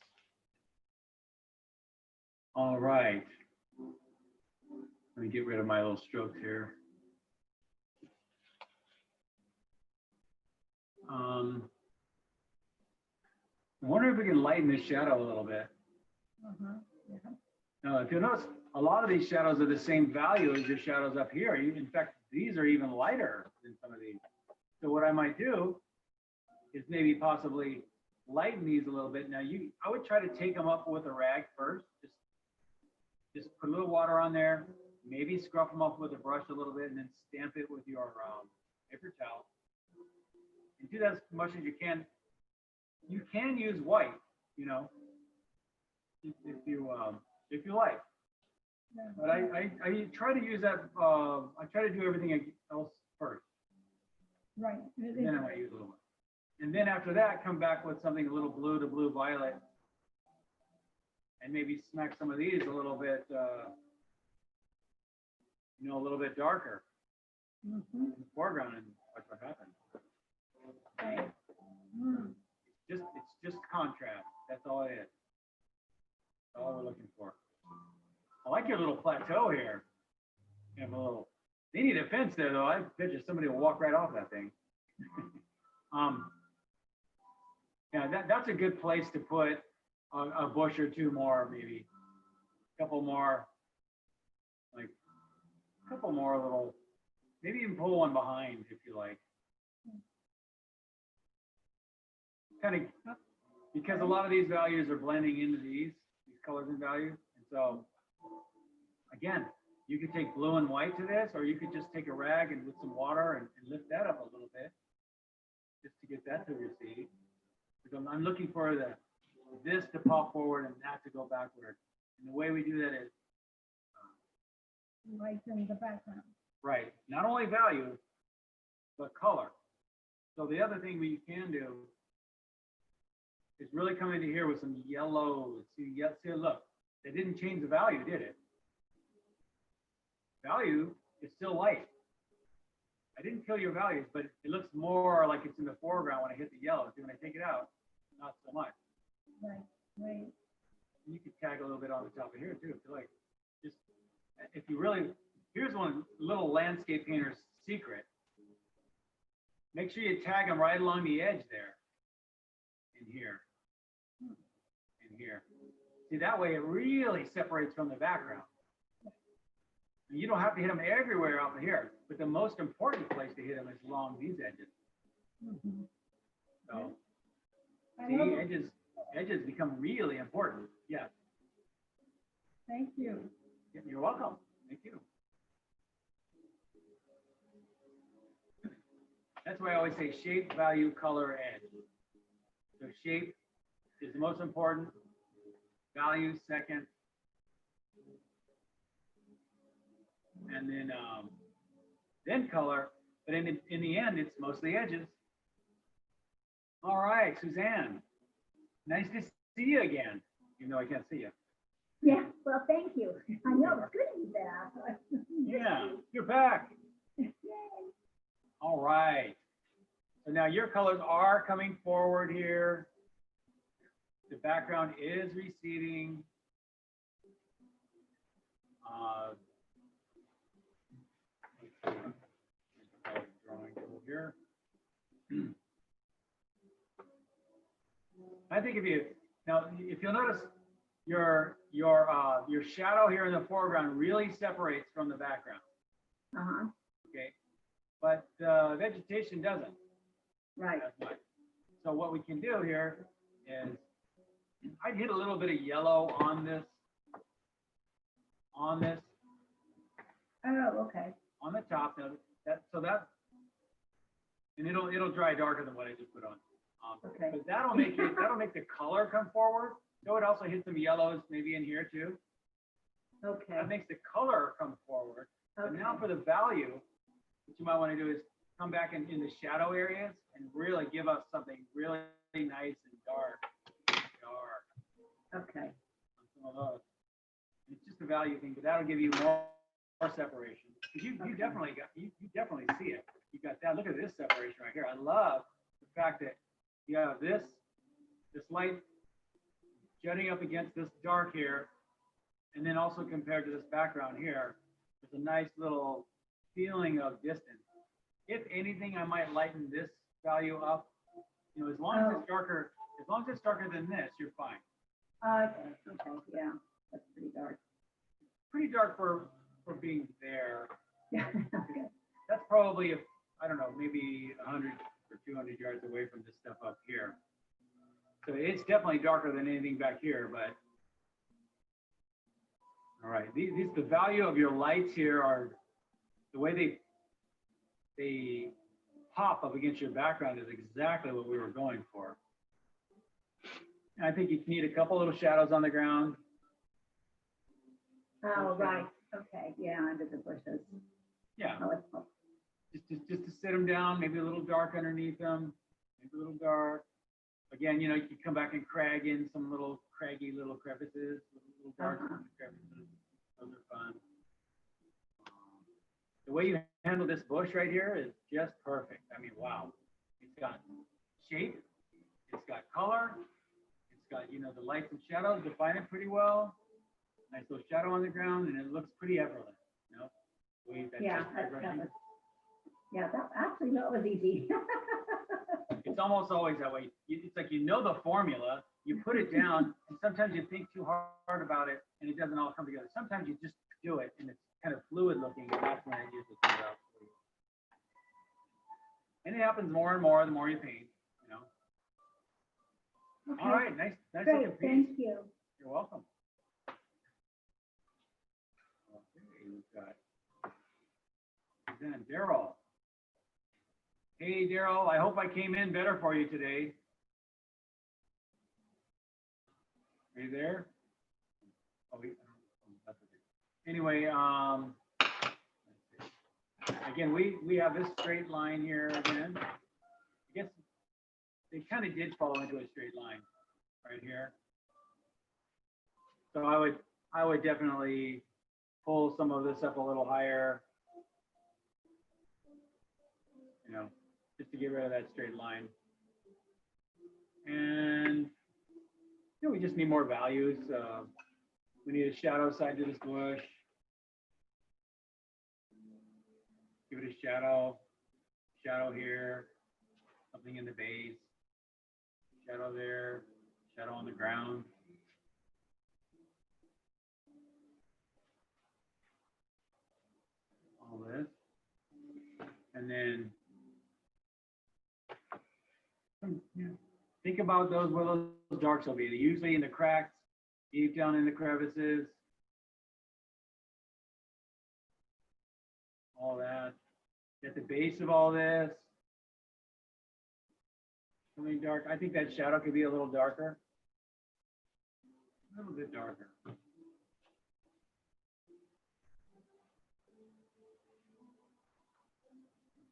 All right. Let me get rid of my little strokes here. I wonder if we can lighten this shadow a little bit. yeah. Now, if you notice, a lot of these shadows are the same value as your shadows up here. In fact, these are even lighter than some of these. So what I might do is maybe possibly lighten these a little bit. Now, I would try to take them up with a rag first. Just put a little water on there, maybe scruff them up with a brush a little bit, and then stamp it with your paper towel. And do that as much as you can. You can use white, you know, if you like. But I try to use that. I try to do everything else first. Right. And then I might use a little white. And then after that, come back with something a little blue to blue violet, and maybe smack some of these a little bit, you know, a little bit darker in the foreground, and watch what happens. Right. It's just contrast. That's all it is. That's all we're looking for. I like your little plateau here. You have a little. They need a fence there, though. I bet you somebody will walk right off that thing. Yeah, that's a good place to put a bush or two more, maybe a couple more, like a couple more little. Maybe even pull one behind if you like. Kind of, because a lot of these values are blending into these colors and values. And so, again, you could take blue and white to this, or you could just take a rag and with some water and lift that up a little bit, just to get that to recede. Because I'm looking for this to pop forward and that to go backward. And the way we do that is, Right in the background. right, not only value, but color. So the other thing we can do is really come into here with some yellows. See, look, they didn't change the value, did it? Value is still light. I didn't kill your values, but it looks more like it's in the foreground when I hit the yellow. See, when I take it out, not so much. Right, right. You could tag a little bit on the top of here too, if you like. Just if you really, here's one little landscape painter's secret. make sure you tag them right along the edge there. In here. In here. See, that way it really separates from the background. You don't have to hit them everywhere out here, but the most important place to hit them is along these edges. So, see, edges become really important. Yeah. Thank you. You're welcome. Thank you. That's why I always say shape, value, color, edge. So shape is the most important, value second, and then color. But in the end, it's mostly edges. All right, Suzanne, nice to see you again. Even though I can't see you. Yeah, well, thank you. I know it's good to be back. Yeah, you're back. Yay. All right. So now your colors are coming forward here. The background is receding. Drawing tool here. I think if you'll notice your shadow here in the foreground really separates from the background. Uh-huh, Okay, but vegetation doesn't. right. As much. So what we can do here is I'd hit a little bit of yellow on this, Oh, okay. on the top. Now and it'll dry darker than what I just put on. Okay. But that'll make the color come forward. So it also hit some yellows maybe in here too. Okay. That makes the color come forward. But now Okay. for the value, what you might want to do is come back in the shadow areas and really give us something really nice and dark. Okay. On some of those. And it's just a value thing, but that'll give you more separation. You definitely see it. You got that. Look at this separation right here. I love the fact that you have this light jutting up against this dark here, and then also compared to this background here, there's a nice little feeling of distance. If anything, I might lighten this value up. You know, as long as it's darker than this, you're fine. Okay, yeah, that's pretty dark. Pretty dark for being there. Yeah, okay. That's probably, I don't know, maybe 100 or 200 yards away from this stuff up here. So it's definitely darker than anything back here, but all right. The value of your lights here are the way they pop up against your background is exactly what we were going for. And I think you need a couple little shadows on the ground. Oh, right, okay, yeah, under the bushes. Yeah. Oh, it's, oh, Just to sit them down, maybe a little dark underneath them, maybe a little dark. Again, you know, you can come back and crag in some little craggy little crevices, little dark crevices. Those are fun. The way you handle this bush right here is just perfect. I mean, wow. It's got shape, it's got color, it's got, you know, the lights and shadows define it pretty well. Nice little shadow on the ground, and it looks pretty effortless, you know? yeah, that was, yeah, that was easy. It's almost always that way. It's like, you know, the formula, you put it down, and sometimes you think too hard about it and it doesn't all come together. Sometimes you just do it and it's kind of fluid looking, and that's when it usually comes out for you. And it happens more and more the more you paint, you know. Okay. All right, nice Great, looking piece. thank you. You're welcome. Okay, we've got then Daryl. Hey, Daryl, I hope I came in better for you today. Are you there? Oh, anyway, again, we have this straight line here again. I guess they kind of did follow into a straight line right here. So I would definitely pull some of this up a little higher, you know, just to get rid of that straight line. And you know, we just need more values. We need a shadow side to this bush. Give it a shadow here. something in the base, shadow there, shadow on the ground. All this. And then think about those where those darks will be. They're usually in the cracks, deep down in the crevices. All that. At the base of all this. Something dark. I think that shadow could be a little darker. A little bit darker.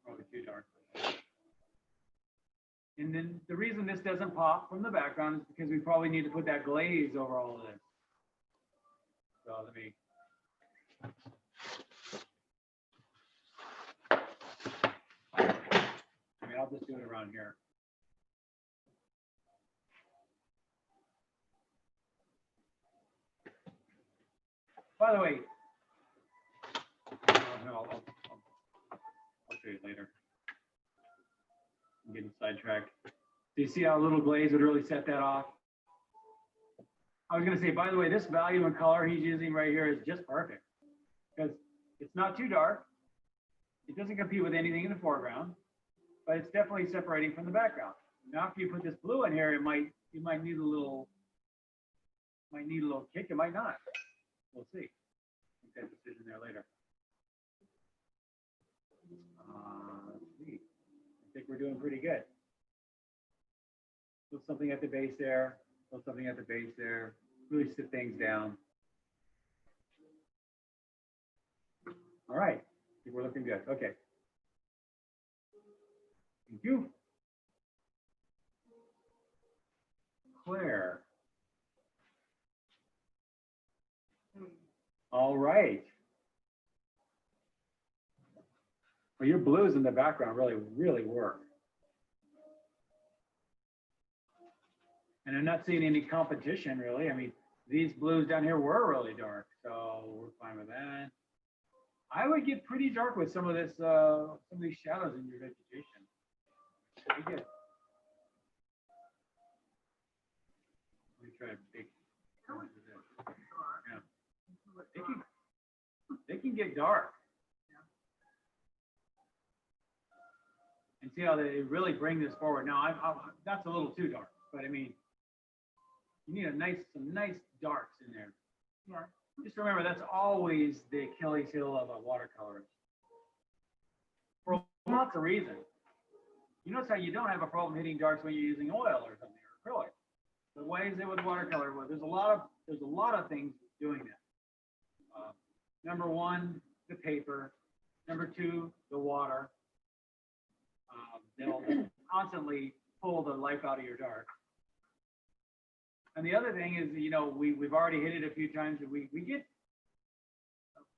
Probably too dark. And then the reason this doesn't pop from the background is because we probably need to put that glaze over all of this. So let me. I mean, I'll just do it around here. By the way, I'll show you later. I'm getting sidetracked. Do you see how a little glaze would really set that off? I was going to say, by the way, this value and color he's using right here is just perfect because it's not too dark. It doesn't compete with anything in the foreground, but it's definitely separating from the background. Now, if you put this blue in here, you might need a little kick. It might not. We'll see. Make that decision there later. Let's see. I think we're doing pretty good. Put something at the base there. Put something at the base there. Really sit things down. All right. I think we're looking good. Okay. Thank you. Claire. All right. Well, your blues in the background really work. And I'm not seeing any competition really. I mean, these blues down here were really dark, so we're fine with that. I would get pretty dark with some of this, some of these shadows in your vegetation. Pretty good. Let me try a big. Yeah. They can get dark. And see how they really bring this forward. Now, that's a little too dark, but I mean, you need some nice darks in there. Yeah. Just remember, that's always the Achilles heel of a watercolor. For lots of reasons. You notice how you don't have a problem hitting darks when you're using oil or something, or acrylic. The way is it with watercolor? Well, there's a lot of things doing that. Number one, the paper. Number two, the water. They'll constantly pull the life out of your dark. And the other thing is, you know, we've already hit it a few times. We get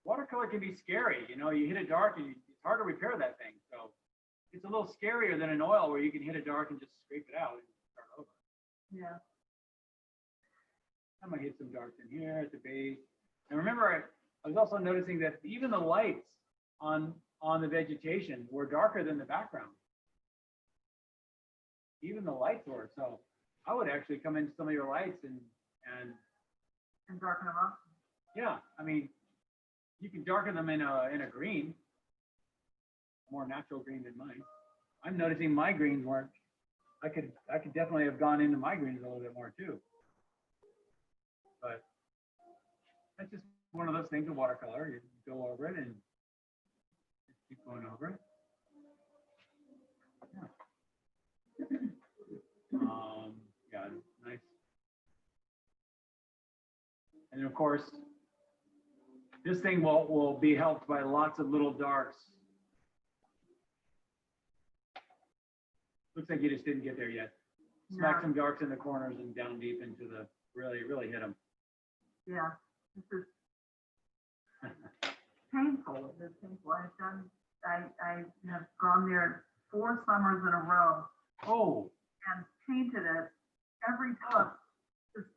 watercolor can be scary. You know, you hit it dark and it's hard to repair that thing. So it's a little scarier than an oil where you can hit it dark and just scrape it out and start over. Yeah. I might hit some darks in here at the base. And remember, I was also noticing that even the lights on the vegetation were darker than the background. Even the lights were. So I would actually come into some of your lights and darken them up. Yeah, I mean, you can darken them in a green, a more natural green than mine. I'm noticing my greens weren't. I could definitely have gone into my greens a little bit more too. But that's just one of those things with watercolor. You go over it and just keep going over it. Yeah. Yeah, nice. And of course, this thing will be helped by lots of little darks. Looks like you just didn't get there yet. Smack some darks in the corners and down deep into the, really hit them. Yeah, this is painful. It's painful. I have gone there 4 summers in a row. Oh. And painted it every time. Just,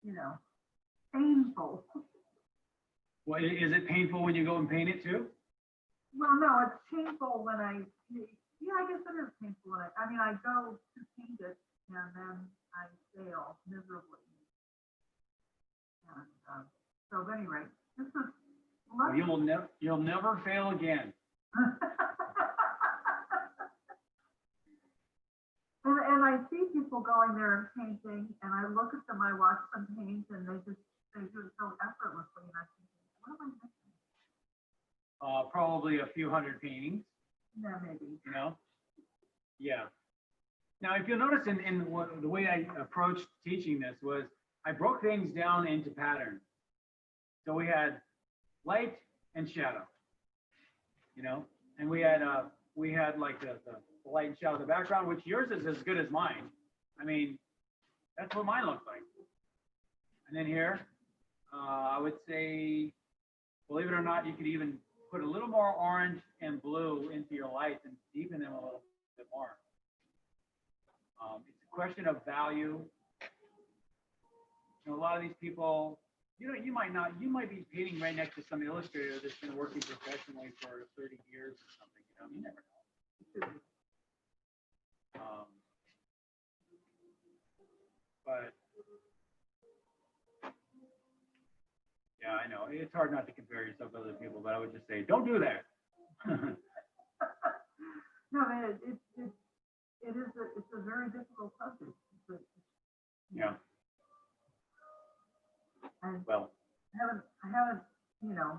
you know, painful. Well, is it painful when you go and paint it too? Well, no, it's painful when Yeah, I guess it is painful. I mean, I go to paint it and then I fail miserably. And, so at any rate, this is. Well, you'll never fail again. And I see people going there and painting, and I look at them, I watch them paint, and they do it so effortlessly, and I think, what am I missing? Probably a few hundred paintings, Yeah, maybe. you know? Yeah. Now, if you'll notice the way I approached teaching this was I broke things down into patterns. So we had light and shadow, you know, and we had like the light and shadow of the background, which yours is as good as mine. I mean, that's what mine looks like. And then here, I would say, believe it or not, you could even put a little more orange and blue into your lights and deepen them a little bit more. It's a question of value. You know, a lot of these people, you know, you might be painting right next to some illustrator that's been working professionally for 30 years or something. You know, you never know. But yeah, I know it's hard not to compare yourself to other people, but I would just say, don't do that. No, I mean, it's a very difficult subject. Yeah. And Well, I haven't, you know,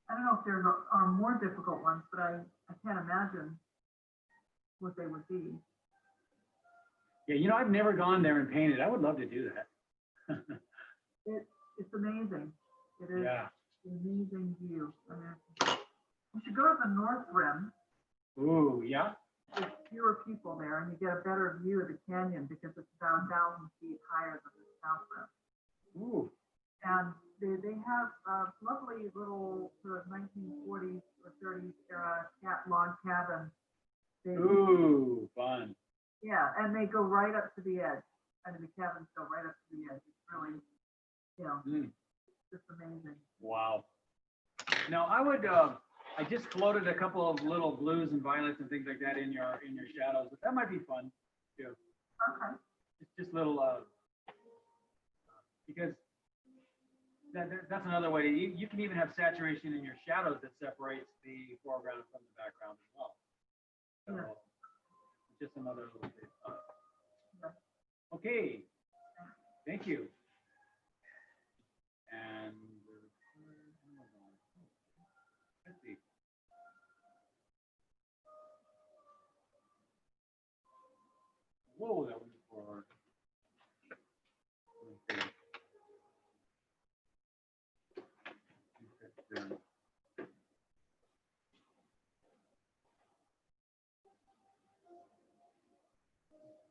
I don't know if there are more difficult ones, but I can't imagine what they would be. yeah, you know, I've never gone there and painted. I would love to do that. It's amazing. It is Yeah. an amazing view. I mean, you should go to the North Rim. Ooh, yeah. There's fewer people there, and you get a better view of the canyon because it's about 1,000 feet higher than the South Rim. Ooh. And they have a lovely little sort of 1940s or 30s era log cabin. Ooh, fun. Yeah, and they go right up to the edge. I mean, the cabins go right up to the edge. It's really, you know, just amazing. Wow. Now I would, I just floated a couple of little blues and violets and things like that in your shadows, but that might be fun too. Okay. It's just little, because that's another way. You can even have saturation in your shadows that separates the foreground from the background as well. So Yeah. just another little bit. Yeah. Okay. Thank you. And let's see. Whoa, that was for.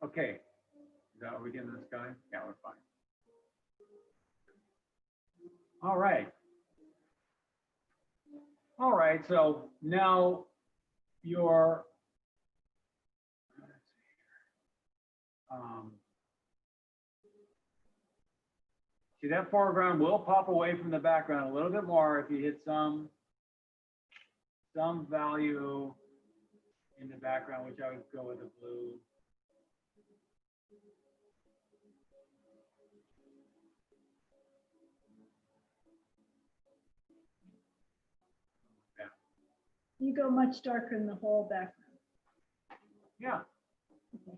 Okay. Are we getting this guy? Yeah, we're fine. All right. All right. So now your see that foreground will pop away from the background a little bit more if you hit some value in the background, which I would go with a blue. You go much darker in the whole background. Yeah. Okay.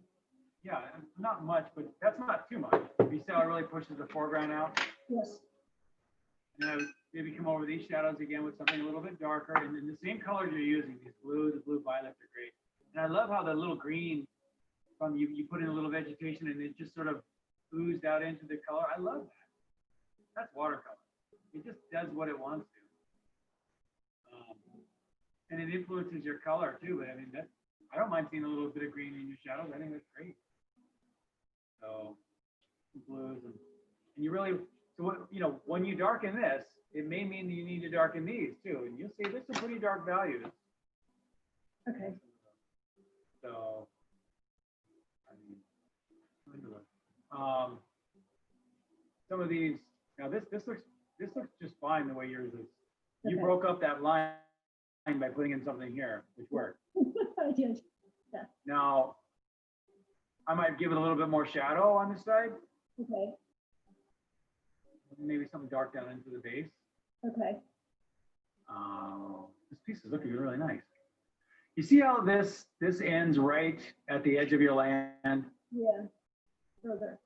Yeah, not much, but that's not too much. You see how it really pushes the foreground out? Yes. And I would maybe come over these shadows again with something a little bit darker, and then the same colors you're using, these blues, the blue violets are great. And I love how the little green from you put in a little vegetation and it just sort of oozed out into the color. I love that. That's watercolor. It just does what it wants to. And it influences your color too, but I mean, I don't mind seeing a little bit of green in your shadows. I think that's great. So blues and you really, so what, you know, when you darken this, it may mean that you need to darken these too. And you'll see there's some pretty dark values. Okay. So, I mean, some of these, now this looks just fine the way yours is. You Okay. broke up that line by putting in something here, which worked. I did. Now, I might give it a little bit more shadow on this side, Okay, maybe something dark down into the base. okay. This piece is looking really nice. You see how this ends right at the edge of your land? Yeah, further.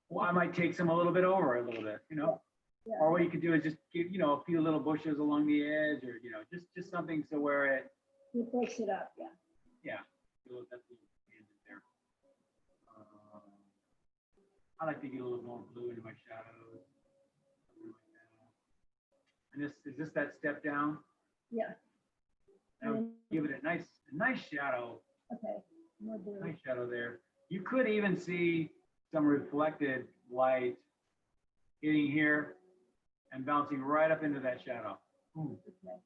Well, I might take some a little bit over a little bit, Yeah. Or what you could do is just give, a few little bushes along the edge, or just something so where it, It breaks it up, yeah. that's the end there. I like to get a little more blue into my shadows. Something like that. And is this that step down? Yeah, That would give it a nice shadow. okay. More blue. Nice shadow there. You could even see some reflected light hitting here and bouncing right up into that shadow. Boom. Okay.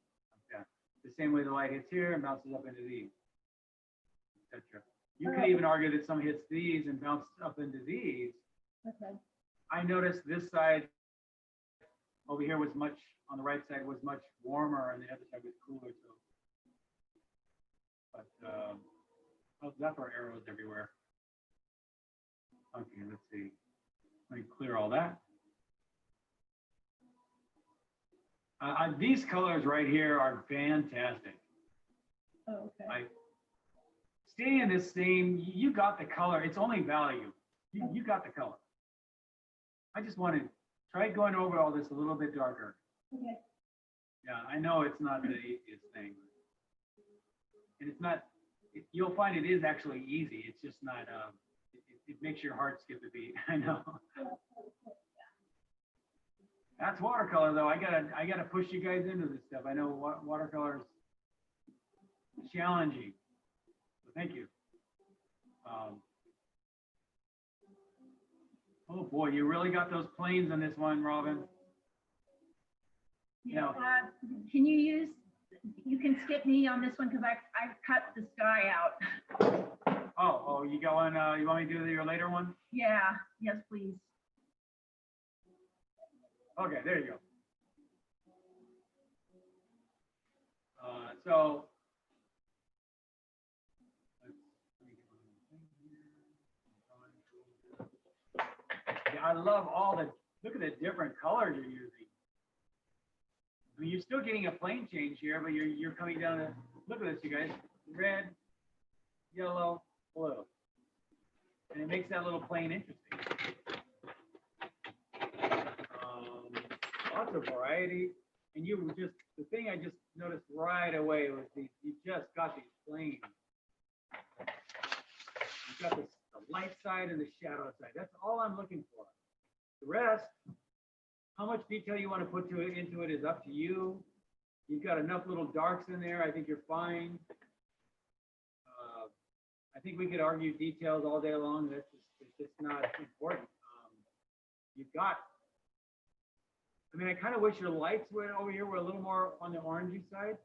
Yeah. The same way the light hits here and bounces up into these, etc. You could even argue that some hits these and bounces up into these. Okay. I noticed this side over here was on the right side was much warmer and the other side was cooler. So, but how's that for arrows everywhere? Okay, let's see. Let me clear all that. These colors right here are fantastic. Oh, okay. Stay in this theme. You got the color. It's only value. You got the color. I just want to try going over all this a little bit darker. Okay. Yeah, I know it's not the easiest thing. And it's not, you'll find it is actually easy. It's just not, it makes your heart skip a beat. I know. That's watercolor though. I gotta push you guys into this stuff. I know watercolor is challenging. So thank you. Oh boy, you really got those planes on this one, Robin. Yeah, can you can skip me on this one because I cut the sky out. Oh, you got one, you want me to do your later one? Yeah, yes, please. Okay, there you go. So, yeah, I love look at the different colors you're using. I mean, you're still getting a plane change here, but you're coming down to, look at this, you guys, red, yellow, blue. And it makes that little plane interesting. Lots of variety. And the thing I just noticed right away was you just got these planes. You got the light side and the shadow side. That's all I'm looking for. The rest, how much detail you want to put into it is up to you. You've got enough little darks in there. I think you're fine. I think we could argue details all day long. It's just not important. You've got, I mean, I kind of wish your lights over here were a little more on the orangey side.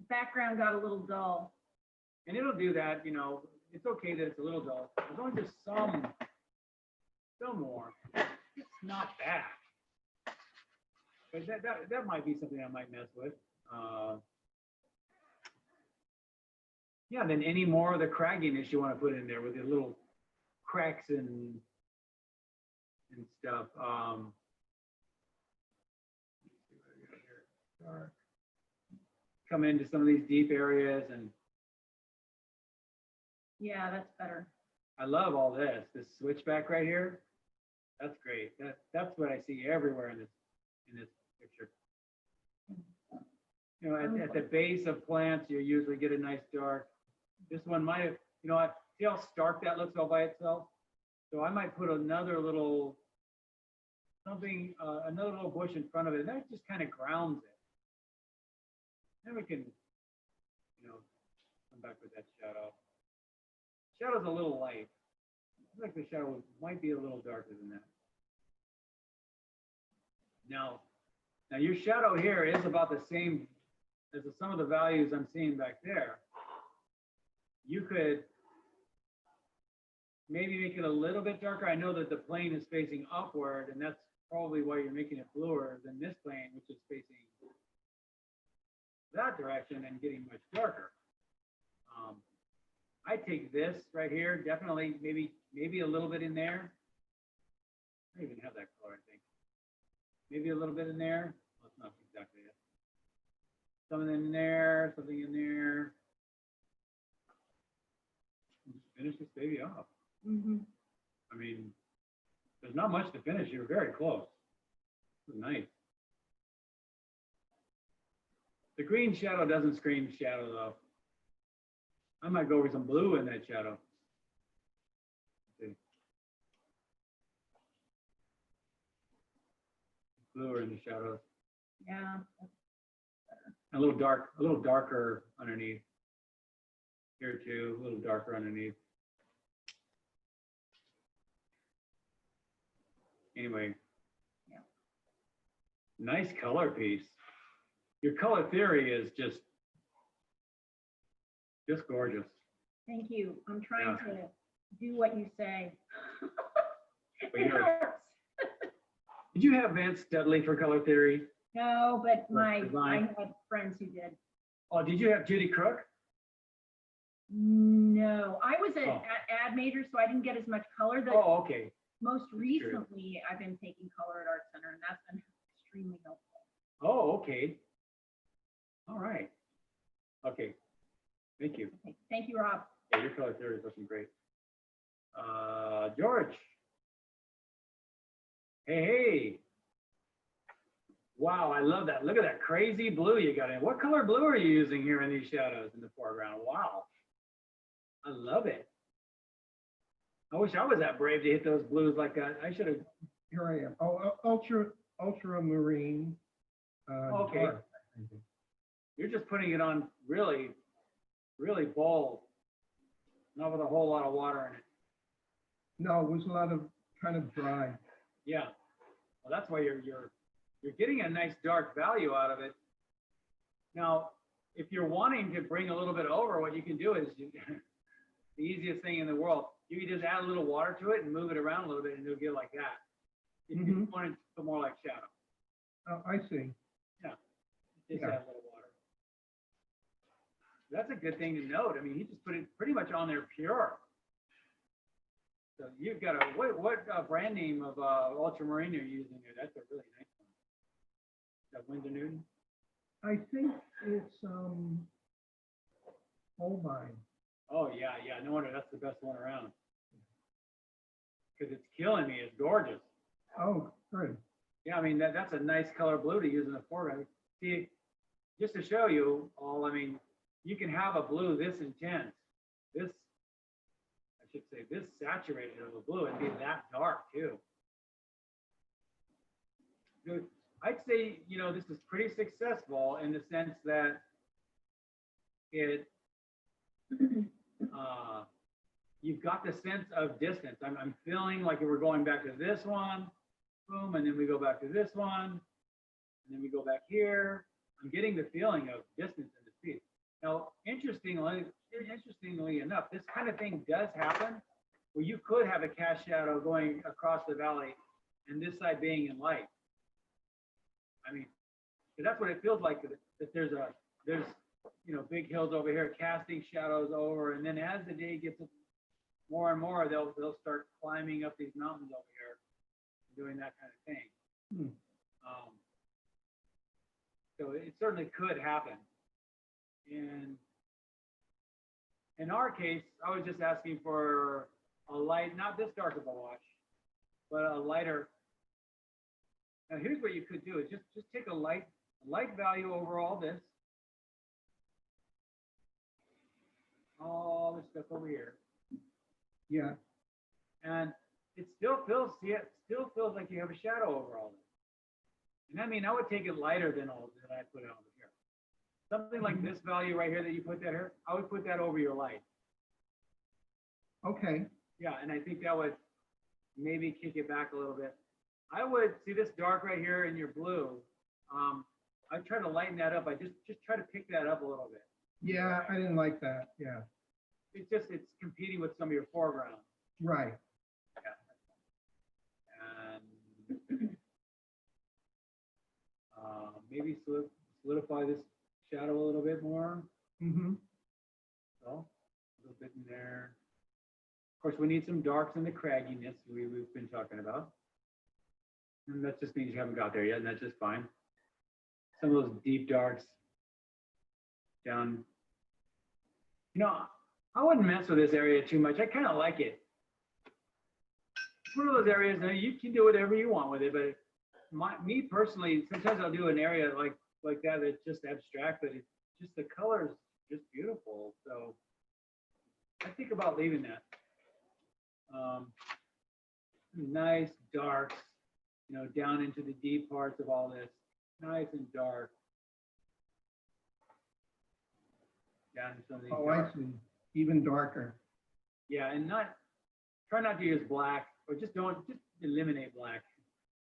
Background got a little dull. And it'll do that, it's okay that it's a little dull. As long as there's some more, it's not bad. But that might be something I might mess with. Yeah, then any more of the cragginess you want to put in there with the little cracks and stuff. Come into some of these deep areas, and Yeah, that's better. I love all this switchback right here. That's great. That's what I see everywhere in this picture. At the base of plants, you usually get a nice dark. This one might have, see how stark that looks all by itself? So I might put another little another little bush in front of it, and that just kind of grounds it. Then we can, come back with that shadow. Shadow's a little light. I feel like the shadow might be a little darker than that. Now your shadow here is about the same as some of the values I'm seeing back there. You could maybe make it a little bit darker. I know that the plane is facing upward, and that's probably why you're making it bluer than this plane, which is facing that direction and getting much darker. I take this right here, definitely, maybe a little bit in there. I don't even have that color, I think. Maybe a little bit in there. Well, it's not exactly it. Something in there, something in there. Just finish this baby off. I mean, there's not much to finish. You're very close. This is nice. The green shadow doesn't scream shadow though. I might go over some blue in that shadow. Let's see. Bluer in the shadows. Yeah. A little darker underneath. Here too, a little darker underneath. Anyway. Yeah. Nice color piece. Your color theory is just gorgeous. Thank you. I'm trying Yeah. to do what you say. But It you're- helps. Did you have Vance Studley for color theory? No, but I design. had friends who did. Oh, did you have Judy Crook? No, I was Oh. at ad major, so I didn't get as much color. The Oh, okay. most recently, I've been taking color at Art Center, and that's been extremely helpful. Oh, okay. All right. Okay. Thank you. Okay, thank you, Rob. Yeah, your color theory is looking great. George. Hey. Wow, I love that. Look at that crazy blue you got in. What color blue are you using here in these shadows in the foreground? Wow. I love it. I wish I was that brave to hit those blues like that. I should have. Here I am. Oh, ultramarine. Okay. dark, I think. You're just putting it on really, really bold. Not with a whole lot of water in it. No, it was a lot of kind of dry. Yeah. Well, that's why you're getting a nice dark value out of it. Now, if you're wanting to bring a little bit over, what you can do is the easiest thing in the world. You can just add a little water to it and move it around a little bit, and it'll get like that. If you want it to feel more like shadow, Oh, I see. just Yeah. add a little water. That's a good thing to note. I mean, he just put it pretty much on there pure. So you've got a what brand name of ultramarine you're using there? That's a really nice one. Is that Winsor Newton? I think it's Holbein. Oh yeah, yeah. No wonder that's the best one around. Because it's killing me. It's gorgeous. Oh, good. Yeah, I mean that's a nice color blue to use in the foreground. See, just to show you all, I mean, you can have a blue this intense, this, I should say, this saturated of a blue and be that dark too. Dude, I'd say, you know, this is pretty successful in the sense that it, you've got the sense of distance. I'm feeling like we're going back to this one, boom, and then we go back to this one, and then we go back here. I'm getting the feeling of distance and the speed. Now, interestingly enough, this kind of thing does happen where you could have a cast shadow going across the valley and this side being in light. I mean, that's what it feels like, that there's you know, big hills over here casting shadows over, and then as the day gets more and more, they'll start climbing up these mountains over here, doing that kind of thing. So it certainly could happen. And in our case, I was just asking for a light, not this dark of a wash, but a lighter. Now here's what you could do is just take a light value over all this stuff over here. Yeah. And it still feels, see, it still feels like you have a shadow over all this. And I mean, I would take it lighter than all that I put over here. Something like this value right here that you put that here, I would put that over your light. Okay. Yeah, and I think that would maybe kick it back a little bit. I would see this dark right here in your blue. I'd try to lighten that up. I just try to pick that up a little bit. Yeah, I didn't like that. Yeah. It's competing with some of your foreground. Right. And maybe solidify this shadow a little bit more. Mm-hmm. So, a little bit in there. Of course, we need some darks in the cragginess we've been talking about. And that just means you haven't got there yet, and that's just fine. Some of those deep darks down. You know, I wouldn't mess with this area too much. I kind of like it. It's one of those areas that you can do whatever you want with it, but me personally, sometimes I'll do an area like that that's just abstract, but it's just the colors just beautiful. So I think about leaving that. Nice darks, you know, down into the deep parts of all this. Nice and dark. Down into some of these Oh, I dark. see. Even darker. Yeah, and try not to use black, or just eliminate black.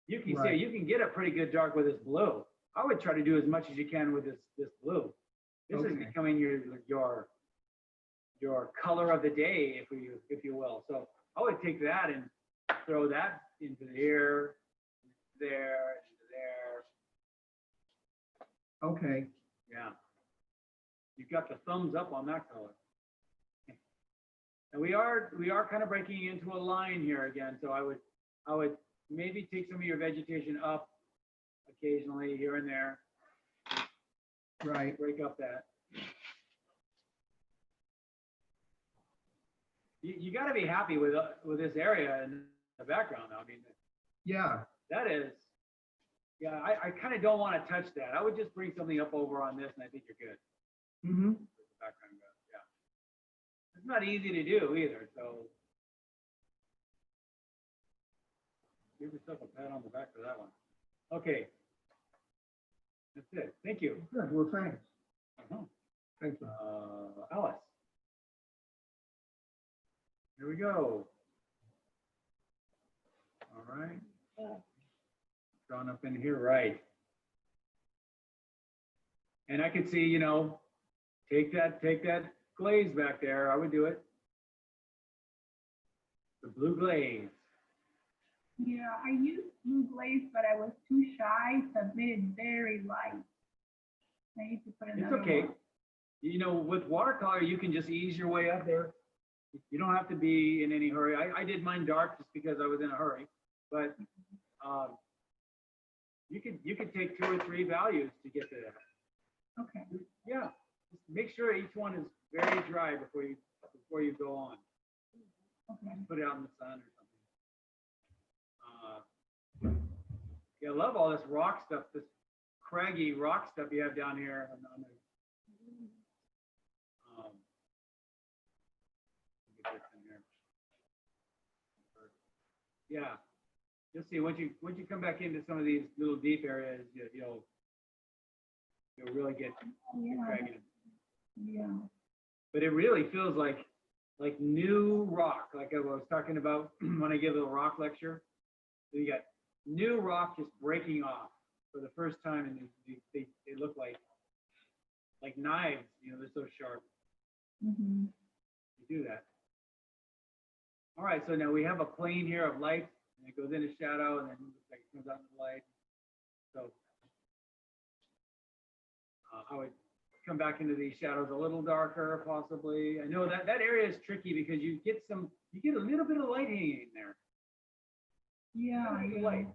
You can see, Right. you can get a pretty good dark with this blue. I would try to do as much as you can with this blue. This is Okay. becoming your color of the day, if you will. So I would take that and throw that into here, there, into there. Okay. Yeah. You've got the thumbs up on that color. And we are kind of breaking into a line here again. So I would maybe take some of your vegetation up occasionally here and there. Right. Break up that. You got to be happy with this area in the background. I mean, Yeah. that is, yeah, I kind of don't want to touch that. I would just bring something up over on this, and I think you're good. Mm-hmm. The background goes, yeah. It's not easy to do either, so give yourself a pat on the back for that one. Okay. That's it. Thank you. Good. Well, thanks. Uh-huh. Thank you. Alice. Here we go. All right. Drawn up in here, right. And I could see, you know, take that glaze back there. I would do it. The blue glaze. Yeah, I used blue glaze, but I was too shy, so I made it very light. I need to put It's another okay. one. You know, with watercolor, you can just ease your way up there. You don't have to be in any hurry. I did mine dark just because I was in a hurry, but you could take 2 or 3 values to get to that. Okay. Yeah, just make sure each one is very dry before you go on. Okay. Put it out in the sun or something. Yeah, I love all this rock stuff, this craggy rock stuff you have down here on the, get this in here. Yeah, you'll see once you come back into some of these little deep areas, you'll really get Yeah. craggy. Yeah. But it really feels like new rock, like I was talking about when I give a rock lecture. So you got new rock just breaking off for the first time, and they look like knives. You know, they're so sharp. Mm-hmm. You do that. All right, so now we have a plane here of light, and it goes into shadow, and then it comes out into light. So I would come back into these shadows a little darker, possibly. I know that area is tricky because you get a little bit of light hanging in there. Yeah. Light.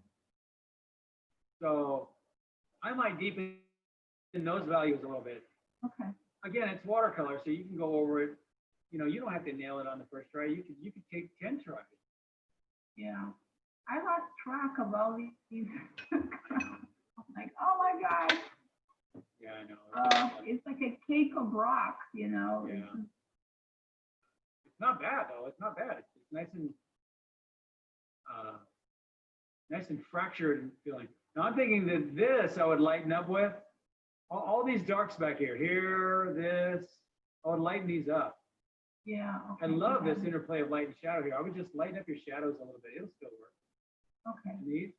So I might deepen those values a little bit. Okay. Again, it's watercolor, so you can go over it. You know, you don't have to nail it on the first try. You could take 10 tries. Yeah. I lost track of all these. I'm like, oh my God. Yeah, I know. It's like a cake of rocks, you know. Yeah. It's not bad though. It's not bad. It's nice and fractured and feeling. Now I'm thinking that this I would lighten up with all these darks back here. This I would lighten these up. Yeah. I Okay. love this interplay of light and shadow here. I would just lighten up your shadows a little bit. It'll still work. Okay. And these,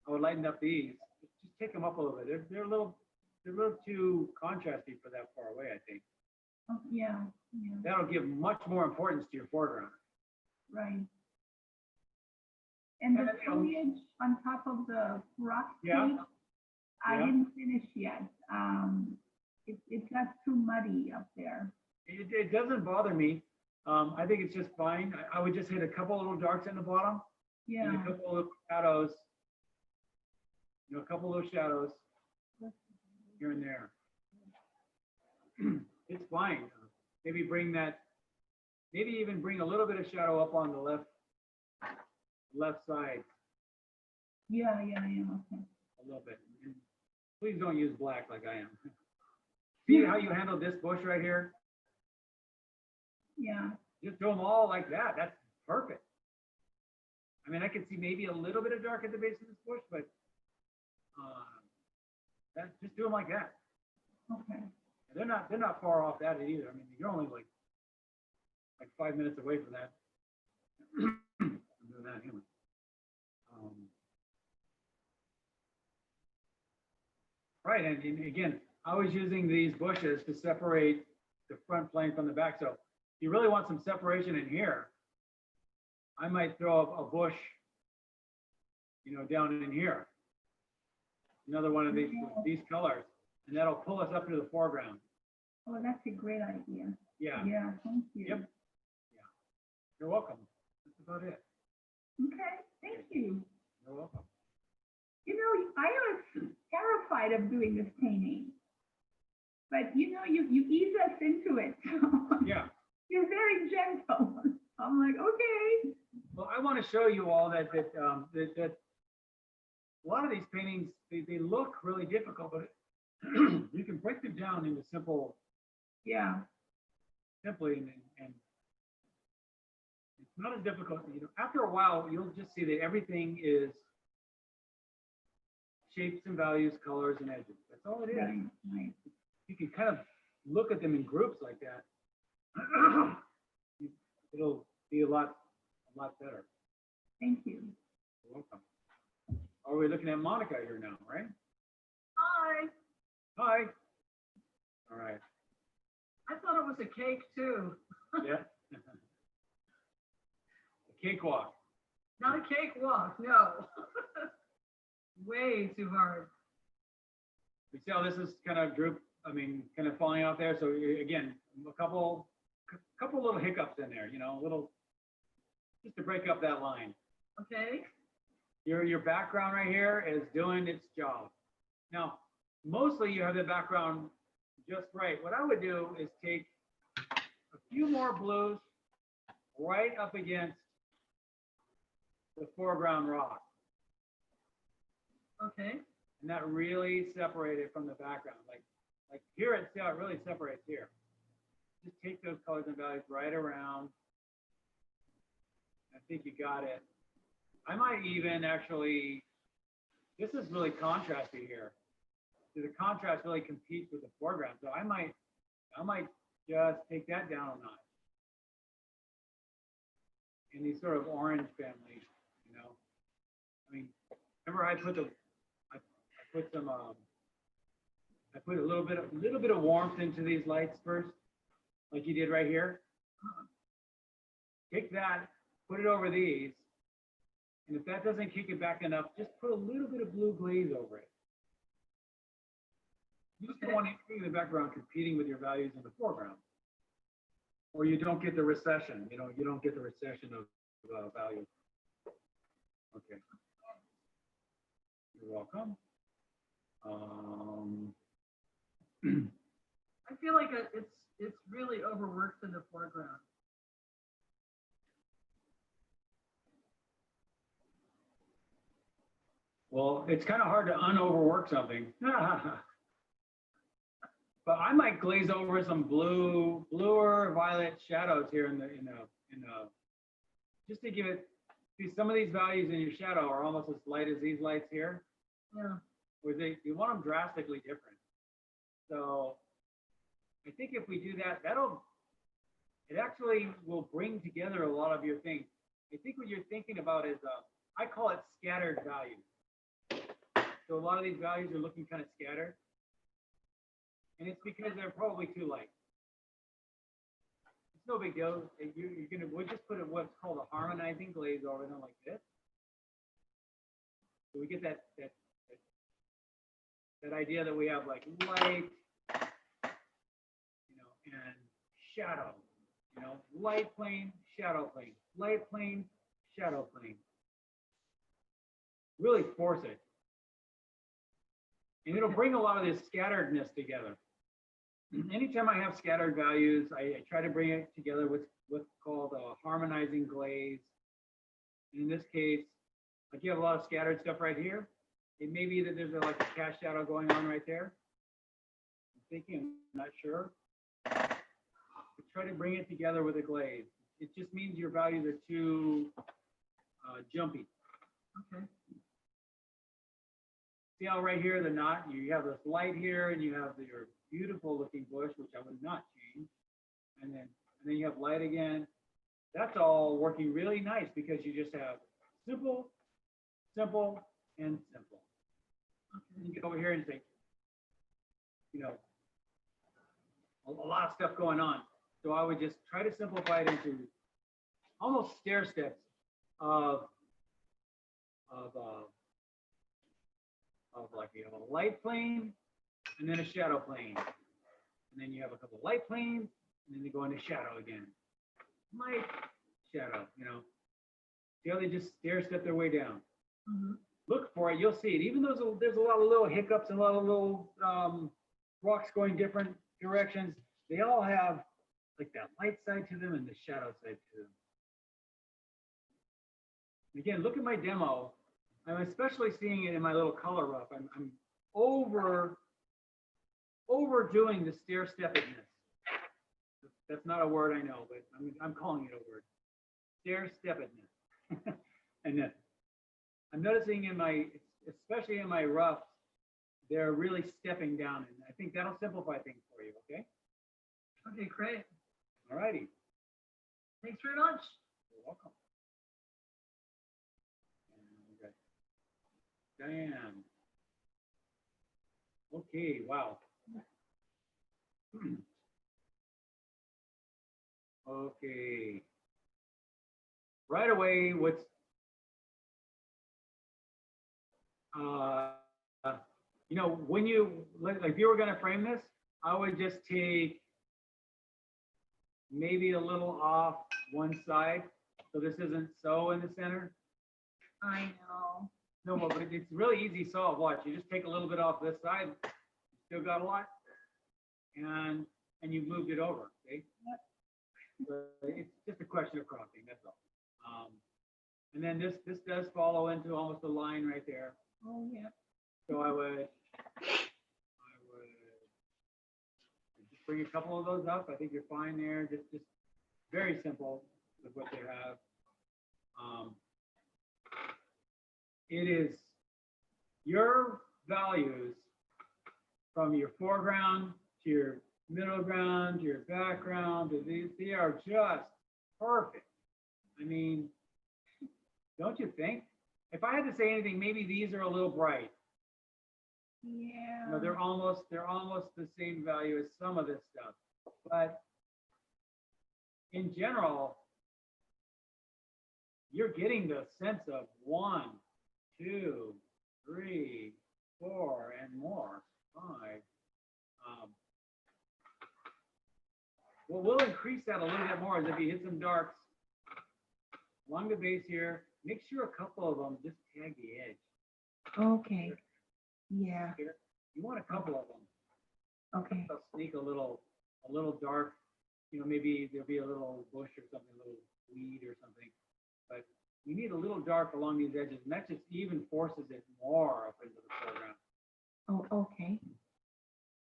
I would lighten up these. Just take them up a little bit. They're a little too contrasty for that far away, I think. Oh, yeah. Yeah. That'll give much more importance to your foreground. Right. And the And then, you know, foliage on top of the rock Yeah. tree, I Yeah. didn't finish yet. It got too muddy up there. It doesn't bother me. I think it's just fine. I would just hit a couple little darks in the bottom and Yeah, a couple of shadows. You know, a couple little shadows here and there. It's fine. Maybe bring that, maybe even bring a little bit of shadow up on the left side yeah, okay. a little bit. And please don't use black like I am. See how you handle this bush right here? Yeah, Just do them all like that. That's perfect. I mean, I could see maybe a little bit of dark at the base of this bush, but just do them like that. okay. And they're not far off that either. I mean, you're only like 5 minutes away from that. I'm doing that anyway. Right, and again, I was using these bushes to separate the front plane from the back. So if you really want some separation in here, I might throw a bush, you know, down in here. Another one of these colors, and that'll pull us up to the foreground. Oh, that's a great idea. Yeah. Yeah, thank you. Yep. Yeah. You're welcome. That's about it. Okay, thank you. You're welcome. You know, I was terrified of doing this painting. But you know, you ease us into it. Yeah. You're very gentle. I'm like, okay. Well, I want to show you all that a lot of these paintings, they look really difficult, but you can break them down into Yeah. simply, and it's not as difficult. You know, after a while, you'll just see that everything is shapes and values, colors and edges. That's all it is. Right. You can kind of look at them in groups like that. It'll be a lot better. Thank you. You're welcome. Are we looking at Monica here now, right? Hi, Hi. All right. I thought it was a cake too. Yeah. A cakewalk. Not a cakewalk, no. Way too hard. You see how this is kind of kind of falling out there. So again, a couple little hiccups in there, you know, just to break up that line. Okay, Your background right here is doing its job. Now, mostly you have the background just right. What I would do is take a few more blues right up against the foreground rock. okay, And that really separated from the background. Like here, see how it really separates here. Just take those colors and values right around. I think you got it. I might even actually, this is really contrasty here. So the contrast really competes with the foreground. So I might just take that down a notch. In these sort of orange families, you know. I mean, remember I put a little bit of warmth into these lights first, like you did right here. Take that, put it over these, and if that doesn't kick it back enough, just put a little bit of blue glaze over it. You just don't want anything in the background competing with your values in the foreground, or you don't get the recession. You don't get the recession of value. Okay. You're welcome. I feel like it's really overworked in the foreground. Well, it's kind of hard to unoverwork something. But I might glaze over some bluer violet shadows here in the just to give it. See, some of these values in your shadow are almost as light as these lights here. Yeah. Where you want them drastically different. So I think if we do that, it actually will bring together a lot of your things. I think what you're thinking about is, I call it scattered values. So a lot of these values are looking kind of scattered. And it's because they're probably too light. It's no big deal. We'll just put what's called a harmonizing glaze over them like this. So we get that idea that we have like light, and shadow, you know, light plane, shadow plane, light plane, shadow plane. Really force it. And it'll bring a lot of this scatteredness together. Anytime I have scattered values, I try to bring it together with what's called a harmonizing glaze. In this case, like you have a lot of scattered stuff right here. It may be that there's like a cast shadow going on right there. I'm thinking, I'm not sure. But try to bring it together with a glaze. It just means your values are too jumpy. Okay. See how right here, the knot, you have this light here and you have your beautiful looking bush, which I would not change. And then you have light again. That's all working really nice because you just have simple, simple, and simple. Okay. You get over here and say, you know, a lot of stuff going on. So I would just try to simplify it into almost stair steps of like you have a light plane and then a shadow plane. And then you have a couple of light planes and then they go into shadow again. Light, shadow, you know. See how they just stair step their way down. Mm-hmm. Look for it, you'll see it. Even though there's a lot of little hiccups and a lot of little rocks going different directions, they all have like that light side to them and the shadow side to them. Again, look at my demo. I'm especially seeing it in my little color rough. I'm overdoing the stair steppedness. That's not a word I know, but I'm calling it a word. Stair steppedness. And then I'm noticing especially in my roughs, they're really stepping down, and I think that'll simplify things for you. Okay. Okay, great. All righty. Thanks very much. You're welcome. Diane. Okay, wow. Okay. Right away, what's you know, when you like if you were going to frame this, I would just take maybe a little off one side so this isn't so in the center. I know. No, but it's really easy solve. Watch, you just take a little bit off this side, still got a lot, and you've moved it over. Okay. Yep. So it's just a question of cropping. That's all. And then this does follow into almost a line right there. Oh yeah. So I would just bring a couple of those up. I think you're fine there. Just very simple with what they have. It is your values from your foreground to your middle ground to your background. They are just perfect. I mean, don't you think? If I had to say anything, maybe these are a little bright. Yeah. You know, they're almost the same value as some of this stuff. But in general, you're getting the sense of 1, 2, 3, 4, and more. 5. Well, we'll increase that a little bit more as if you hit some darks along the base here. Make sure a couple of them just tag the edge. Okay. Yeah. Here. You want a couple of them. Okay. They'll sneak a little dark. You know, maybe there'll be a little bush or something, a little weed or something. But you need a little dark along these edges, and that just even forces it more up into the foreground. Oh, okay.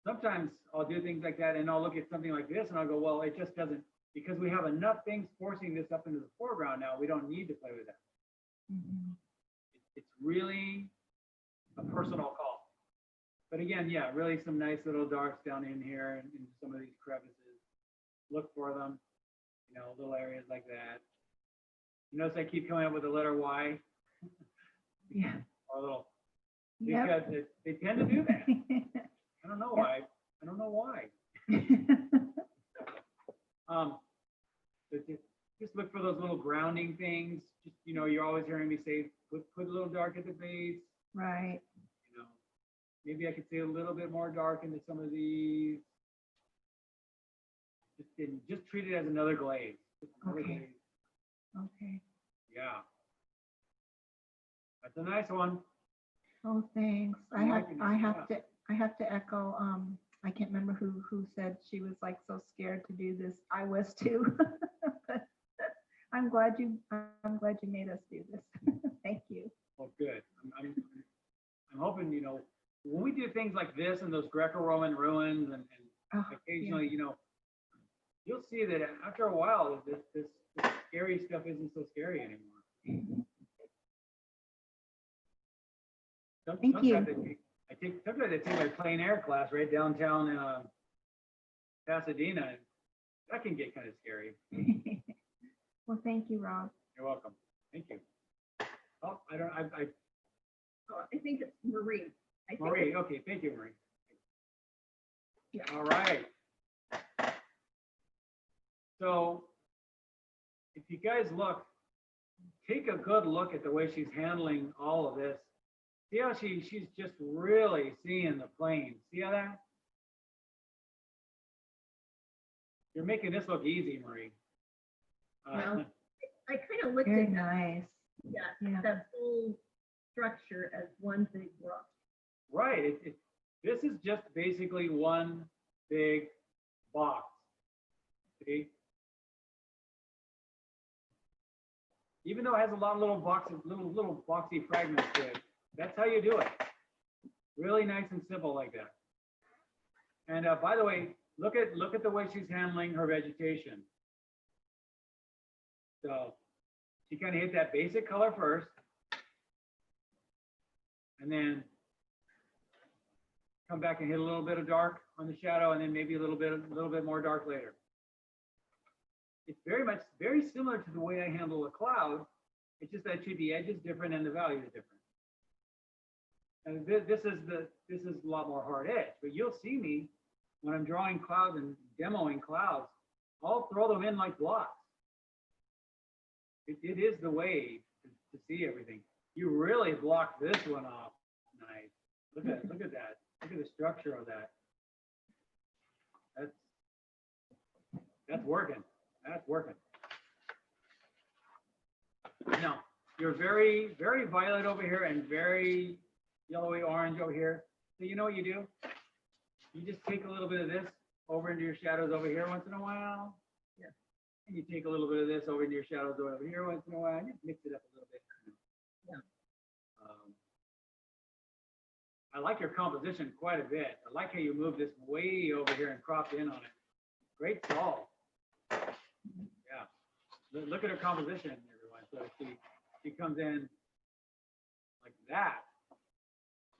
Sometimes I'll do things like that, and I'll look at something like this, and I'll go, well, it just doesn't, because we have enough things forcing this up into the foreground now, we don't need to play with that. Mm-hmm. It's really a personal call. But again, yeah, really some nice little darks down in here and in some of these crevices. Look for them, you know, little areas like that. You notice I keep coming up with the letter Y? Yeah. Or a little, Yep. because they tend to do that. I don't know why. I don't know why. But just look for those little grounding things. Just, you know, you're always hearing me say, put a little dark at the base. Right. You know, maybe I could say a little bit more dark into some of these. Just treat it as another glaze. Just another Okay. glaze. Okay. Yeah. That's a nice one. Oh, thanks. I I'm have, liking I it, have yeah. to, I have to echo, I can't remember who said she was like so scared to do this. I was too. But I'm glad you made us do this. Thank you. Well, good. I'm hoping, you know, when we do things like this and those Greco-Roman ruins and Oh, occasionally, you know, you'll see that after a while, this scary stuff isn't so scary anymore. Thank you. Sometimes I take my plein air class right downtown Pasadena. And that can get kind of scary. Well, thank you, Rob. You're welcome. Thank you. Oh, I I think it's Marie. I think Marie, okay, thank you, Marie. Yeah. All right. So if you guys look, take a good look at the way she's handling all of this. See how she's just really seeing the plane. See how that? You're making this look easy, Marie. Well, I kind of looked Very at nice. Yeah. that whole structure as one big rock. Right. This is just basically one big box. See? Even though it has a lot of little boxes, little boxy fragments to it, that's how you do it. Really nice and simple like that. And by the way, look at the way she's handling her vegetation. So she kind of hit that basic color first, and then come back and hit a little bit of dark on the shadow, and then maybe a little bit more dark later. It's very similar to the way I handle a cloud. It's just that the edge is different and the value is different. And this is a lot more hard edge, but you'll see me when I'm drawing clouds and demoing clouds, I'll throw them in like blocks. It is the way to see everything. You really block this one off nice. Look at that. Look at the structure of that. That's working. That's working. Now, you're very, very violet over here and very yellowy orange over here. So you know what you do? You just take a little bit of this over into your shadows over here once in a while. Yeah. And you take a little bit of this over into your shadows over here once in a while. And you mix it up a little bit. Yeah. I like your composition quite a bit. I like how you move this way over here and crop in on it. Great solve. Yeah. Look at her composition, everyone. So she comes in like that,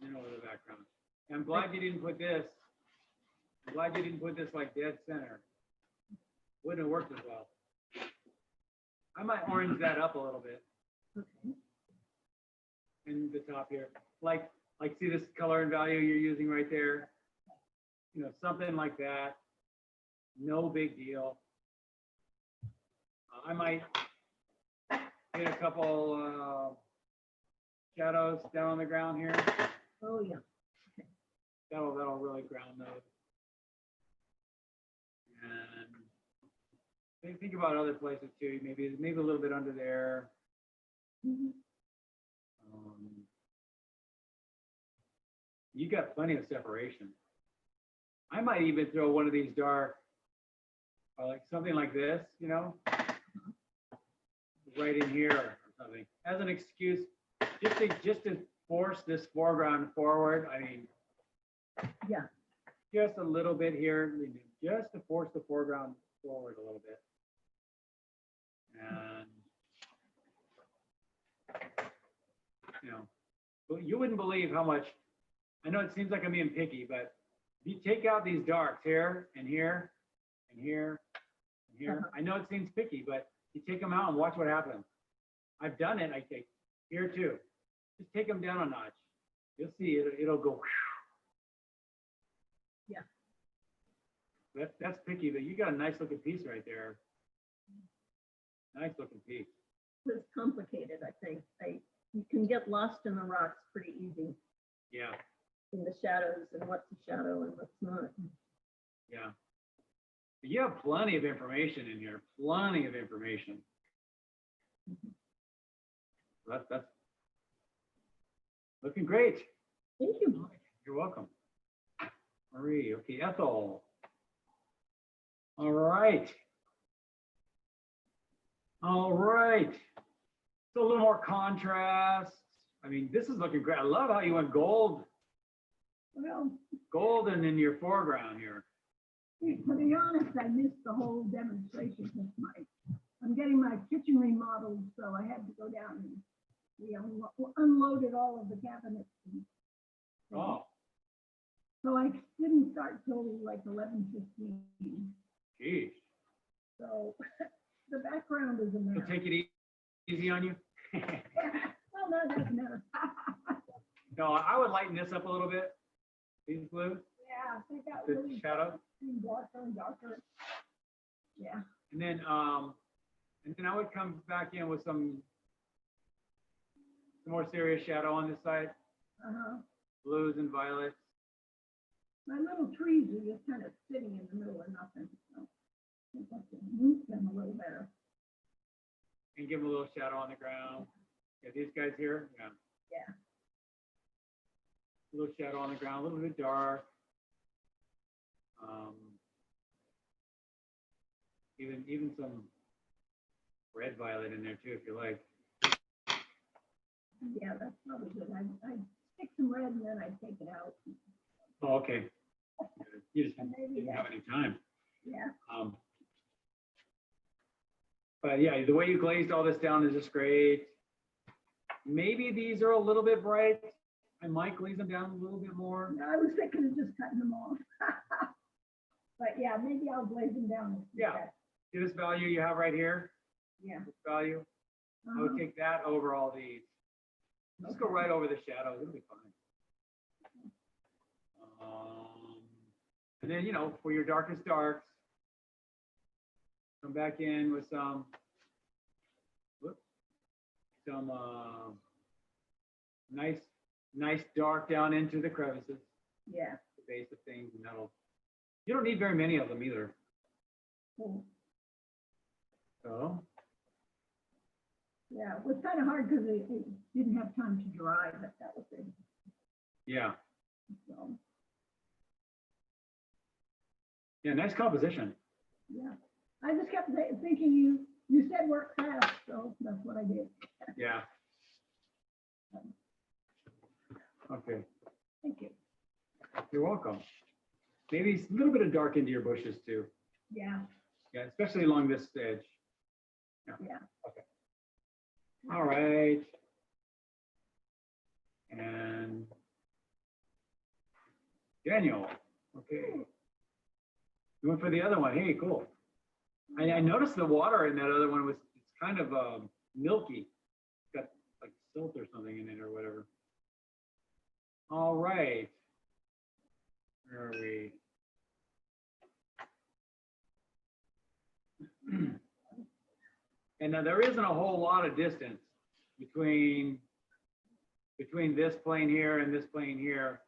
and then over the background. And I'm glad you didn't put this. I'm glad you didn't put this like dead center. Wouldn't have worked as well. I might orange that up a little bit. Okay. In the top here. Like see this color and value you're using right there? You know, something like that. No big deal. I might get a couple shadows down on the ground here. Oh, yeah. That'll really ground those. And think about other places too. Maybe a little bit under there. Mhm. You got plenty of separation. I might even throw one of these dark, or like something like this, you know, right in here or something, as an excuse, just to force this foreground forward. I mean, Yeah. just a little bit here, just to force the foreground forward a little bit. And you know, but you wouldn't believe how much. I know it seems like I'm being picky, but if you take out these darks here and here and here and here, I know it seems picky, but you take them out and watch what happens. I've done it. I take here too. Just take them down a notch. You'll see it'll go. Yeah. That's picky, but you got a nice looking piece right there. Nice looking piece. It's complicated, I think. You can get lost in the rocks pretty easy Yeah. in the shadows and what's a shadow and what's not. Yeah. You have plenty of information in here, plenty of information. That's looking great. Thank you. You're welcome. Marie, okay, Ethel. All right. All right. So a little more contrast. I mean, this is looking great. I love how you went gold, Well, golden in your foreground here. to be honest, I missed the whole demonstration because I'm getting my kitchen remodeled, so I had to go down and we unloaded all of the cabinets. Oh, So I didn't start till like 11:15. geez. So the background is a So mess. take it easy on you. Well, no, it doesn't matter. No, I would lighten this up a little bit. These blues, Yeah, they got the really shadow. darker and darker. Yeah. And then I would come back in with some more serious shadow on this side, Uh-huh. blues and violets. My little trees are just kind of sitting in the middle of nothing. So I think I can move them a little better. And give them a little shadow on the ground. Yeah, these guys here, yeah. Yeah. A little shadow on the ground, a little bit dark. Even some red violet in there too, if you like. Yeah, that's probably good. I stick some red and then I take it out. Oh, okay. You just And maybe, didn't have any time. yeah. But yeah, the way you glazed all this down is just great. Maybe these are a little bit bright. I might glaze them down a little bit more. No, I was thinking of just cutting them off. But yeah, maybe I'll glaze them down. Yeah. See this value you have right here? Yeah. This value? I would take that over all these. Just go right over the shadows. It'll be fine. And then, you know, for your darkest darks, come back in with some, nice dark down into the crevices, Yeah. the base of things, and you don't need very many of them either. Cool. So, Yeah, it was kind of hard because it didn't have time to dry, but that was it. yeah. So, Yeah, nice composition. yeah. I just kept thinking you said work fast, so that's what I did. Yeah. Okay, Thank you. you're welcome. Maybe a little bit of dark into your bushes too. Yeah, Yeah, especially along this edge. yeah. Okay. All right. And Daniel, okay. You went for the other one. Hey, cool. I noticed the water in that other one it's kind of milky. It's got like silt or something in it or whatever. All right. Where are we? And now there isn't a whole lot of distance between this plane here and this plane here.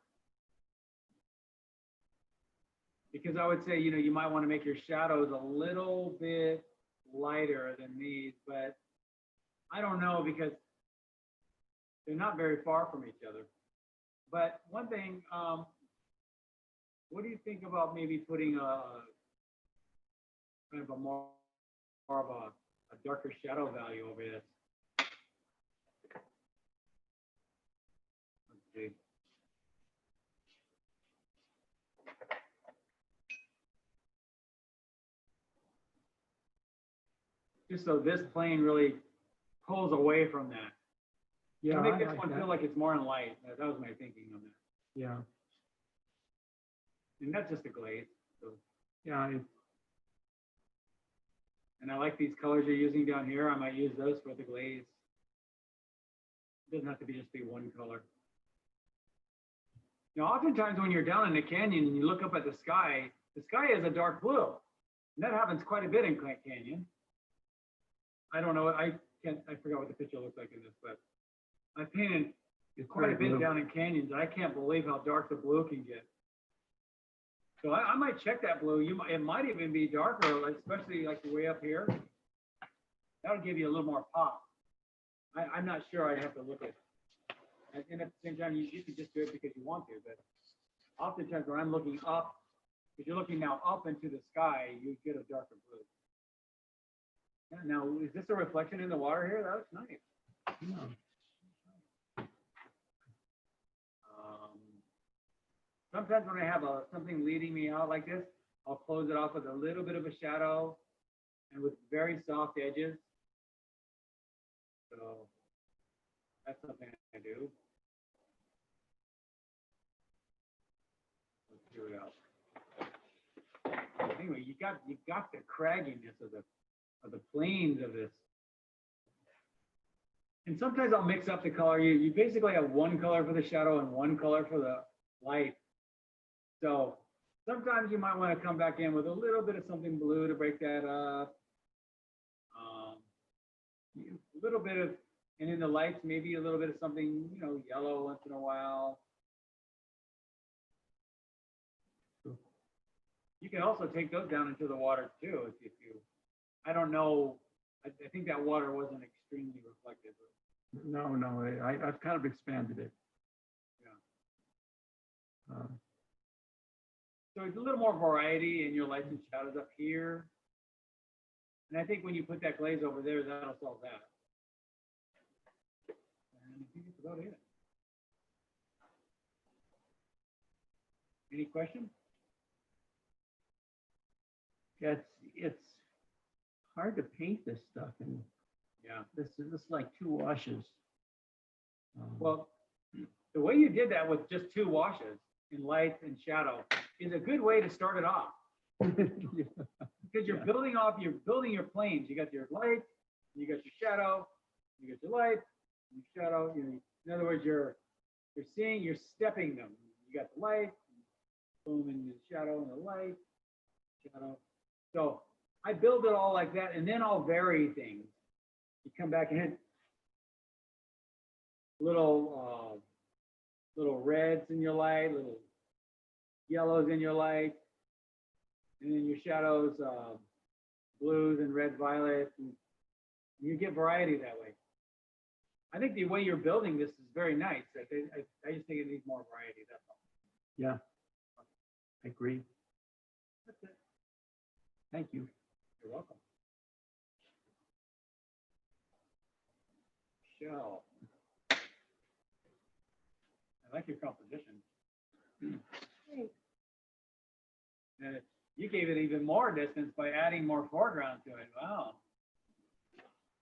Because I would say, you know, you might want to make your shadows a little bit lighter than these, but I don't know because they're not very far from each other. But one thing, what do you think about maybe putting a kind of a more of a darker shadow value over this? Let's see. Just so this plane really pulls away from that. Yeah, To make I this like one that. feel like it's more in light. That was my thinking on that. Yeah, And that's just a glaze. So, yeah, and I like these colors you're using down here. I might use those for the glaze. It doesn't have to just be one color. Now, oftentimes when you're down in the canyon and you look up at the sky is a dark blue. And that happens quite a bit in Clint Canyon. I don't know. I forgot what the picture looks like in this, but I painted it's quite a very bit blue. down in canyons. And I can't believe how dark the blue can get. So I might check that blue. It might even be darker, like, especially like way up here. That'll give you a little more pop. I'm not sure. I'd have to look at it. And at the same time, you can just do it because you want to, but oftentimes when I'm looking up, if you're looking now up into the sky, you get a darker blue. Yeah, now, is this a reflection in the water here? That looks nice. Sometimes when I have something leading me out like this, I'll close it off with a little bit of a shadow and with very soft edges. So that's something I do. Let's do it out. Anyway, you got the cragginess of the planes of this. And sometimes I'll mix up the color. You basically have one color for the shadow and one color for the light. So sometimes you might want to come back in with a little bit of something blue to break that up. A little bit of, and in the lights, maybe a little bit of something, yellow once in a while. You can also take those down into the water too, if you, I don't know, I think that water wasn't extremely reflective. No, I've kind of expanded it. Yeah. So it's a little more variety in your lights and shadows up here. And I think when you put that glaze over there, that'll solve that. And I think that's about it. Any questions? It's hard to paint this stuff, and Yeah. this is like 2 washes. Well, the way you did that with just 2 washes in light and shadow is a good way to start it off. Because you're building your planes. You got your light, you got your shadow, you got your light, your shadow. In other words, you're stepping them. You got the light, boom, and the shadow and the light, shadow. So I build it all like that, and then I'll vary things. You come back and hit little reds in your light, little yellows in your light, and then your shadows, blues and red, violet, and you get variety that way. I think the way you're building this is very nice. I just think it needs more variety. That's all. Yeah, I agree. That's it. Thank you. You're welcome. Shell. I like your composition. Thanks. And you gave it even more distance by adding more foreground to it. Wow.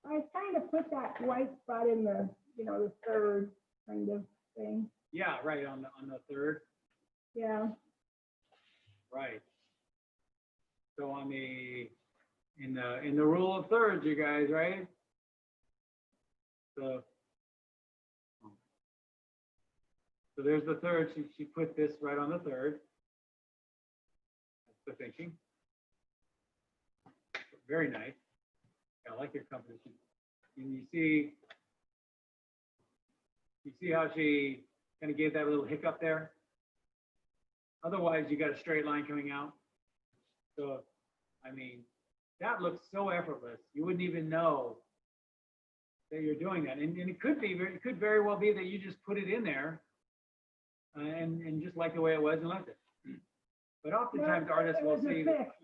I was trying to put that white spot in the, the third kind of thing. Yeah, right on the third. Yeah. Right. So on in the rule of thirds, you guys, right? So there's the third. She put this right on the third. That's the thinking. Very nice. I like your composition. And you see how she kind of gave that little hiccup there? Otherwise, you got a straight line coming out. So, I mean, that looks so effortless. You wouldn't even know that you're doing that. And it could very well be that you just put it in there and just like the way it was and left it. But oftentimes artists will see that.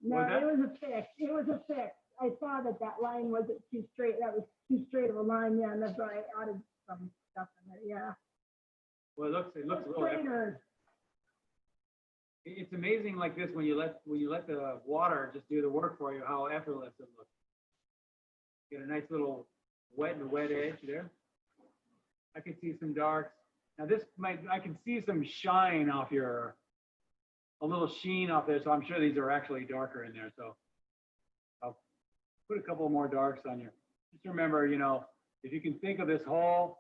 No, it was a fix. It was a fix. I saw that line wasn't too straight. That was too straight of a line. Yeah, and that's why I added some stuff in there. Yeah. Well, it looks a little straighter. It's amazing like this when you let the water just do the work for you, how effortless it looks. Get a nice little wet edge there. I can see some darks. Now I can see some shine off a little sheen off there. So I'm sure these are actually darker in there. So I'll put a couple more darks on you. Just remember, if you can think of this whole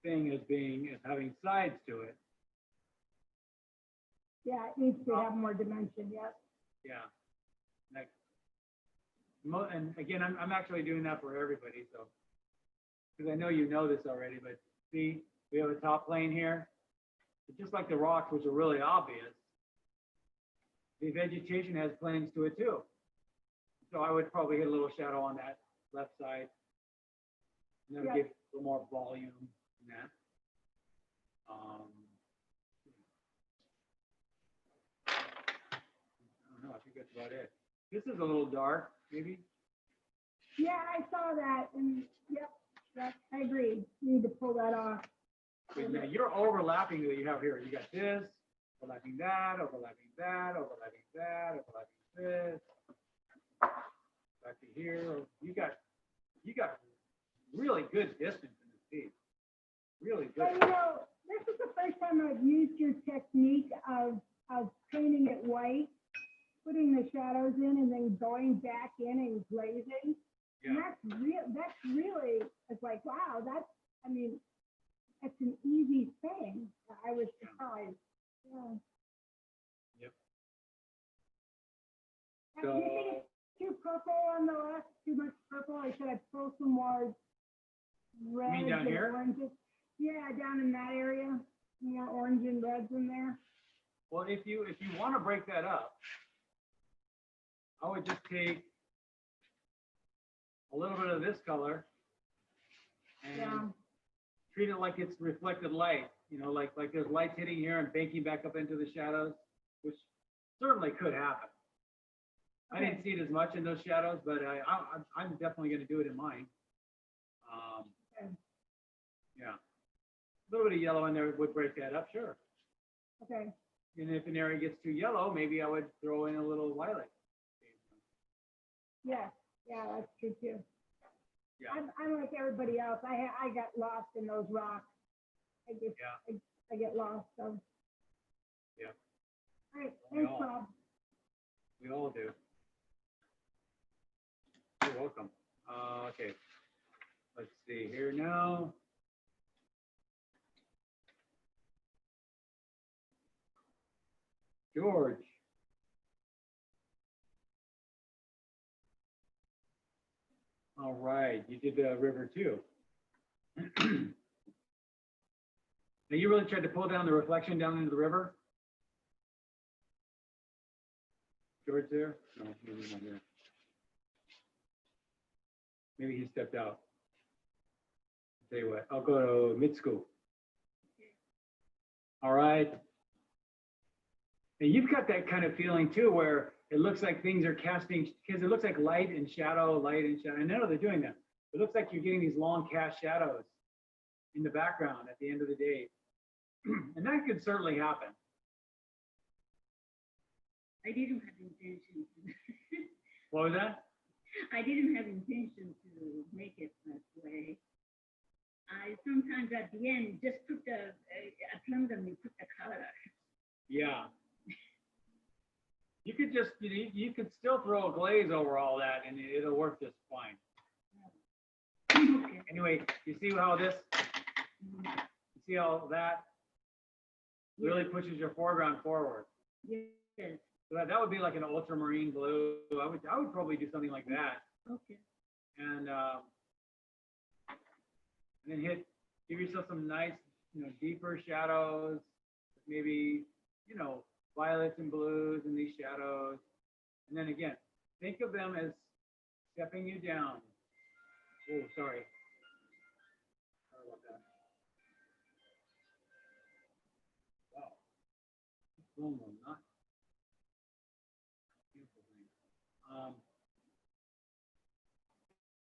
thing as having sides to it. Yeah, it needs to have more dimension. Yes. Yeah. And again, I'm actually doing that for everybody. So, because I know you know this already, but see, We have a top plane here. But just like the rocks, which are really obvious, the vegetation has planes to it too. So I would probably hit a little shadow on that left side. And that'll Yeah. give a little more volume in that. I don't know, I think that's about it. This is a little dark, maybe. Yeah, I saw that and yep, I agree. Need to pull that off. But yeah, you're overlapping that you have here. You got this, overlapping that, overlapping that, overlapping that, overlapping this. Back to here. You got really good distance in this piece. Really But good. you know, this is the first time I've used your technique of painting it white, putting the shadows in and then going back in and glazing. And Yeah. that's really, it's like, wow, I mean, that's an easy thing. I was surprised. Yeah. Yep. Do you think it's too purple on the left? Too much purple? I should I pull some more reds down and here? oranges? Yeah, down in that area. More orange and reds in there. Well, if you want to break that up, I would just take a little bit of this color and Yeah. treat it like it's reflected light. You know, like there's lights hitting here and baking back up into the shadows, which certainly could happen. I didn't see it as much in those shadows, but I'm definitely going to do it in mine. Okay. Yeah, a little bit of yellow in there would break that up, sure. Okay. And if an area gets too yellow, maybe I would throw in a little lilac. Yeah. Yeah, that's true too. Yeah. I'm like everybody else. I got lost in those rocks. I get lost. So. Yeah. All right. We Thanks, all- Bob. We all do. You're welcome. Okay. Let's see here now. George. All right, you did the river too. Now you really tried to pull down the reflection down into the river? George there? No, maybe he's not here. Maybe he stepped out. Tell you what, I'll go to mid-school. All right. And you've got that kind of feeling too, where it looks like things are casting, because it looks like light and shadow. I know they're doing that. It looks like you're getting these long cast shadows in the background at the end of the day. And that could certainly happen. I didn't have intention. What was that? I didn't have intention to make it that way. I sometimes at the end just put at randomly put the color. Yeah. You could just, you could still throw a glaze over all that and it'll work just fine. Okay. Anyway, you see how this, you see how that really pushes your foreground forward. Yes. So that would be like an ultramarine blue. I would probably do something like that. Okay. And then give yourself some nice, deeper shadows, maybe, violets and blues in these shadows. And then again, think of them as stepping you down. Oh, sorry. Sorry about that. Wow. Boom, not beautiful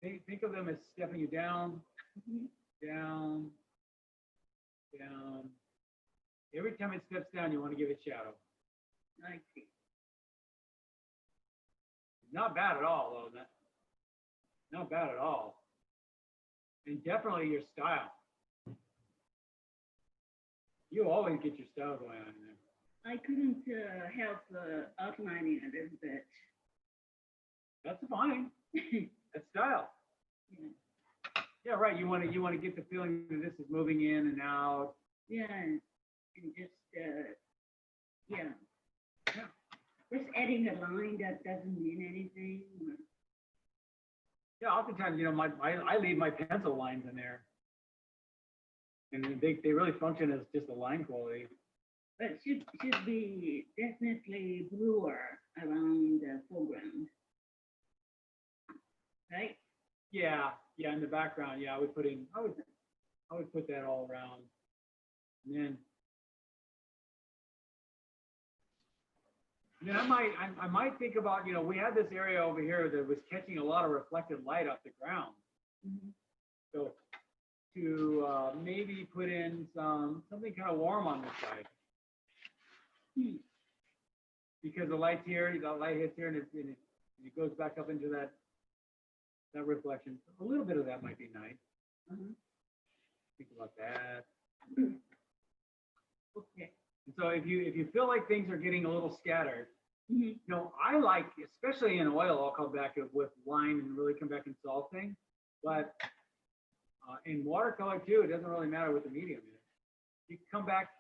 thing. Think of them as stepping you down, down, down. Every time it steps down, you want to give it shadow. I see. Not bad at all, though. Not bad at all. And definitely your style. You always get your style going on in there. I couldn't help outlining a little bit. That's fine. That's style. Yeah. Yeah, right. You want to get the feeling that this is moving in and out. Yeah, and just yeah. Just adding a line that doesn't mean anything. Or... Yeah, oftentimes, I leave my pencil lines in there. And they really function as just a line quality. But should be definitely bluer around the foreground. Right? Yeah, in the background, yeah, I would put that all around. And then I might think about, we had this area over here that was catching a lot of reflected light off the ground. Mhm. So to maybe put in something kind of warm on this side. Because the light hits here and it goes back up into that reflection. A little bit of that might be nice. Mhm. Think about that. Okay. And so if you feel like things are getting a little scattered, Mhm. I like, especially in oil, I'll come back with line and really come back and solve things. But in watercolor too, it doesn't really matter what the medium is. You can come back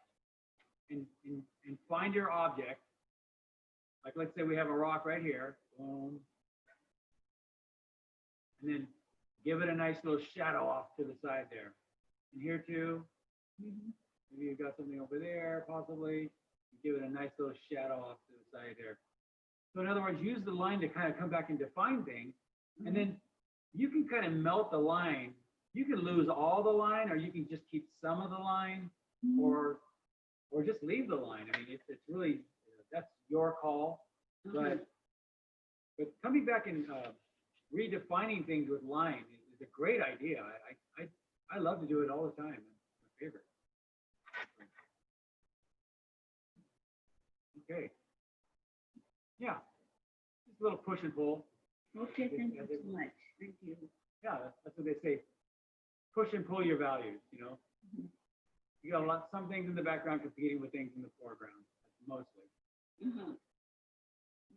and find your object. Like let's say we have a rock right here, boom, and then give it a nice little shadow off to the side there. And here too, Mhm. maybe you've got something over there, possibly. Give it a nice little shadow off to the side there. So in other words, use the line to kind of come back and define things, and then you can kind of melt the line. You can lose all the line, or you can just keep some of the line, or just leave the line. I mean, it's really, that's your call. But coming back and redefining things with line is a great idea. I love to do it all the time. It's my favorite. Okay. Yeah. Just a little push and pull. Okay, thank you so much. Thank you. Yeah, that's what they say. Push and pull your values, You got some things in the background competing with things in the foreground, mostly. Mhm.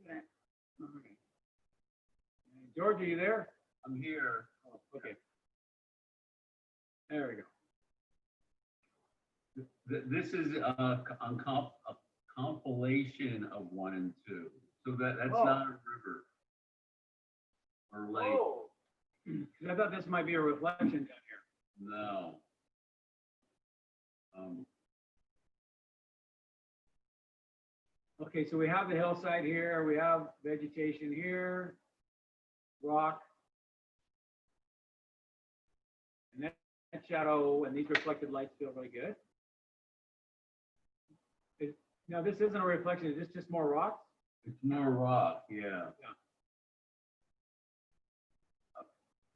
Right. All right. George, are you there? I'm here. Oh, okay. There we go. This is a compilation of 1 and 2. So that's Oh. not a river or lake. Oh, I thought this might be a reflection down here. No. Okay, so we have the hillside here, we have vegetation here, rock. And that shadow and these reflected lights feel really good. Now this isn't a reflection, is this just more rocks? It's more rock, yeah.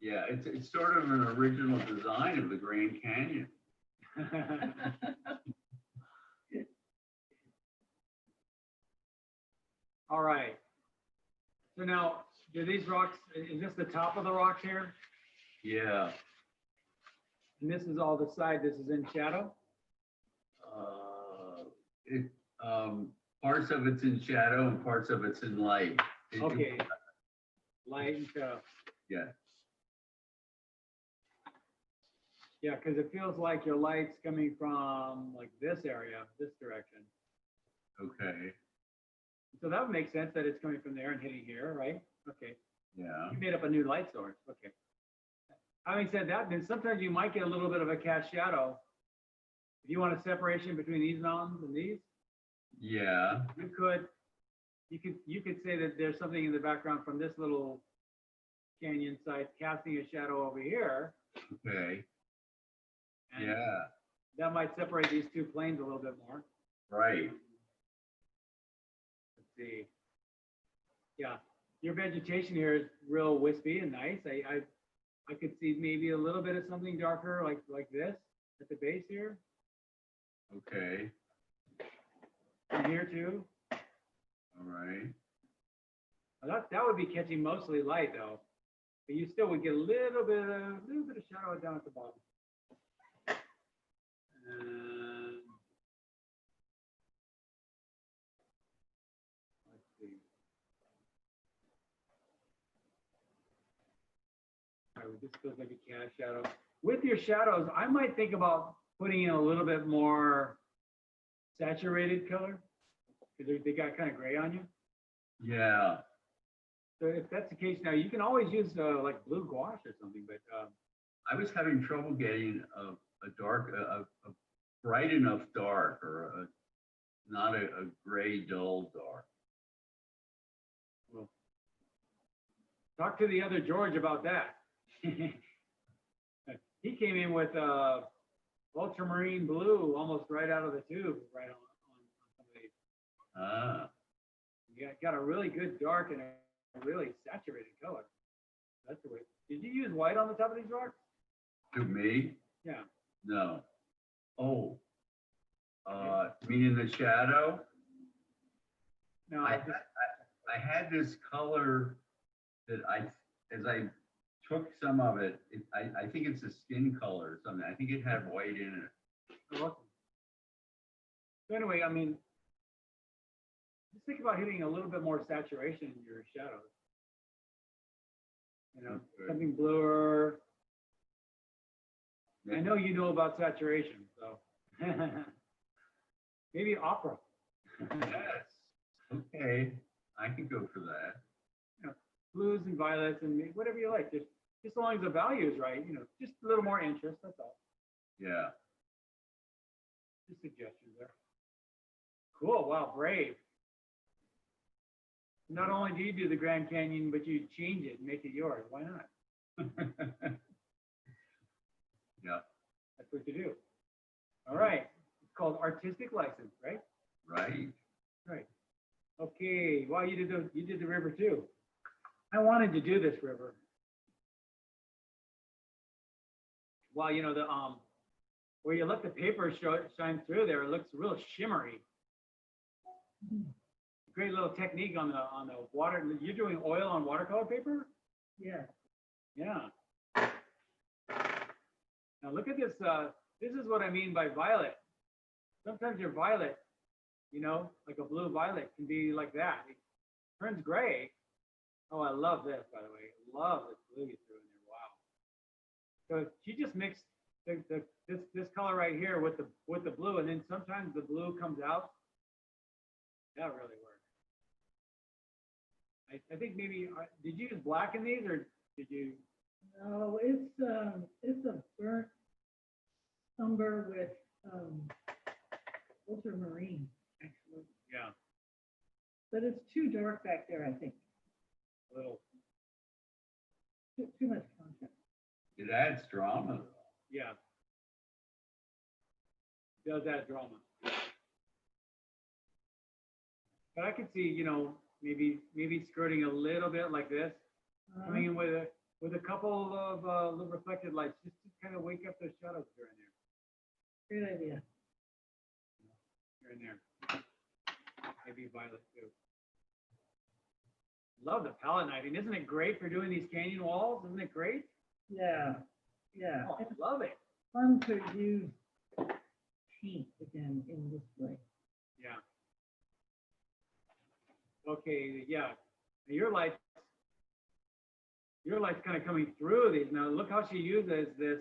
Yeah, it's sort of an original design of the Grand Canyon. All right. So now, do these rocks, is this the top of the rocks here? Yeah. And this is all the side, this is in shadow? Parts of it's in shadow and parts of it's in light. Okay. Light and shadow. Yeah. Yeah, because it feels like your light's coming from like this area, this direction. Okay. So that would make sense that it's coming from there and hitting here, right? Okay. Yeah. You made up a new light source. Okay. Having said that, then sometimes you might get a little bit of a cast shadow. If you want a separation between these mountains and these, Yeah. you could say that there's something in the background from this little canyon side casting a shadow over here. Okay. And Yeah. that might separate these two planes a little bit more. Right. Let's see. Yeah, your vegetation here is real wispy and nice. I could see maybe a little bit of something darker like this at the base here. Okay. And here too. All right. Now that would be catching mostly light though. But you still would get a little bit of shadow down at the bottom. And let's see. All right, this feels like a cast shadow. With your shadows, I might think about putting in a little bit more saturated color because they got kind of gray on you. Yeah. So if that's the case, now you can always use like blue gouache or something, but I was having trouble getting a dark, a bright enough dark or not a gray dull dark. Well, talk to the other George about that. He came in with ultramarine blue almost right out of the tube, right on some of these. Ah, You got a really good dark and a really saturated color. That's the way. Did you use white on the top of these rocks? to me? Yeah. No. Oh. You mean in the shadow? No, I had this color that as I took some of it, I think it's a skin color or something. I think it had white in it. awesome. So anyway, I mean, just think about hitting a little bit more saturation in your shadows. You know, Okay. something bluer. I know you know about saturation, so maybe opera. Yes. Okay. I can go for that. You know, blues and violets and whatever you like. Just as long as the value is right, you know, just a little more interest. That's all. Yeah. Just suggestions there. Cool. Wow. Brave. Not only do you do the Grand Canyon, but you change it and make it yours. Why not? Yeah. That's what you do. All right. It's called artistic license, right? Right. Right. Okay. Wow, you did the river too. I wanted to do this river. Well, you know, the where you let the paper shine through there, it looks real shimmery. Great little technique on the water. You're doing oil on watercolor paper? Yeah. Yeah. Now look at this. This is what I mean by violet. Sometimes your violet, you know, like a blue violet can be like that. It turns gray. Oh, I love this, by the way. I love this blue you threw in there. Wow. So she just mixed this color right here with the blue, and then sometimes the blue comes out. That really works. I think maybe did you use black in these, or did you? No, it's a burnt umber with ultramarine, actually. Yeah, But it's too dark back there, I think. a little. Too much contrast. It adds drama. Yeah. Does that drama. But I could see, you know, maybe skirting a little bit like this, coming in with a couple of little reflected lights, just to kind of wake up those shadows here and there. Great idea. Here and there. Maybe violet too. Love the palette knifing. Isn't it great for doing these canyon walls? Isn't it great? Yeah, yeah. Oh, It's I love it. fun to use paint again in this way. Yeah. Okay, yeah. Your light's kind of coming through these. Now look how she uses this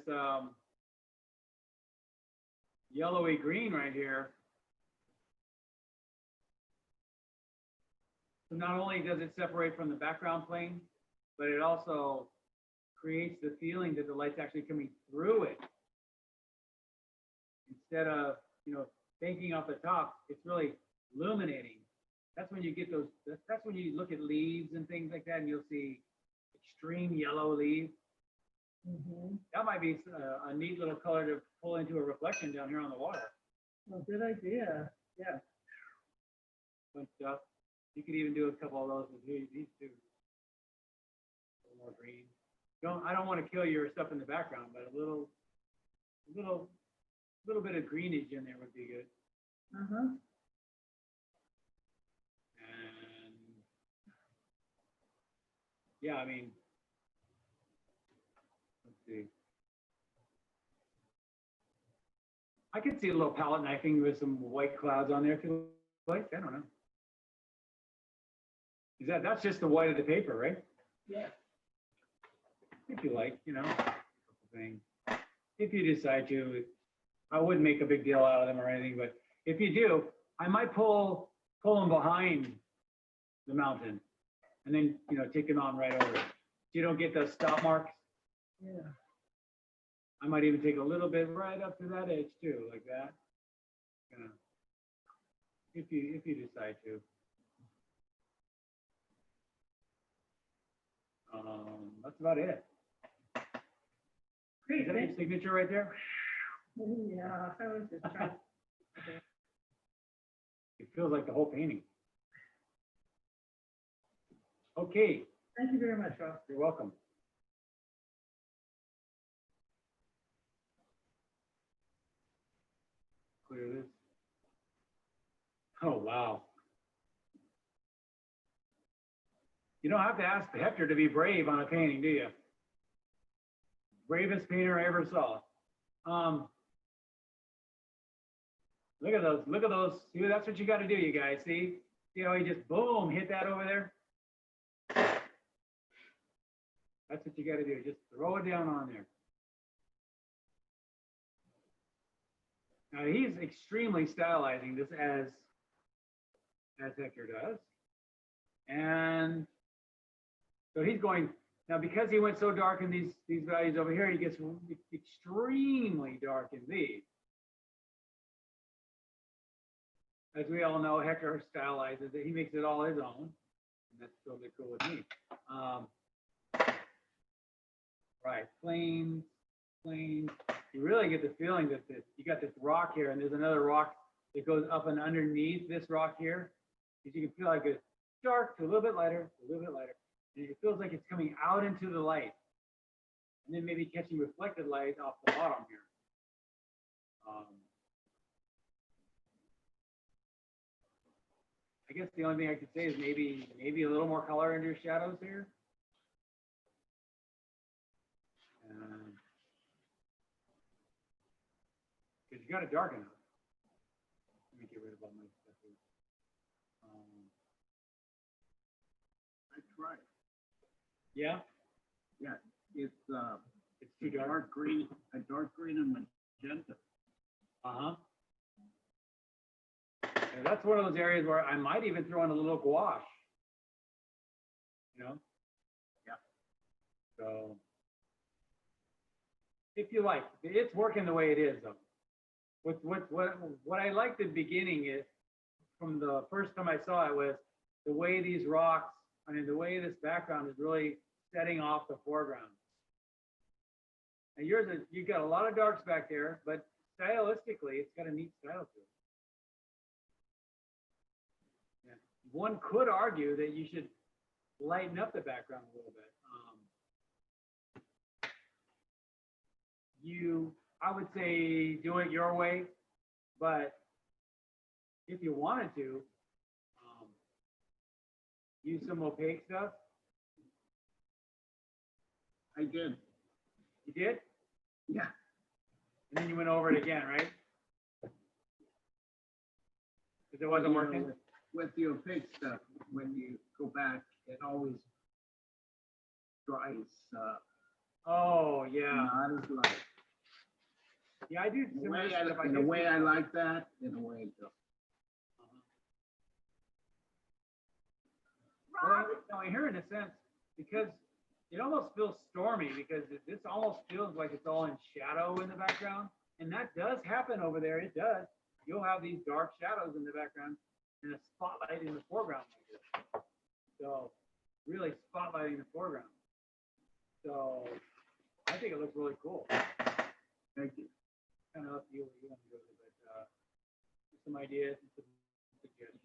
yellowy green right here. So not only does it separate from the background plane, but it also creates the feeling that the light's actually coming through it. Instead of, you know, banking off the top, it's really illuminating. That's when you get those, that's when you look at leaves and things like that, and you'll see extreme yellow leaves. Mm-hmm. That might be a neat little color to pull into a reflection down here on the water. Well, good idea. Yeah. But you could even do a couple of those with these two. A little more green. I don't want to kill your stuff in the background, but a little bit of greenage in there would be good. Uh-huh. And yeah, I mean, let's see. I could see a little palette knifing with some white clouds on there if you like. I don't know. That's just the white of the paper, right? Yeah. If you like, you know, a couple things. If you decide to, I wouldn't make a big deal out of them or anything, but if you do, I might pull them behind the mountain and then, you know, take them on right over. So you don't get those stop marks. Yeah. I might even take a little bit right up to that edge too, like that. Gonna, if you decide to. That's about it. Great, Is that your signature right there? yeah, I was just trying. It feels like the whole painting. Okay, Thank you very much, Ross. you're welcome. Clear this. Oh, wow. You don't have to ask Hector to be brave on a painting, do you? Bravest painter I ever saw. Look at those, look at those. See, that's what you got to do, you guys. See how he just boom, hit that over there? That's what you got to do. Just throw it down on there. Now he's extremely stylizing this as Hector does. And so he's going, now because he went so dark in these values over here, he gets extremely dark in these. As we all know, Hector stylizes it. He makes it all his own. And that's totally cool with me. Right, plain. You really get the feeling that you got this rock here, and there's another rock that goes up and underneath this rock here. Because you can feel like it's dark to a little bit lighter, a little bit lighter. And it feels like it's coming out into the light. And then maybe catching reflected light off the bottom here. I guess the only thing I could say is maybe a little more color into your shadows here. Because you got it dark enough. Let me get rid of all my stuff here. I tried. Yeah, Yeah, it's too dark. dark green, a dark green and magenta. Uh-huh. And that's one of those areas where I might even throw in a little gouache. You know? Yeah. So, if you like, it's working the way it is, though. What I liked at the beginning is, from the first time I saw it, was the way these rocks, I mean, the way this background is really setting off the foreground. And yours is, you've got a lot of darks back there, but stylistically, it's got a neat style to it. Yeah. One could argue that you should lighten up the background a little bit. I would say do it your way, but if you wanted to, use some opaque stuff. I did. You did? Yeah. And then you went over it again, right? Because it wasn't working? With the opaque stuff, when you go back, it always dries. Oh, yeah. Not as light. Yeah, I do. In a way, I like that. In a way, I don't. Well, no, I hear in a sense, because it almost feels stormy, because this almost feels like it's all in shadow in the background. And that does happen over there. It does. You'll have these dark shadows in the background and a spotlight in the foreground. So really spotlighting the foreground. So I think it looks really cool. Thank you. Kind of up to you where you want to go, but some ideas and some suggestions.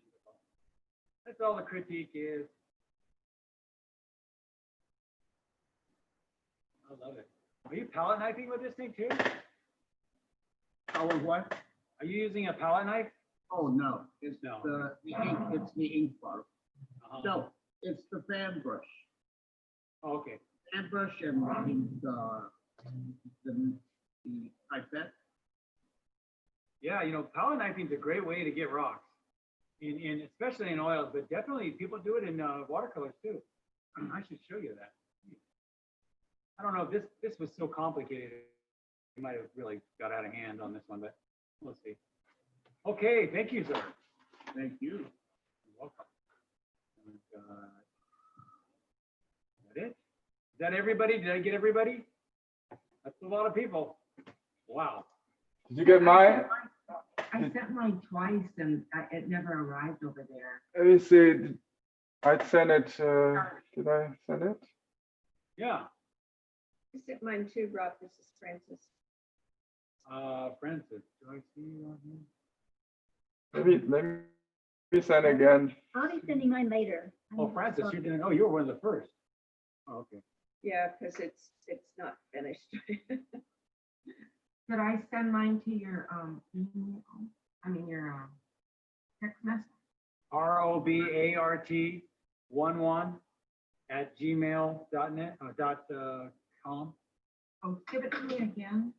That's all the critique is. I love it. Are you palette knifing with this thing too? Oh, what? Are you using a palette knife? Oh, no. It's No. the ink. It's the ink bottle. Uh-huh. No, it's the fan brush. Oh, okay. Fan brush and the pipette. Yeah, you know, palette knifing is a great way to get rocks, in especially in oils, but definitely people do it in watercolors too. I should show you that. I don't know if this was so complicated. You might have really got out of hand on this one, but we'll see. Okay, thank you, sir. Thank you. You're welcome. And, is that it? Is that everybody? Did I get everybody? That's a lot of people. Wow. Did you get mine? I sent mine twice and it never arrived over there. Let me see. I sent it. Did I send it? Yeah. I sent mine too, Rob. This is Francis. Francis, do I see you on here? Let me send again. I'll be sending mine later. Oh, Francis, you didn't, oh, you were one of the first. Oh, okay. Yeah, because it's not finished. Did I send mine to your email? I mean your text message? ROBART11 @gmail.com. Oh, give it to me again.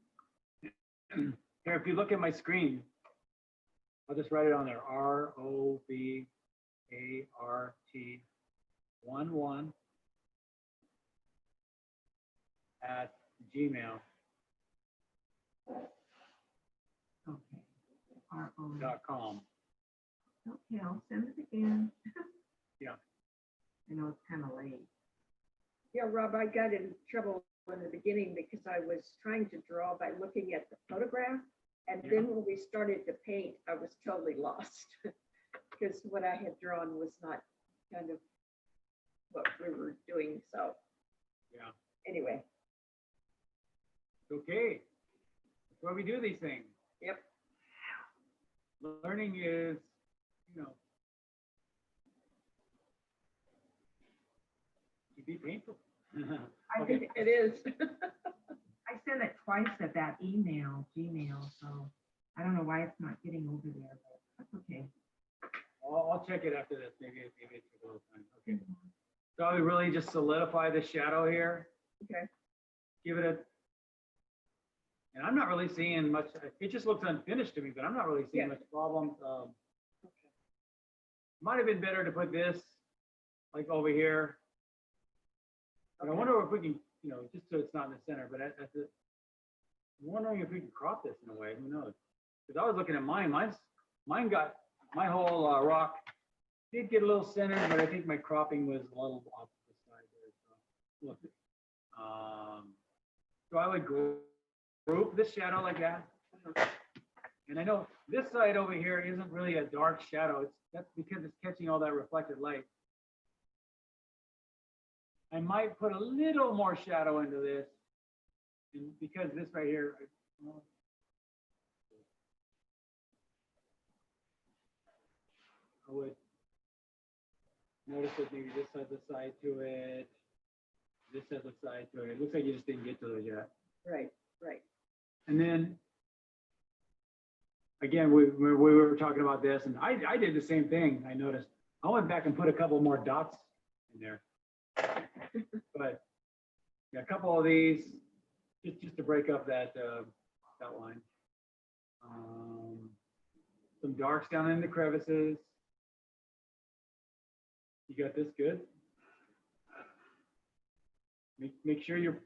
Here, if you look at my screen, I'll just write it on there. ROBART11 @gmail.com. Okay. Okay, I'll send it again. Yeah. I know it's kind of late. Yeah, Rob, I got in trouble in the beginning because I was trying to draw by looking at the photograph. And then when we started to paint, I was totally lost because what I had drawn was not kind of what we were doing. So Yeah. anyway, Okay. That's why we do these things. yep. Learning is, to be painful. I Okay. think It is. I sent it twice at that email, Gmail, so I don't know why it's not getting over there, but that's okay. I'll check it after this. Maybe it took a little time. Okay. So I would really just solidify the shadow here. Okay. Give it a, and I'm not really seeing much. It just looks unfinished to me, but I'm not really seeing Yeah. much problems. Might have been better to put this like over here. But I wonder if we can, just so it's not in the center, but I'm wondering if we can crop this in a way. Who knows? Because I was looking at mine. Mine got, my whole rock did get a little centered, but I think my cropping was a little off to the side there. So, look. So I would group this shadow like that. And I know this side over here isn't really a dark shadow. That's because it's catching all that reflected light. I might put a little more shadow into this, and because this right here, I would notice that maybe this has a side to it, this has a side to it. It looks like you just didn't get to those yet. Right, right. And then, again, we were talking about this, and I did the same thing. I noticed I went back and put a couple more dots in there. But yeah, a couple of these just to break up that that line. Some darks down in the crevices. You got this good. Make sure your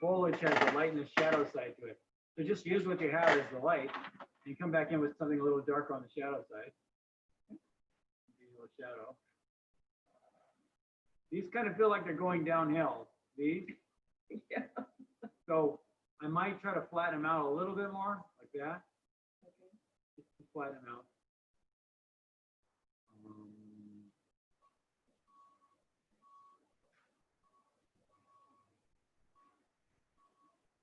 foliage has the light and the shadow side to it. So just use what you have as the light, and you come back in with something a little darker on the shadow side. A little shadow. These kind of feel like they're going downhill. These. Yeah. So I might try to flatten them out a little bit more, like that. Okay. Just to flatten them out.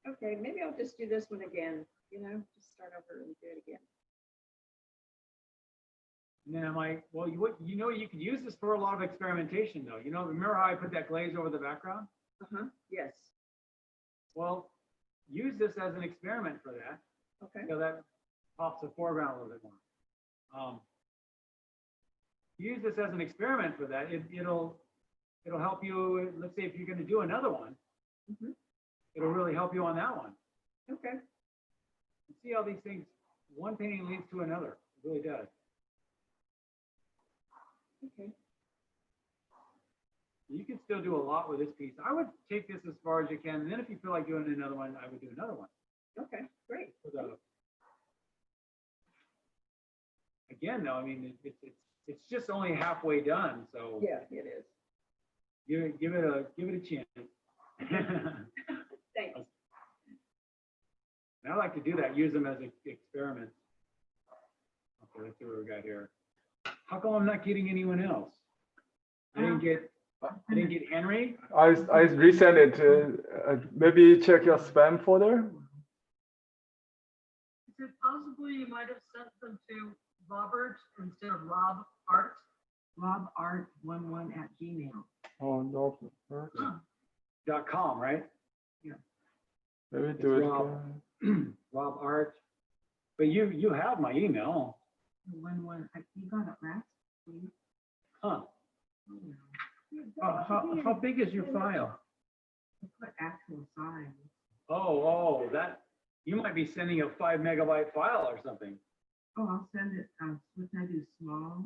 Okay, maybe I'll just do this one again, just start over and do it again. And then I might, well, you could use this for a lot of experimentation though. Remember how I put that glaze over the background? Uh-huh, yes. Well, use this as an experiment for that. Okay. So that pops the foreground a little bit more. Use this as an experiment for that. It'll help you. Let's say if you're going to do another one, it'll really help you on that one. Okay. See how these things, one painting leads to another. It really does. Okay. You can still do a lot with this piece. I would take this as far as you can, and then if you feel like doing another one, I would do another one. Okay, great. Again, though, I mean, it's just only halfway done, so Yeah, it is. give it a chance. Thanks. to do that, use them as experiments. Okay, let's see what we got here. How come I'm not getting anyone else? I didn't get Henry. I resend it. Maybe check your spam folder. Is it possible you might have sent them to Robert instead of Rob Art? robart11@gmail. Oh no. .com, right? Maybe do it Rob. again. Rob Art. But you have my email. You got it last week. Huh. How big is your file? I put actual size. Oh, that, you might be sending a 5 megabyte file or something. Oh, I'll send it, what can I do, small?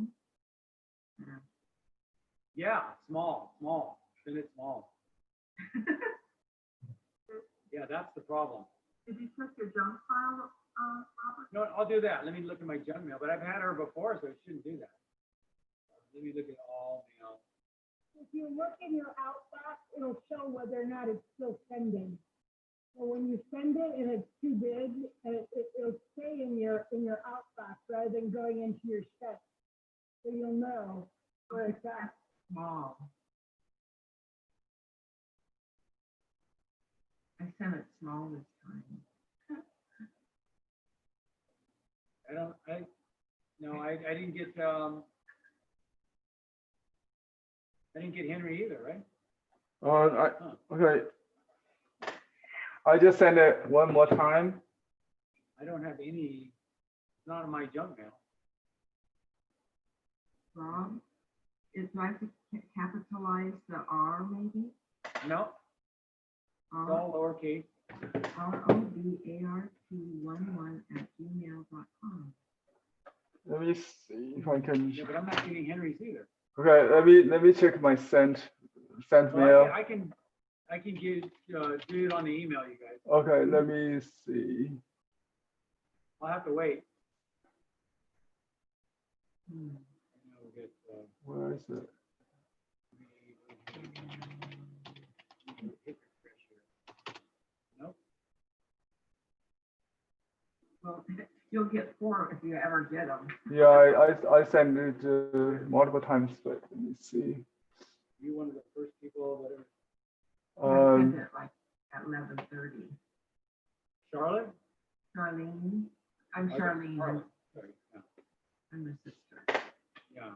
Yeah, small. Send it small. Yeah, that's the problem. Did you check your junk file, Robert? No, I'll do that. Let me look at my junk mail, but I've had her before, so it shouldn't do that. Let me look at all mail. If you look in your outbox, it'll show whether or not it's still sending. So when you send it and it's too big, it'll stay in your outbox rather than going into your sent. So you'll know where it's at. Small. I sent it small this time. I didn't get Henry either, right? Okay. I just send it one more time. I don't have any, not in my junk mail. Rob, do I have to capitalize the R maybe? No, it's all lowercase. ROBART11@gmail.com. Let me see if I can. Yeah, but I'm not getting Henry's either. Okay, let me check my sent Well, mail. I can get, do it on the email, you guys. Okay, let me see. I'll have to wait. Where is it? Nope. Well, you'll get 4 if you ever get them. Yeah, I sent it multiple times, but let me see. You one of the first people that ever. I sent it like at 11:30. Charlotte? Charlene, I'm Okay, Charlene. Charlotte. Sorry, yeah. I'm the sister. Yeah.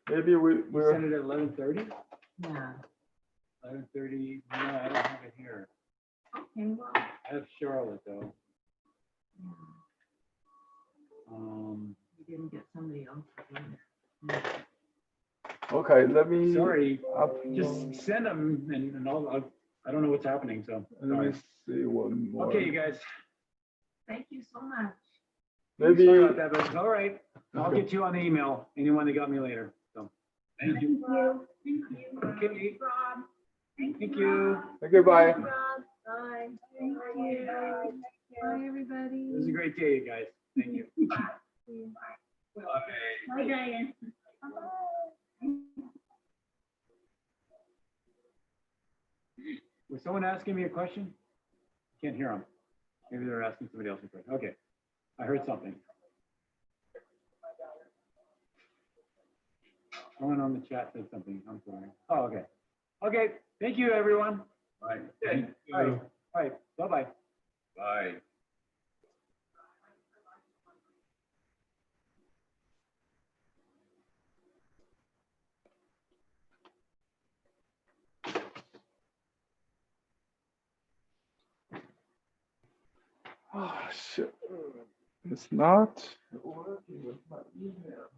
Maybe You we're. sent it at 11:30? Yeah. 11:30, no, I don't have it here. Okay, well. I have Charlotte though. You didn't get somebody else. Okay, let me. Sorry, just send them and I don't know what's happening, so. Let me see one more. Okay, you guys. Thank you so much. Maybe. Sorry about that, but it's all right. I'll Okay. get you on the email, anyone that got me later, so. Thank you. Thank you. Okay. Rob. Thank you. Okay, bye. Rob. Bye. Thank you. Bye, everybody. It was a great day, you guys. Thank you. Bye, Diane. Was someone asking me a question? Can't hear them. Maybe they're asking somebody else a question. Okay, I heard something. Someone on the chat said something. I'm sorry. Oh, okay. Okay, thank you, everyone. Right. Thank you. All right, bye-bye. Bye. Oh shit. It's not working with my email.